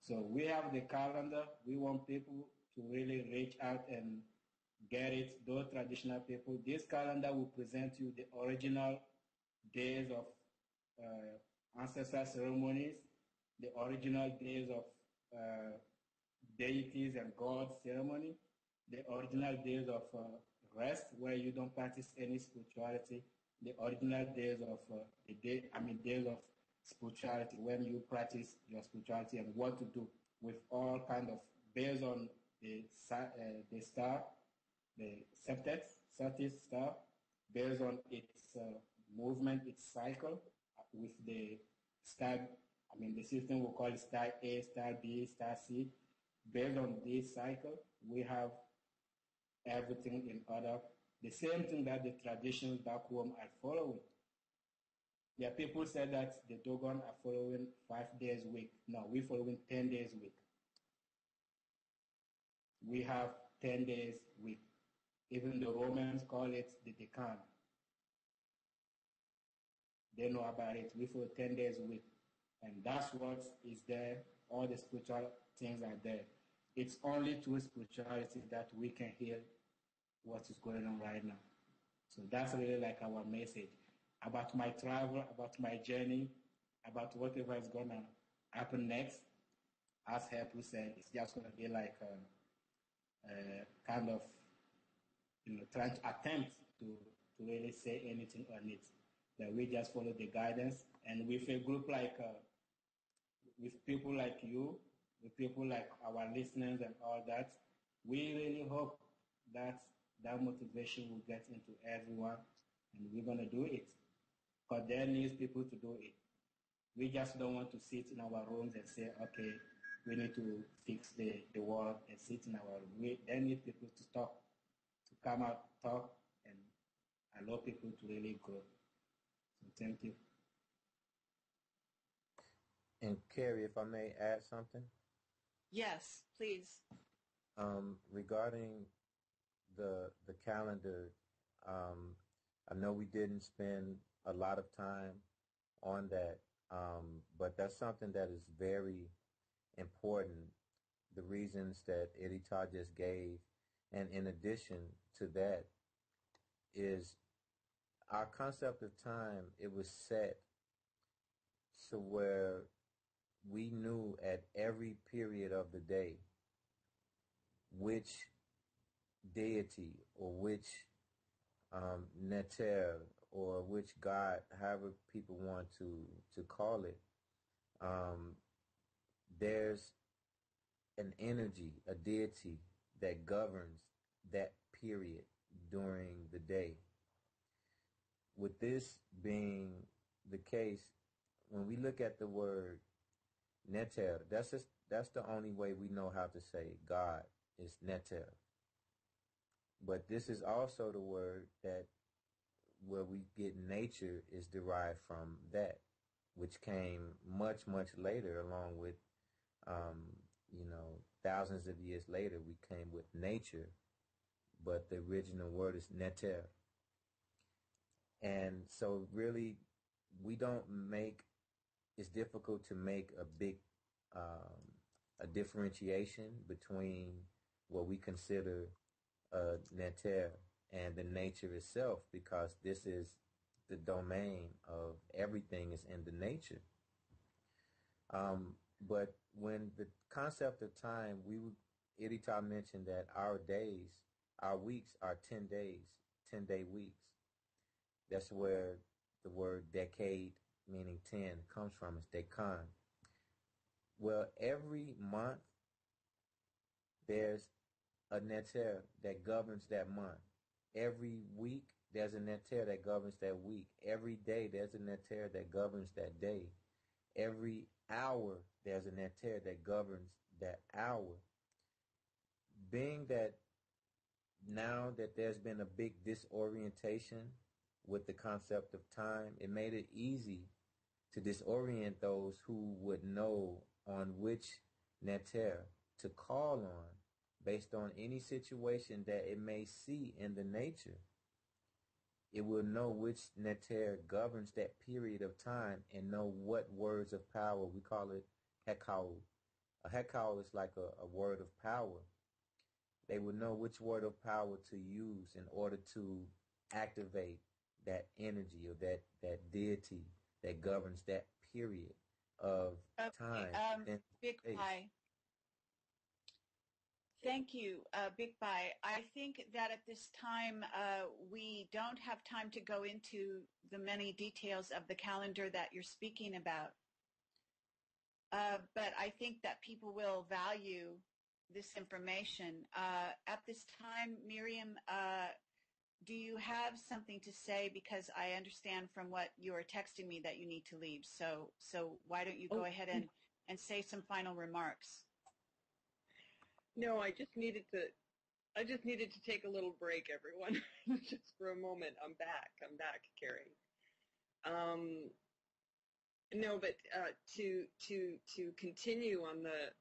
So we have the calendar. We want people to really reach out and get it, those traditional people. This calendar will present you the original days of ancestral ceremonies, the original days of deities and gods ceremony, the original days of rest where you don't practice any spirituality, the original days of days of spirituality when you practice your spirituality and what to do with all kind of based on the star, the Satis star, based on its movement, its cycle with the star. The system we call it star A, star B, star C. Based on this cycle, we have everything in order. The same thing that the traditions back home are following. Yeah, people say that the Dogon are following 5 days a week. No, we're following 10 days a week. We have 10 days a week. Even the Romans call it the Decan. They know about it. We follow 10 days a week. And that's what is there. All the spiritual things are there. It's only through spirituality that we can heal what is going on right now. So that's really like our message about my travel, about my journey, about whatever is going to happen next. As Helpu said, it's just going to be like a kind of, trying to attempt to really say anything on it. That we just follow the guidance, and with a group like, with people like you, with people like our listeners and all that, we really hope that that motivation will get into everyone, and we're going to do it. Because there needs people to do it. We just don't want to sit in our rooms and say, okay, we need to fix the world and sit in our room. There need people to talk, to come out, talk, and allow people to really grow. So thank you. And Carrie, if I may add something? Yes, please. Regarding the calendar, I know we didn't spend a lot of time on that, but that's something that is very important. The reasons that Edita just gave, and in addition to that, is our concept of time. It was set to where we knew at every period of the day which deity or which neter or which god, however people want to call it, there's an energy, a deity that governs that period during the day. With this being the case, when we look at the word neter, that's the only way we know how to say God is neter. But this is also the word that where we get nature is derived from that, which came much, much later, along with, thousands of years later, we came with nature, but the original word is neter. And so really, it's difficult to make a big, a differentiation between what we consider neter and the nature itself, because this is the domain of everything is in the nature. But when the concept of time, Irita mentioned that our weeks are 10 days, 10-day weeks. That's where the word decade, meaning 10, comes from. It's decan. Well, every month there's a neter that governs that month. Every week there's a neter that governs that week. Every day there's a neter that governs that day. Every hour there's a neter that governs that hour. Being that now that there's been a big disorientation with the concept of time, it made it easy to disorient those who would know on which neter to call on based on any situation that it may see in the nature. It will know which neter governs that period of time and know what words of power. We call it hekau. A hekau is like a word of power. They would know which word of power to use in order to activate that energy or that deity that governs that period of time. Big Pi. Thank you, Big Pi. I think that at this time we don't have time to go into the many details of the calendar that you're speaking about. But I think that people will value this information. At this time, Miriam, do you have something to say? Because I understand from what you are texting me that you need to leave. So why don't you go ahead and say some final remarks? No, I just needed to take a little break, everyone, just for a moment. I'm back, Carrie. No, but to continue on the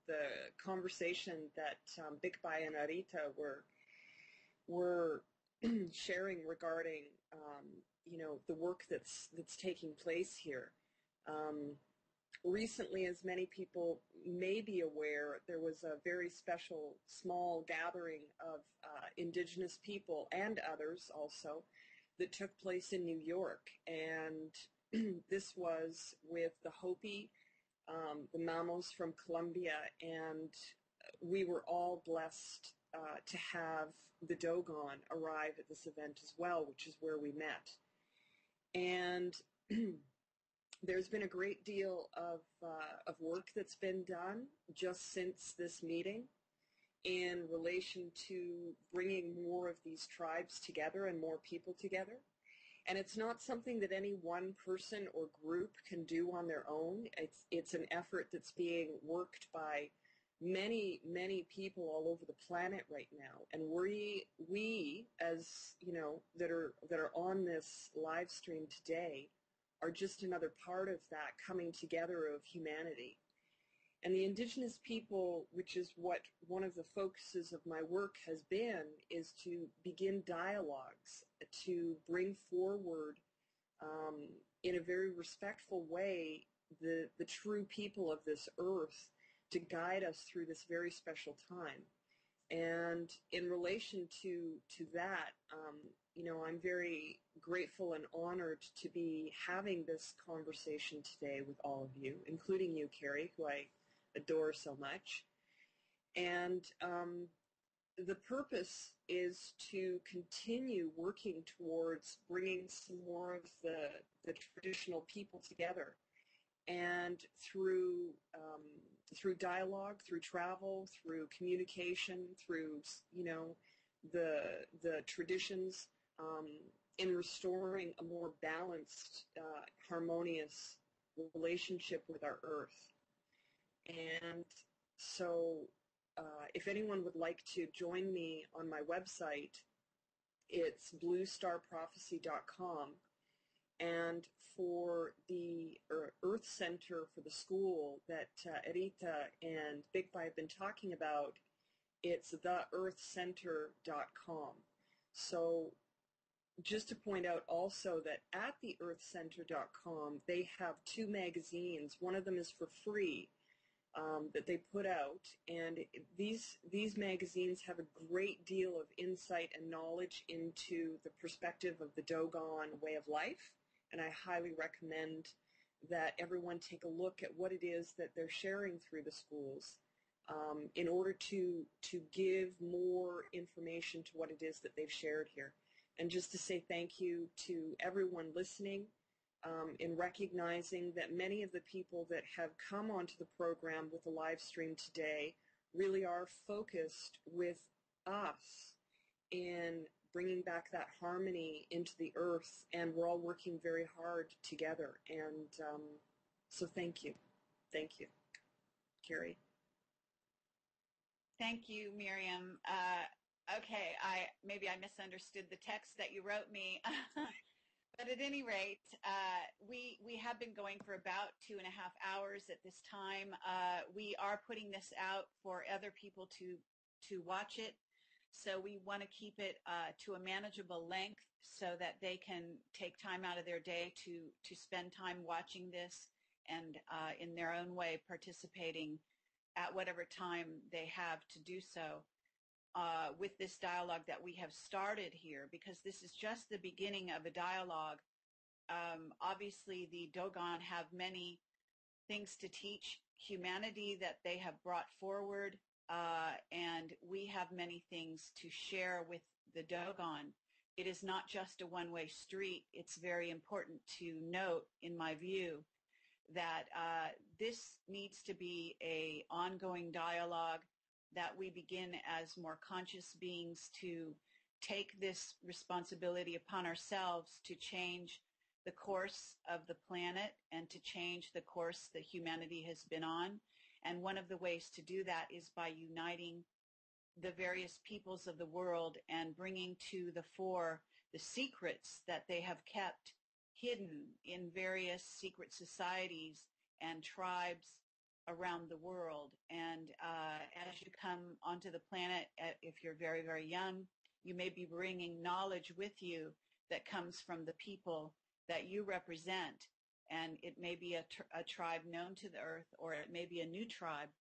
conversation that Big Bai and Arita were sharing regarding the work that's taking place here. Recently, as many people may be aware, there was a very special small gathering of indigenous people and others also that took place in New York. And this was with the Hopi, the Mamos from Colombia, and we were all blessed to have the Dogon arrive at this event as well, which is where we met. And there's been a great deal of work that's been done just since this meeting in relation to bringing more of these tribes together and more people together. And it's not something that any one person or group can do on their own. It's an effort that's being worked by many, many people all over the planet right now. And we as that are on this live stream today are just another part of that coming together of humanity. And the indigenous people, which is what one of the focuses of my work has been, is to begin dialogues, to bring forward in a very respectful way the true people of this earth to guide us through this very special time. And in relation to that, I'm very grateful and honored to be having this conversation today with all of you, including you, Carrie, who I adore so much. And the purpose is to continue working towards bringing some more of the traditional people together. And through through dialogue, through travel, through communication, through, the traditions, in restoring a more balanced, harmonious relationship with our earth. And so if anyone would like to join me on my website, it's bluestarprophecy.com. And for the Earth Center for the school that Erita and Bigby have been talking about, it's theearthcenter.com. So just to point out also that at theearthcenter.com, they have 2 magazines. One of them is for free that they put out, and these magazines have a great deal of insight and knowledge into the perspective of the Dogon way of life, and I highly recommend that everyone take a look at what it is that they're sharing through the schools in order to give more information to what it is that they've shared here. And just to say thank you to everyone listening, in recognizing that many of the people that have come onto the program with the live stream today really are focused with us in bringing back that harmony into the earth, and we're all working very hard together. And so thank you. Thank you. Carrie. Thank you, Miriam. Okay, maybe I misunderstood the text that you wrote me. But at any rate, we have been going for about 2.5 hours at this time. We are putting this out for other people to watch it. So we want to keep it to a manageable length so that they can take time out of their day to spend time watching this and in their own way participating at whatever time they have to do so. With this dialogue that we have started here, because this is just the beginning of a dialogue. Obviously, the Dogon have many things to teach humanity that they have brought forward, and we have many things to share with the Dogon. It is not just a one-way street. It's very important to note, in my view, that this needs to be an ongoing dialogue, that we begin as more conscious beings to take this responsibility upon ourselves to change the course of the planet and to change the course that humanity has been on. And one of the ways to do that is by uniting the various peoples of the world and bringing to the fore the secrets that they have kept hidden in various secret societies and tribes around the world. And as you come onto the planet, if you're very, very young, you may be bringing knowledge with you that comes from the people that you represent. And it may be a tribe known to the earth, or it may be a new tribe.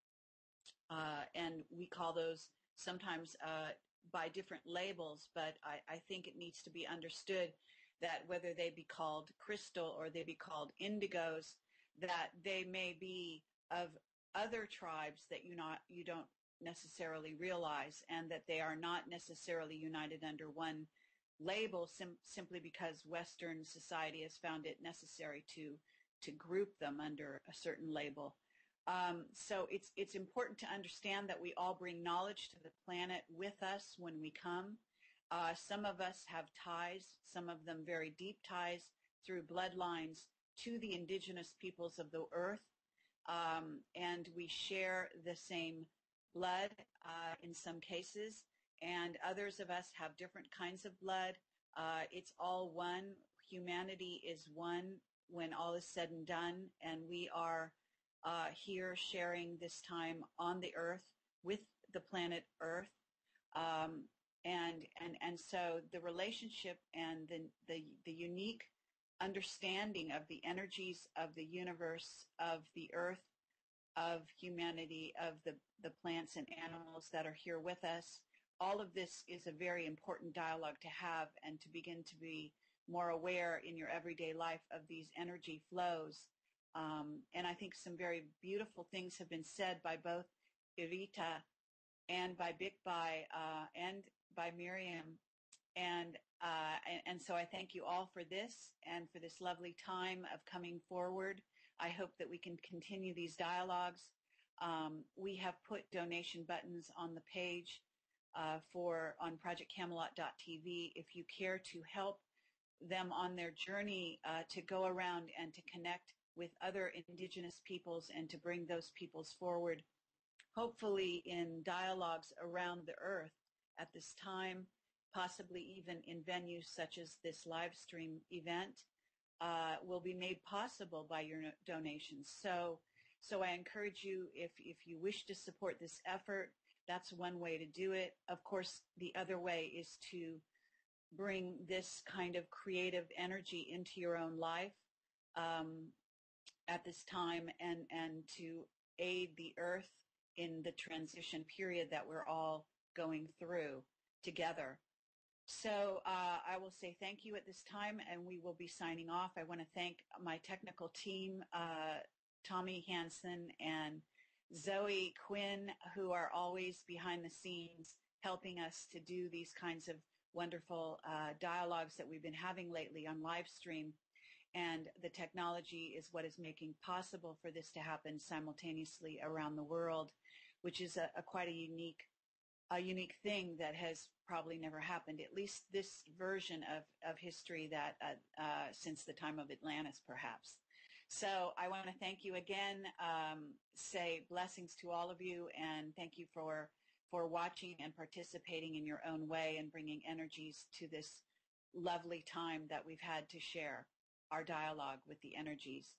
And we call those sometimes by different labels, but I think it needs to be understood that whether they be called crystal or they be called indigos, that they may be of other tribes that you don't necessarily realize, and that they are not necessarily united under one label simply because Western society has found it necessary to group them under a certain label. So it's important to understand that we all bring knowledge to the planet with us when we come. Some of us have ties, some of them very deep ties through bloodlines to the indigenous peoples of the earth. And we share the same blood in some cases, and others of us have different kinds of blood. It's all one. Humanity is one when all is said and done, and we are here sharing this time on the earth with the planet Earth. And so the relationship and the unique understanding of the energies of the universe, of the earth, of humanity, of the plants and animals that are here with us, all of this is a very important dialogue to have and to begin to be more aware in your everyday life of these energy flows. And I think some very beautiful things have been said by both Irita and by Bigby and by Miriam. And so I thank you all for this and for this lovely time of coming forward. I hope that we can continue these dialogues. We have put donation buttons on the page on projectcamelot.tv if you care to help them on their journey to go around and to connect with other indigenous peoples and to bring those peoples forward, hopefully in dialogues around the earth at this time, possibly even in venues such as this live stream event, will be made possible by your donations. So I encourage you, if you wish to support this effort, that's one way to do it. Of course, the other way is to bring this kind of creative energy into your own life at this time and to aid the earth in the transition period that we're all going through together. So I will say thank you at this time, and we will be signing off. I want to thank my technical team, Tommy Hansen and Zoe Quinn, who are always behind the scenes helping us to do these kinds of wonderful dialogues that we've been having lately on live stream. And the technology is what is making possible for this to happen simultaneously around the world, which is quite a unique thing that has probably never happened, at least this version of history that since the time of Atlantis, perhaps. So I want to thank you again, say blessings to all of you, and thank you for watching and participating in your own way and bringing energies to this lovely time that we've had to share our dialogue with the energies.